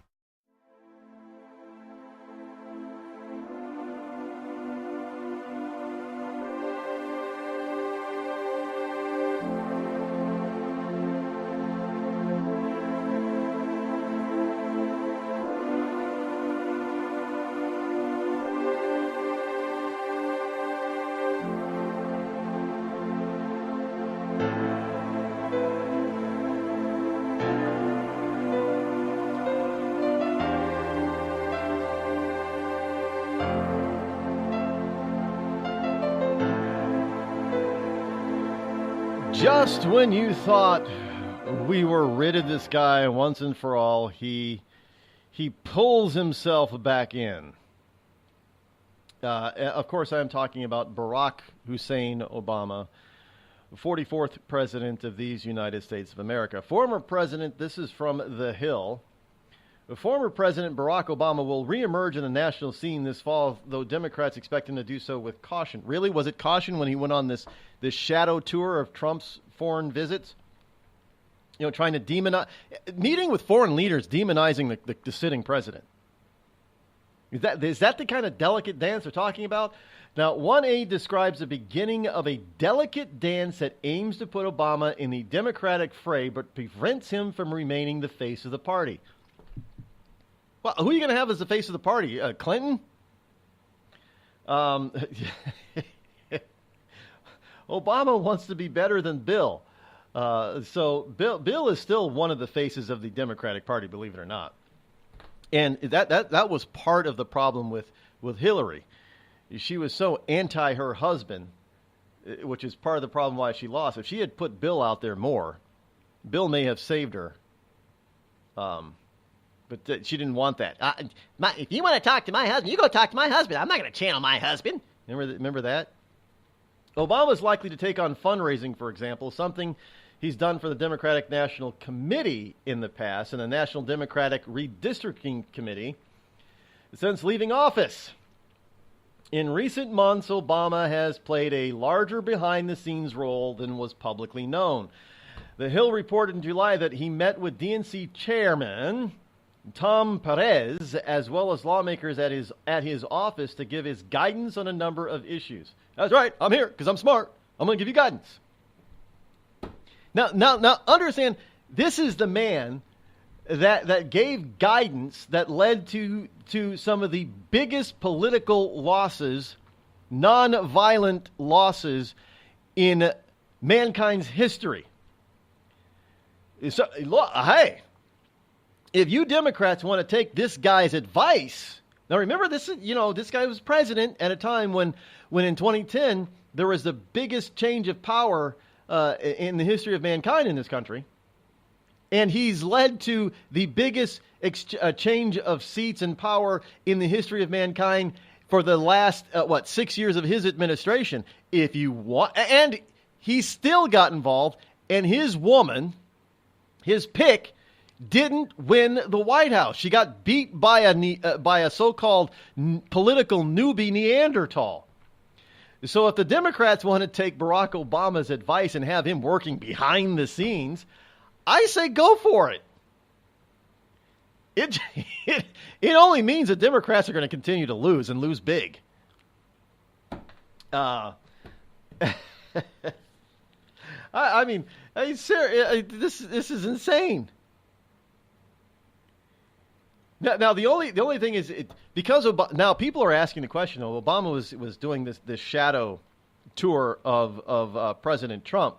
Just when you thought we were rid of this guy once and for all, he pulls himself back in. Of course, I am talking about Barack Hussein Obama, 44th president of these United States of America. Former president, this is from The Hill. The former President Barack Obama will reemerge in the national scene this fall, though Democrats expect him to do so with caution. Really? Was it caution when he went on this shadow tour of Trump's foreign visits? You know, trying to demonize, meeting with foreign leaders, demonizing the sitting president. Is that the kind of delicate dance we're talking about? Now, one aide describes the beginning of a delicate dance that aims to put Obama in the Democratic fray, but prevents him from remaining the face of the party. Well, who are you going to have as the face of the party? Clinton? Obama wants to be better than Bill. So Bill is still one of the faces of the Democratic Party, believe it or not. And that was part of the problem with Hillary. She was so anti her husband, which is part of the problem why she lost. If she had put Bill out there more, Bill may have saved her. But she didn't want that. If you want to talk to my husband, you go talk to my husband. I'm not going to channel my husband. Remember that? Obama's likely to take on fundraising, for example, something he's done for the Democratic National Committee in the past and the National Democratic Redistricting Committee since leaving office. In recent months, Obama has played a larger behind-the-scenes role than was publicly known. The Hill reported in July that he met with DNC chairman Tom Perez, as well as lawmakers at his office to give his guidance on a number of issues. That's right. I'm here because I'm smart. I'm going to give you guidance. Now, understand, this is the man that gave guidance that led to some of the biggest political losses, non-violent losses in mankind's history. So, hey. If you Democrats want to take this guy's advice, now remember this guy was president at a time when in 2010 there was the biggest change of power in the history of mankind in this country, and he's led to the biggest change of seats and power in the history of mankind for the last 6 years of his administration. If you want, and he still got involved, and his woman, his pick, didn't win the White House. She got beat by a so-called political newbie Neanderthal. So if the Democrats want to take Barack Obama's advice and have him working behind the scenes, I say go for it. It only means that Democrats are going to continue to lose and lose big. I mean, this is insane. Now the only thing is because now people are asking the question. Obama was doing this shadow tour of President Trump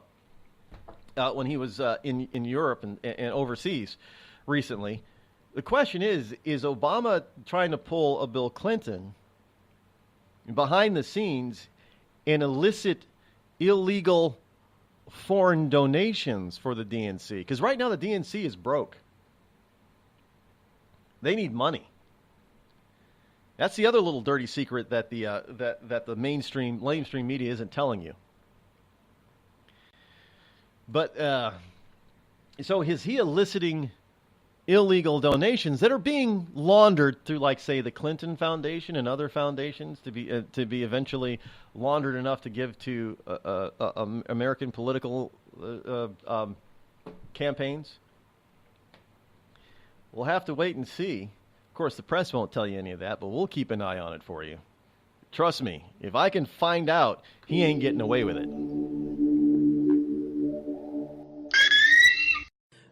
when he was in Europe and overseas recently. The question is Obama trying to pull a Bill Clinton behind the scenes and elicit illegal foreign donations for the DNC. Because right now the DNC is broke. They need money. That's the other little dirty secret that the mainstream media isn't telling you. But so is he eliciting illegal donations that are being laundered through, like, say, the Clinton Foundation and other foundations to be eventually laundered enough to give to American political campaigns? We'll have to wait and see. Of course, the press won't tell you any of that, but we'll keep an eye on it for you. Trust me, if I can find out, he ain't getting away with it.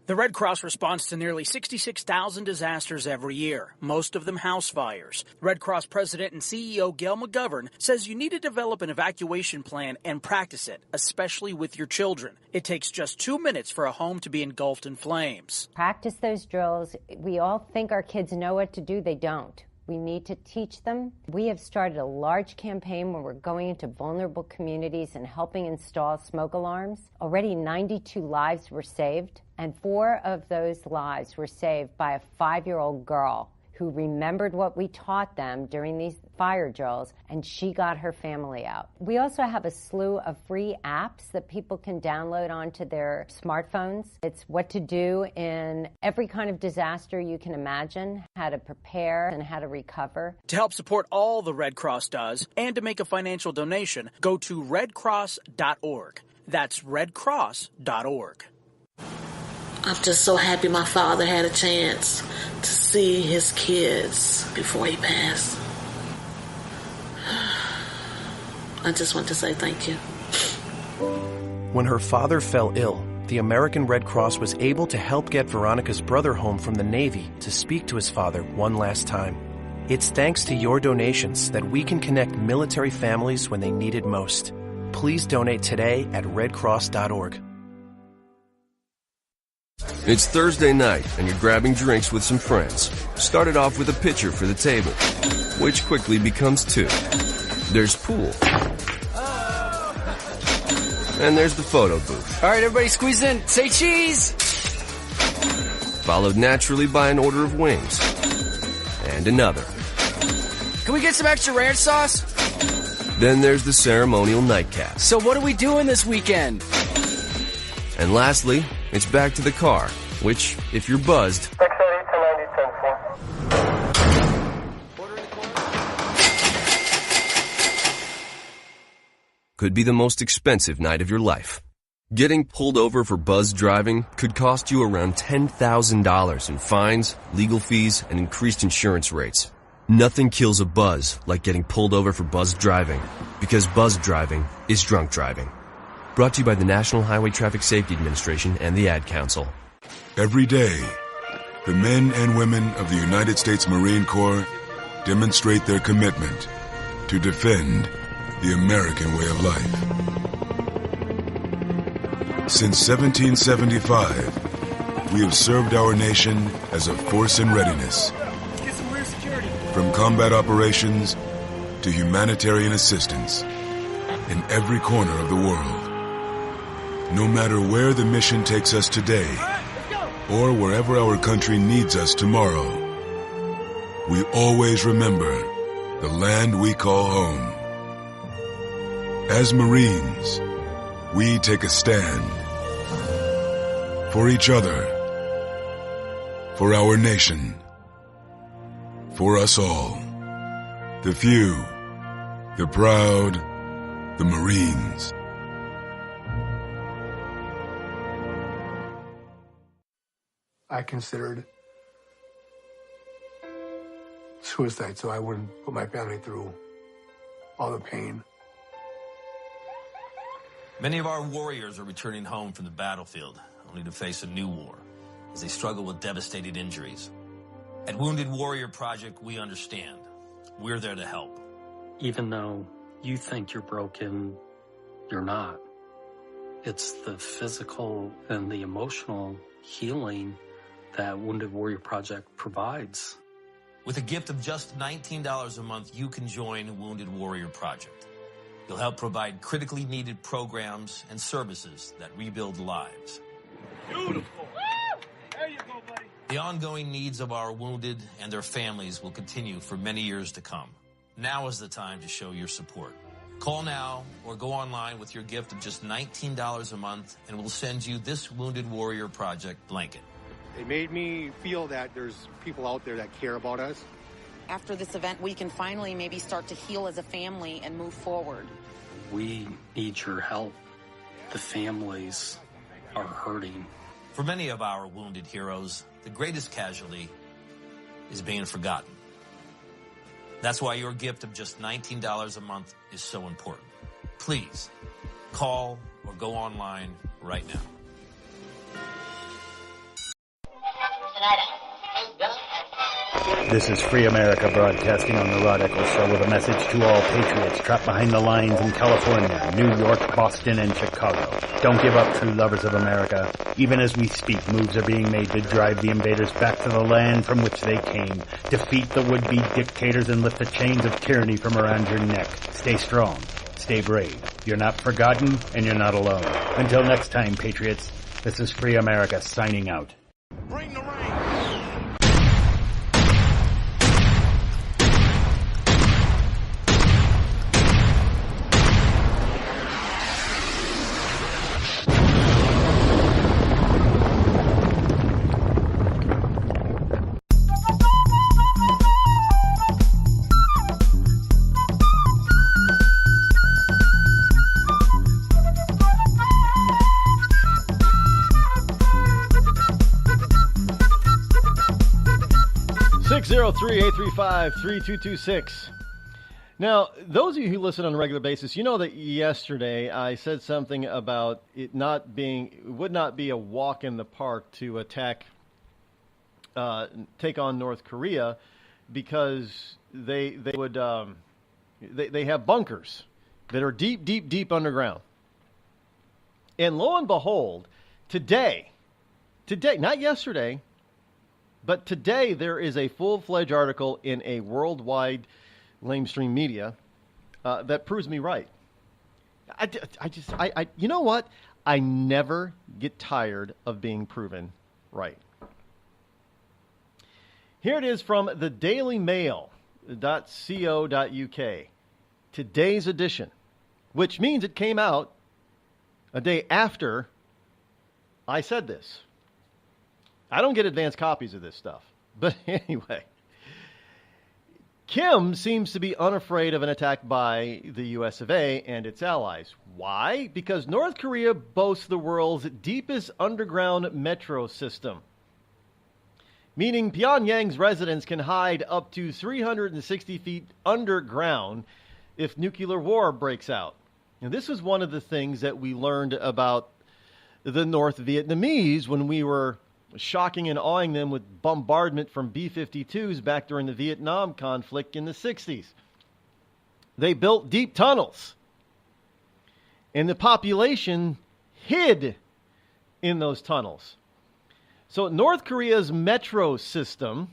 The Red Cross responds to nearly 66,000 disasters every year, most of them house fires. Red Cross President and CEO Gail McGovern says you need to develop an evacuation plan and practice it, especially with your children. It takes just 2 minutes for a home to be engulfed in flames. Practice those drills. We all think our kids know what to do. They don't. We need to teach them. We have started a large campaign where we're going into vulnerable communities and helping install smoke alarms. Already 92 lives were saved, and 4 of those lives were saved by a 5-year-old girl who remembered what we taught them during these fire drills, and she got her family out. We also have a slew of free apps that people can download onto their smartphones. It's what to do in every kind of disaster you can imagine, how to prepare and how to recover. To help support all the Red Cross does and to make a financial donation, go to redcross.org. That's redcross.org. I'm just so happy my father had a chance to see his kids before he passed. I just want to say thank you. When her father fell ill, the American Red Cross was able to help get Veronica's brother home from the Navy to speak to his father one last time. It's thanks to your donations that we can connect military families when they need it most. Please donate today at redcross.org. It's Thursday night, and you're grabbing drinks with some friends. Started off with a pitcher for the table, which quickly becomes 2. There's pool. And there's the photo booth. All right, everybody squeeze in. Say cheese! Followed naturally by an order of wings. And another. Can we get some extra ranch sauce? Then there's the ceremonial nightcap. So what are we doing this weekend? And lastly, it's back to the car, which, if you're buzzed, could be the most expensive night of your life. Getting pulled over for buzzed driving could cost you around $10,000 in fines, legal fees, and increased insurance rates. Nothing kills a buzz like getting pulled over for buzzed driving, because buzzed driving is drunk driving. Brought to you by the National Highway Traffic Safety Administration and the Ad Council. Every day, the men and women of the United States Marine Corps demonstrate their commitment to defend the American way of life. Since 1775, we have served our nation as a force in readiness. Get some rear security. From combat operations to humanitarian assistance in every corner of the world. No matter where the mission takes us today, or wherever our country needs us tomorrow, we always remember the land we call home. As Marines, we take a stand for each other, for our nation, for us all, the few, the proud, the Marines. I considered suicide so I wouldn't put my family through all the pain. Many of our warriors are returning home from the battlefield, only to face a new war as they struggle with devastating injuries. At Wounded Warrior Project, we understand. We're there to help. Even though you think you're broken, you're not. It's the physical and the emotional healing that Wounded Warrior Project provides. With a gift of just $19 a month, you can join Wounded Warrior Project. You'll help provide critically needed programs and services that rebuild lives. Beautiful. There you go, buddy. The ongoing needs of our wounded and their families will continue for many years to come. Now is the time to show your support. Call now or go online with your gift of just $19 a month, and we'll send you this Wounded Warrior Project blanket. It made me feel that there's people out there that care about us. After this event, we can finally maybe start to heal as a family and move forward. We need your help. The families are hurting. For many of our wounded heroes, the greatest casualty is being forgotten. That's why your gift of just $19 a month is so important. Please, call or go online right now. This is Free America broadcasting on the Rod Eccles Show with a message to all patriots trapped behind the lines in California, New York, Boston, and Chicago. Don't give up, true lovers of America. Even as we speak, moves are being made to drive the invaders back to the land from which they came. Defeat the would-be dictators and lift the chains of tyranny from around your neck. Stay strong. Stay brave. You're not forgotten, and you're not alone. Until next time, patriots, this is Free America signing out. Bring the rain. 603-835-3226. Now, those of you who listen on a regular basis, you know that yesterday I said something about it would not be a walk in the park to take on North Korea, because they have bunkers that are deep underground. And lo and behold, today, not yesterday, but today there is a full-fledged article in a worldwide lamestream media that proves me right. You know what? I never get tired of being proven right. Here it is from the dailymail.co.uk. Today's edition, which means it came out a day after I said this. I don't get advance copies of this stuff. But anyway, Kim seems to be unafraid of an attack by the US of A and its allies. Why? Because North Korea boasts the world's deepest underground metro system, meaning Pyongyang's residents can hide up to 360 feet underground if nuclear war breaks out. And this was one of the things that we learned about the North Vietnamese when we were shocking and awing them with bombardment from B-52s back during the Vietnam conflict in the 60s. They built deep tunnels, and the population hid in those tunnels. So North Korea's metro system,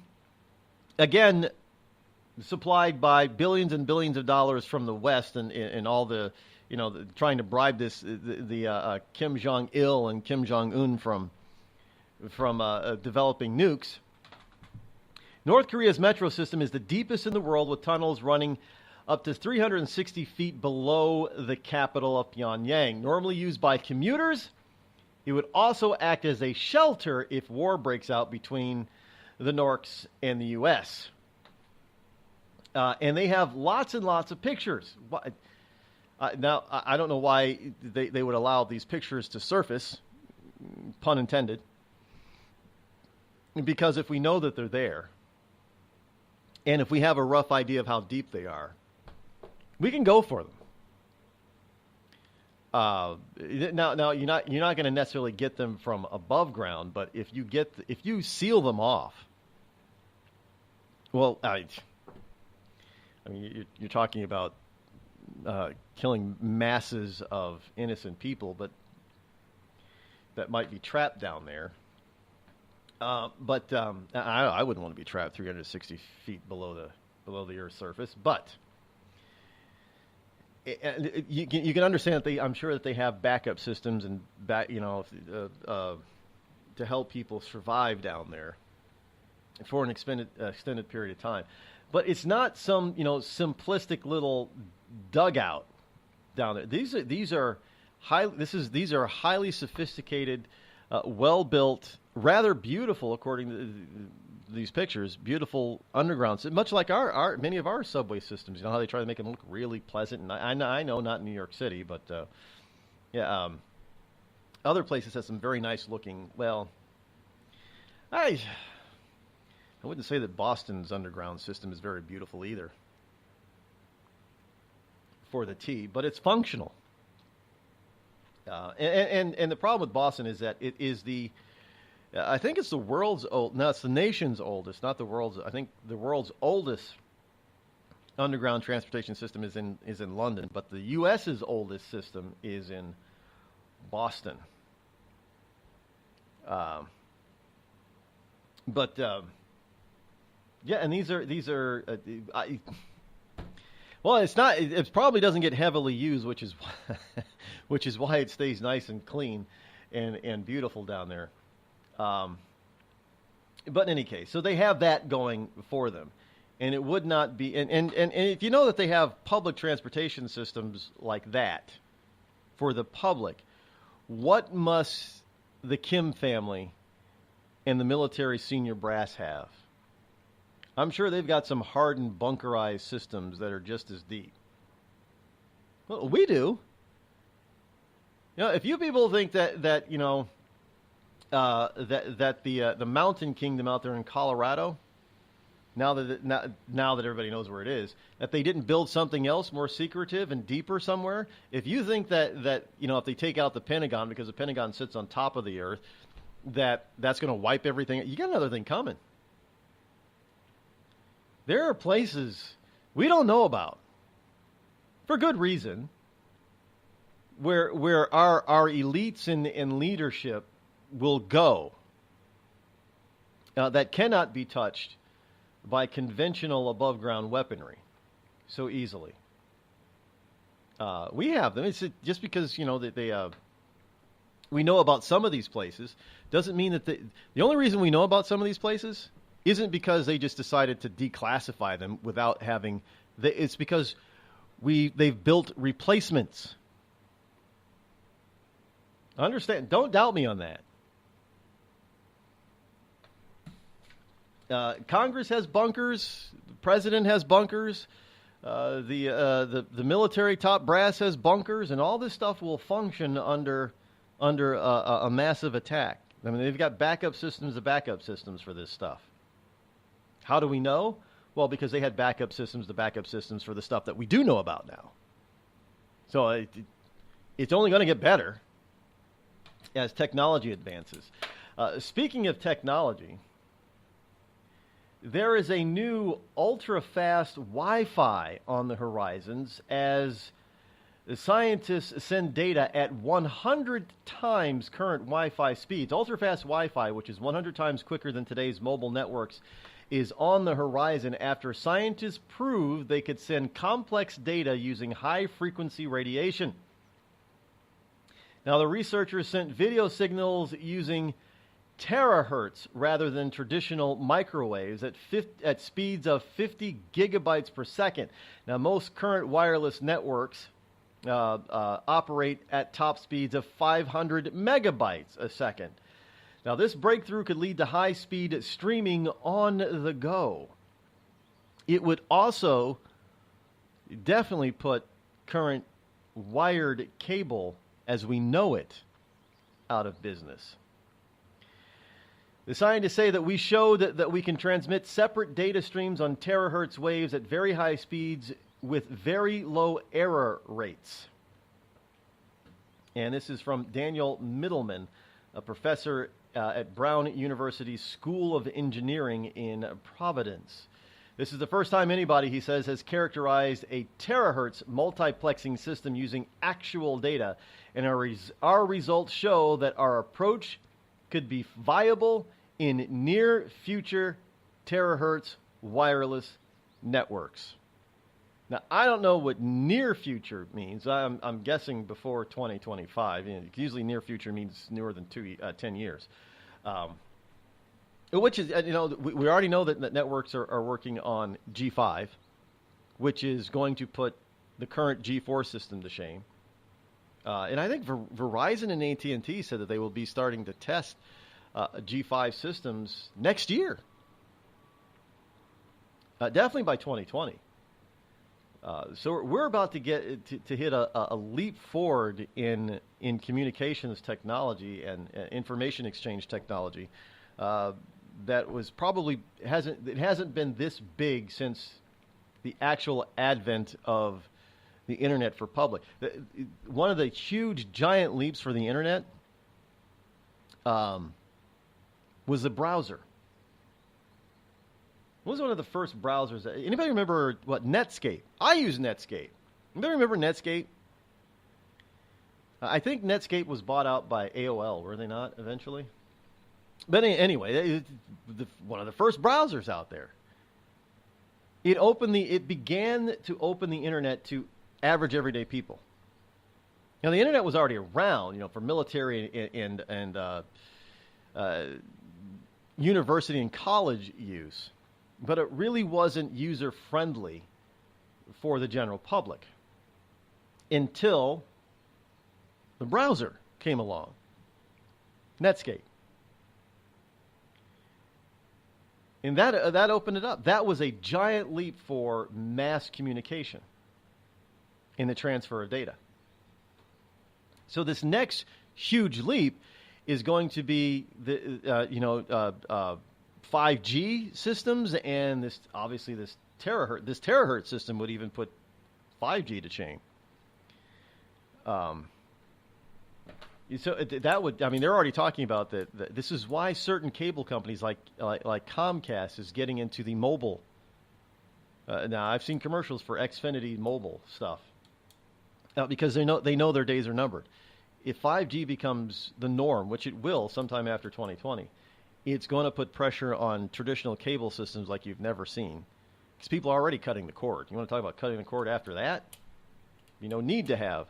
again, supplied by billions and billions of dollars from the West and all the, trying to bribe the Kim Jong-il and Kim Jong-un from developing nukes. North Korea's metro system is the deepest in the world, with tunnels running up to 360 feet below the capital of Pyongyang. Normally used by commuters, it would also act as a shelter if war breaks out between the Norks and the U.S. And they have lots and lots of pictures. Now, I don't know why they would allow these pictures to surface, pun intended. Because if we know that they're there, and if we have a rough idea of how deep they are, we can go for them. Now you're not going to necessarily get them from above ground, but if you seal them off, well, I mean, you're talking about killing masses of innocent people, but that might be trapped down there. But I wouldn't want to be trapped 360 feet below the Earth's surface. But you can understand that I'm sure that they have backup systems and to help people survive down there for an extended period of time. But it's not some simplistic little dugout down there. These are highly sophisticated, well built, rather beautiful, according to these pictures, beautiful underground, much like our many of our subway systems. You know how they try to make them look really pleasant. And I know not in New York City, but other places have some very nice looking. Well, I wouldn't say that Boston's underground system is very beautiful either, for the T, but it's functional. And the problem with Boston is that it is I think it's the world's it's the nation's oldest, not the world's. I think the world's oldest underground transportation system is in London, but the U.S.'s oldest system is in Boston. And these are. Well, it's not. It probably doesn't get heavily used, which is why it stays nice and clean and beautiful down there. But in any case, so they have that going for them, and it would not be. And if you know that they have public transportation systems like that for the public, what must the Kim family and the military senior brass have? I'm sure they've got some hardened, bunkerized systems that are just as deep. Well, we do. If you people think that the Mountain Kingdom out there in Colorado, now that everybody knows where it is, that they didn't build something else more secretive and deeper somewhere. If you think that if they take out the Pentagon, because the Pentagon sits on top of the earth, that's going to wipe everything, you got another thing coming. There are places we don't know about, for good reason, where our elites in leadership will go that cannot be touched by conventional above-ground weaponry so easily. We have them. It's just because we know about some of these places doesn't mean that the only reason we know about some of these places isn't because they just decided to declassify them without having. It's because they've built replacements. Understand? Don't doubt me on that. Congress has bunkers. The president has bunkers. The military top brass has bunkers, and all this stuff will function under a massive attack. I mean, they've got backup systems for this stuff. How do we know? Well, because they had backup systems for the stuff that we do know about now. So it's only going to get better as technology advances. Speaking of technology, there is a new ultra-fast Wi-Fi on the horizons as the scientists send data at 100 times current Wi-Fi speeds. Ultra-fast Wi-Fi, which is 100 times quicker than today's mobile networks, is on the horizon after scientists proved they could send complex data using high-frequency radiation. Now, the researchers sent video signals using terahertz rather than traditional microwaves at speeds of 50 gigabytes per second. Now, most current wireless networks operate at top speeds of 500 megabytes a second. Now, this breakthrough could lead to high-speed streaming on the go. It would also definitely put current wired cable as we know it out of business. The scientists say that we showed that we can transmit separate data streams on terahertz waves at very high speeds with very low error rates. And this is from Daniel Middleman, a professor at Brown University's School of Engineering in Providence. This is the first time anybody, he says, has characterized a terahertz multiplexing system using actual data. And our results show that our approach could be viable in near future terahertz wireless networks. Now, I don't know what near future means. I'm guessing before 2025. Usually near future means newer than 10 years. Which is, we already know that networks are working on G5, which is going to put the current G4 system to shame. And I think Verizon and AT&T said that they will be starting to test G5 systems next year. Definitely by 2020. So we're about to get to hit a leap forward in communications technology and information exchange technology that was probably hasn't been this big since the actual advent of the internet for public. One of the huge giant leaps for the internet was the browser. What was one of the first browsers? Anybody remember Netscape? I use Netscape. Anybody remember Netscape? I think Netscape was bought out by AOL, were they not, eventually? But anyway, one of the first browsers out there. It began to open the internet to average everyday people. Now, the internet was already around, for military and university and college use. But it really wasn't user-friendly for the general public until the browser came along, Netscape. And that opened it up. That was a giant leap for mass communication in the transfer of data. So this next huge leap is going to be the 5G systems, and this terahertz system would even put 5G to shame. So that would, they're already talking about that. This is why certain cable companies like Comcast is getting into the mobile. Now I've seen commercials for Xfinity mobile stuff because they know their days are numbered. If 5G becomes the norm, which it will sometime after 2020. It's going to put pressure on traditional cable systems like you've never seen. Because people are already cutting the cord. You want to talk about cutting the cord after that? Need to have.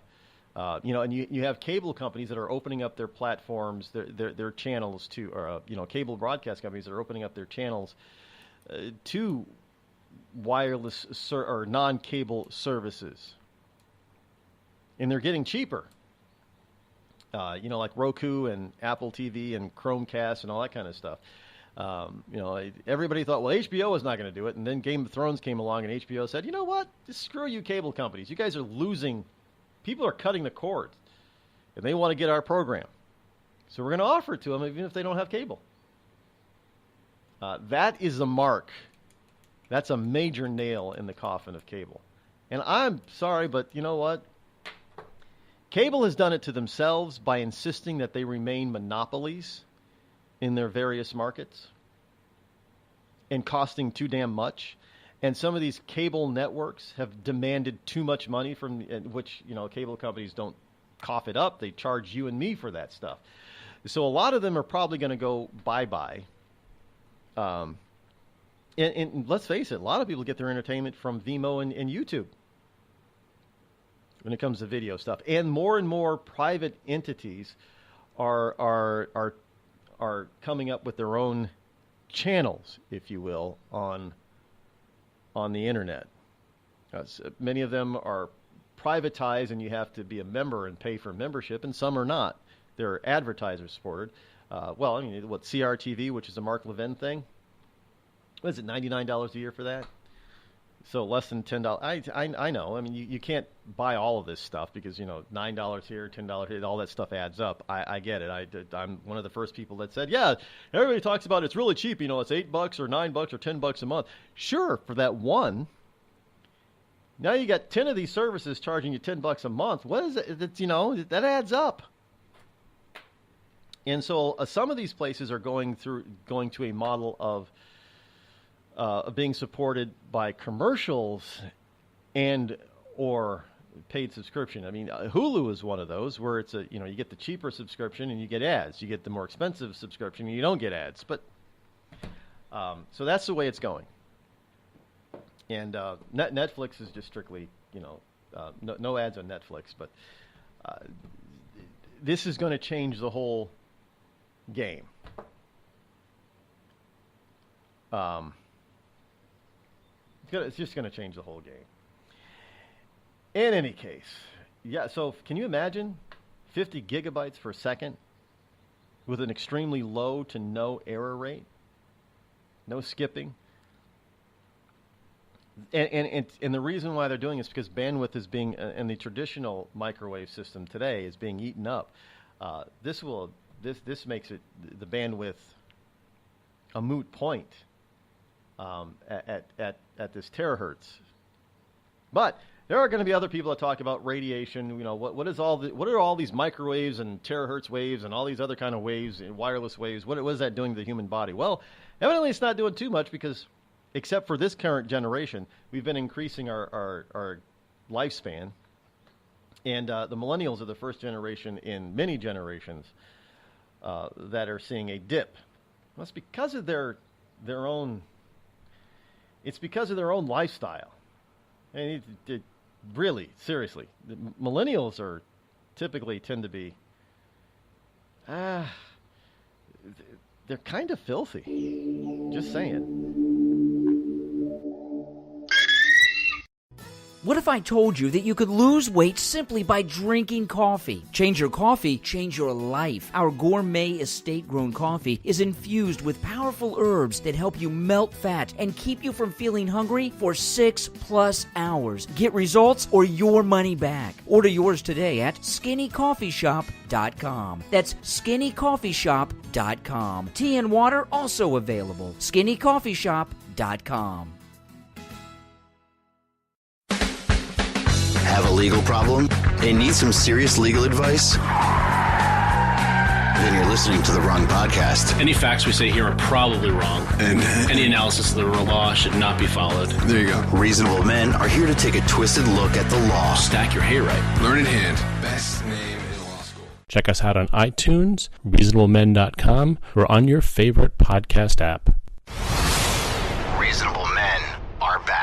And you have cable companies that are opening up their platforms, their channels to, or cable broadcast companies that are opening up their channels to wireless or non-cable services. And they're getting cheaper. Like Roku and Apple TV and Chromecast and all that kind of stuff. Everybody thought, well, HBO is not going to do it. And then Game of Thrones came along and HBO said, you know what? Just screw you cable companies. You guys are losing. People are cutting the cord. And they want to get our program. So we're going to offer it to them even if they don't have cable. That is a mark. That's a major nail in the coffin of cable. And I'm sorry, but you know what? Cable has done it to themselves by insisting that they remain monopolies in their various markets and costing too damn much. And some of these cable networks have demanded too much money from which, cable companies don't cough it up. They charge you and me for that stuff. So a lot of them are probably going to go bye-bye. And let's face it, a lot of people get their entertainment from Vimeo and YouTube. When it comes to video stuff, and more private entities are coming up with their own channels, if you will, on the internet. Many of them are privatized, and you have to be a member and pay for membership, and some are not. They're advertiser supported. CRTV, which is a Mark Levin thing. What is it, $99 a year for that? So less than $10. I know. You can't buy all of this stuff because, $9 here, $10 here, all that stuff adds up. I get it. I'm one of the first people that said, yeah, everybody talks about it's really cheap. It's $8 or $9 or $10 a month. Sure, for that one. Now you got 10 of these services charging you $10 a month. What is it? That adds up. And so some of these places are going to a model of being supported by commercials and or paid subscription. Hulu is one of those where it's you get the cheaper subscription and you get ads. You get the more expensive subscription and you don't get ads. But so that's the way it's going. And Netflix is just strictly, no ads on Netflix. But this is going to change the whole game. It's just going to change the whole game. In any case, yeah, so can you imagine 50 gigabytes per second with an extremely low to no error rate? No skipping? And the reason why they're doing this is because bandwidth is being, in the traditional microwave system today, is being eaten up. This makes it, the bandwidth, a moot point at this terahertz. But there are going to be other people that talk about radiation. What are all these microwaves and terahertz waves and all these other kind of waves and wireless waves? What is that doing to the human body? Well, evidently it's not doing too much because, except for this current generation, we've been increasing our lifespan. And the millennials are the first generation in many generations that are seeing a dip. Well, it's because of their own. It's because of their own lifestyle. And really, seriously, the millennials typically tend to be. They're kind of filthy. Just saying. What if I told you that you could lose weight simply by drinking coffee? Change your coffee, change your life. Our gourmet estate-grown coffee is infused with powerful herbs that help you melt fat and keep you from feeling hungry for 6+ hours. Get results or your money back. Order yours today at skinnycoffeeshop.com. That's skinnycoffeeshop.com. Tea and water also available. skinnycoffeeshop.com. Have a legal problem and need some serious legal advice? Then you're listening to the wrong podcast. Any facts we say here are probably wrong. And any analysis of the law should not be followed. There you go. Reasonable men are here to take a twisted look at the law. Stack your hay right. Learn in hand. Best name in law school. Check us out on iTunes, reasonablemen.com, or on your favorite podcast app. Reasonable men are back.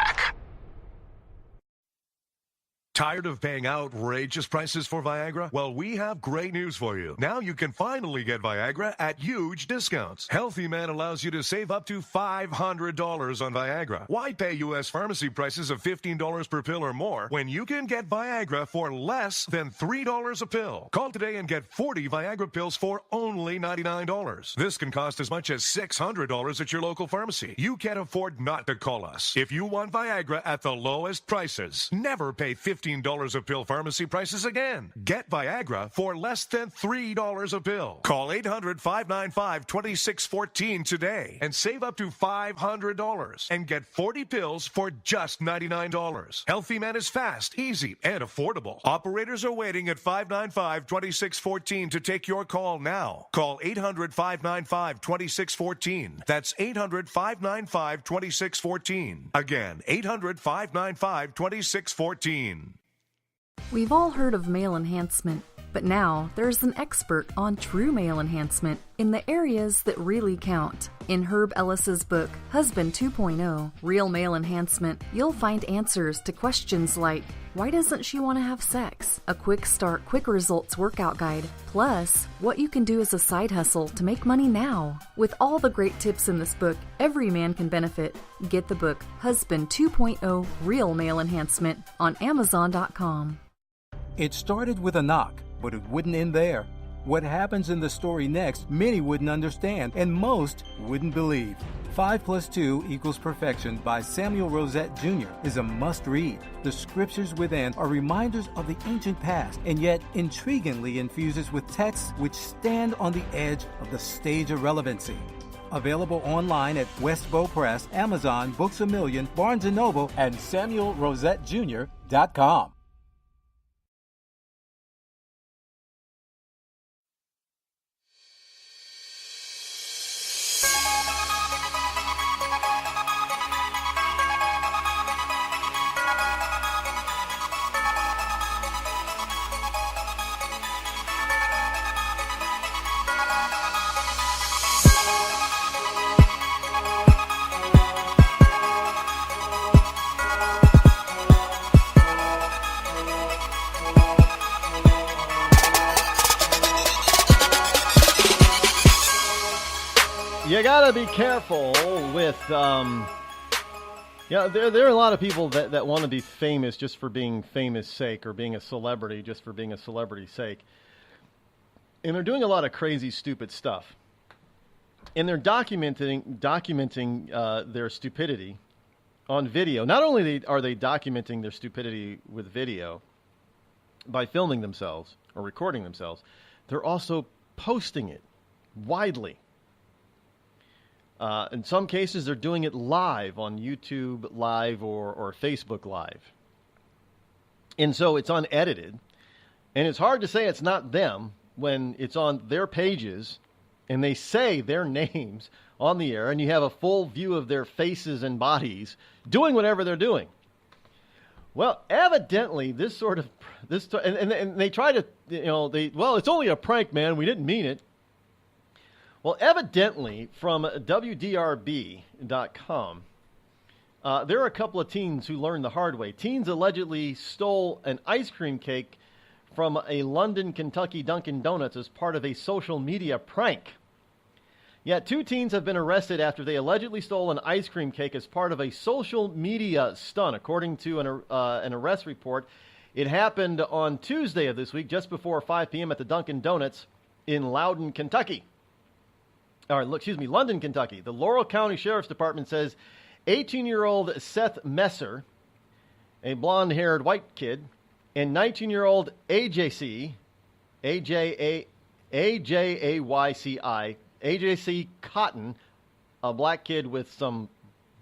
Tired of paying outrageous prices for Viagra? Well, we have great news for you. Now you can finally get Viagra at huge discounts. Healthy Man allows you to save up to $500 on Viagra. Why pay U.S. pharmacy prices of $15 per pill or more when you can get Viagra for less than $3 a pill? Call today and get 40 Viagra pills for only $99. This can cost as much as $600 at your local pharmacy. You can't afford not to call us. If you want Viagra at the lowest prices, never pay $15 a pill pharmacy prices again. Get Viagra for less than $3 a pill. Call 800-595-2614 today and save up to $500 and get 40 pills for just $99. Healthy Man is fast, easy, and affordable. Operators are waiting at 595-2614 to take your call now. Call 800-595-2614. That's 800-595-2614. Again, 800-595-2614. We've all heard of male enhancement, but now there's an expert on true male enhancement in the areas that really count. In Herb Ellis's book, Husband 2.0, Real Male Enhancement, you'll find answers to questions like, why doesn't she want to have sex? A quick start, quick results workout guide, plus what you can do as a side hustle to make money now. With all the great tips in this book, every man can benefit. Get the book, Husband 2.0, Real Male Enhancement, on Amazon.com. It started with a knock, but it wouldn't end there. What happens in the story next, many wouldn't understand, and most wouldn't believe. 5 + 2 = Perfection by Samuel Rosette Jr. is a must-read. The scriptures within are reminders of the ancient past, and yet intriguingly infuses with texts which stand on the edge of the stage of relevancy. Available online at Westbow Press, Amazon, Books A Million, Barnes & Noble, and SamuelRosetteJr.com. You gotta be careful with, there are a lot of people that want to be famous just for being famous sake, or being a celebrity just for being a celebrity's sake. And they're doing a lot of crazy, stupid stuff. And they're documenting their stupidity on video. Not only are they documenting their stupidity with video by filming themselves or recording themselves, they're also posting it widely. In some cases, they're doing it live on YouTube Live or Facebook Live. And so it's unedited. And it's hard to say it's not them when it's on their pages and they say their names on the air and you have a full view of their faces and bodies doing whatever they're doing. Well, evidently, and they try to, it's only a prank, man. We didn't mean it. Well, evidently, from WDRB.com, there are a couple of teens who learned the hard way. Teens allegedly stole an ice cream cake from a London, Kentucky Dunkin' Donuts as part of a social media prank. Yet 2 teens have been arrested after they allegedly stole an ice cream cake as part of a social media stunt. According to an arrest report, it happened on Tuesday of this week, just before 5 p.m. at the Dunkin' Donuts in London, Kentucky. The Laurel County Sheriff's Department says 18-year-old Seth Messer, a blonde-haired white kid, and 19-year-old AJC Cotton, a black kid with some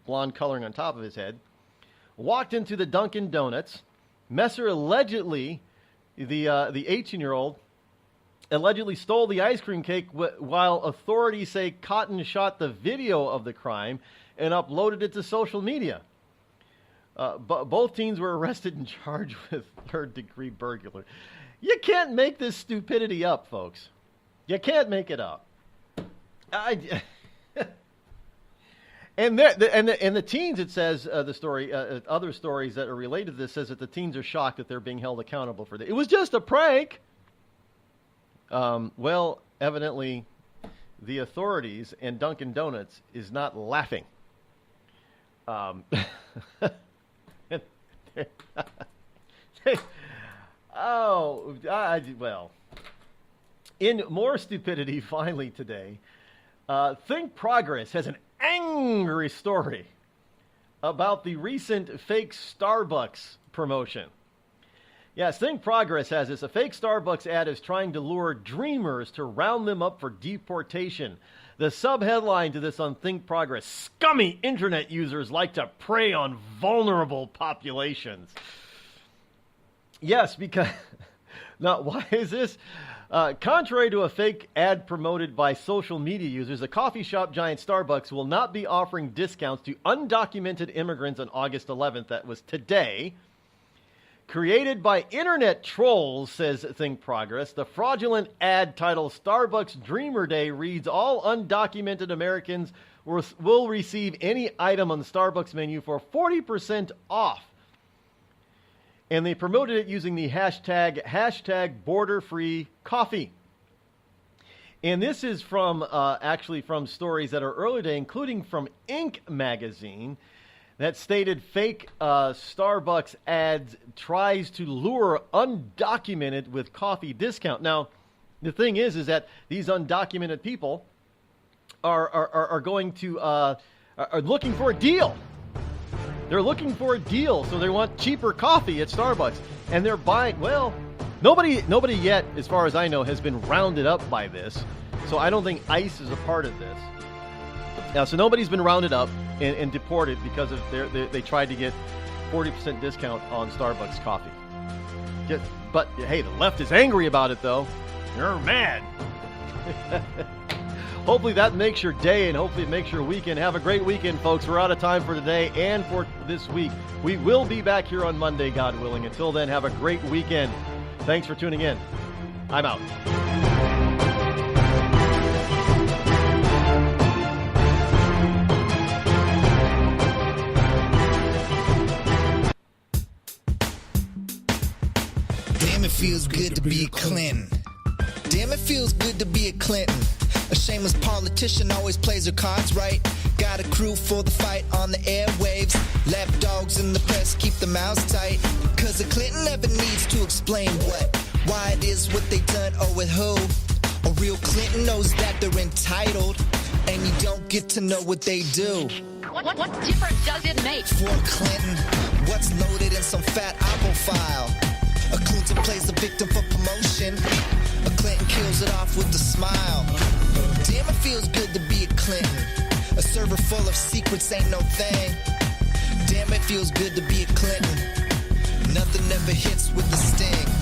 blonde coloring on top of his head, walked into the Dunkin' Donuts. Messer allegedly, the 18-year-old, allegedly stole the ice cream cake while authorities say Cotton shot the video of the crime and uploaded it to social media. Both teens were arrested and charged with third-degree burglary. You can't make this stupidity up, folks. You can't make it up. And the teens, it says, the story, other stories that are related to this says that the teens are shocked that they're being held accountable for this. It was just a prank. Well, evidently, the authorities and Dunkin' Donuts is not laughing. In more stupidity, finally today, Think Progress has an angry story about the recent fake Starbucks promotion. Yes, Think Progress has this. A fake Starbucks ad is trying to lure dreamers to round them up for deportation. The sub-headline to this on Think Progress: scummy internet users like to prey on vulnerable populations. Yes, because... Now, why is this? Contrary to a fake ad promoted by social media users, the coffee shop giant Starbucks will not be offering discounts to undocumented immigrants on August 11th. That was today. Created by internet trolls, says Think Progress, the fraudulent ad titled Starbucks Dreamer Day reads, all undocumented Americans will receive any item on the Starbucks menu for 40% off. And they promoted it using the hashtag border-free-coffee. And this is from, actually from stories that are early today, including from Inc. magazine, that stated fake Starbucks ads tries to lure undocumented with coffee discount. Now, the thing is that these undocumented people are going to are looking for a deal. They're looking for a deal, so they want cheaper coffee at Starbucks, and they're buying. Well, nobody yet, as far as I know, has been rounded up by this. So I don't think ICE is a part of this. So nobody's been rounded up and deported because of they tried to get 40% discount on Starbucks coffee. But hey, the left is angry about it, though. They're mad. Hopefully that makes your day, and hopefully it makes your weekend. Have a great weekend, folks. We're out of time for today and for this week. We will be back here on Monday, God willing. Until then, have a great weekend. Thanks for tuning in. I'm out. Damn, it feels good to be a Clinton. Damn, it feels good to be a Clinton. A shameless politician always plays her cards right. Got a crew for the fight on the airwaves. Lapdogs in the press keep their mouths tight. Cause a Clinton never needs to explain why it is what they done or with who. A real Clinton knows that they're entitled, and you don't get to know what they do. What difference does it make? For Clinton, what's loaded in some fat Apple file? A Clinton plays a victim for promotion. A Clinton kills it off with a smile. Damn, it feels good to be a Clinton. A server full of secrets ain't no thing. Damn, it feels good to be a Clinton. Nothing ever hits with the sting.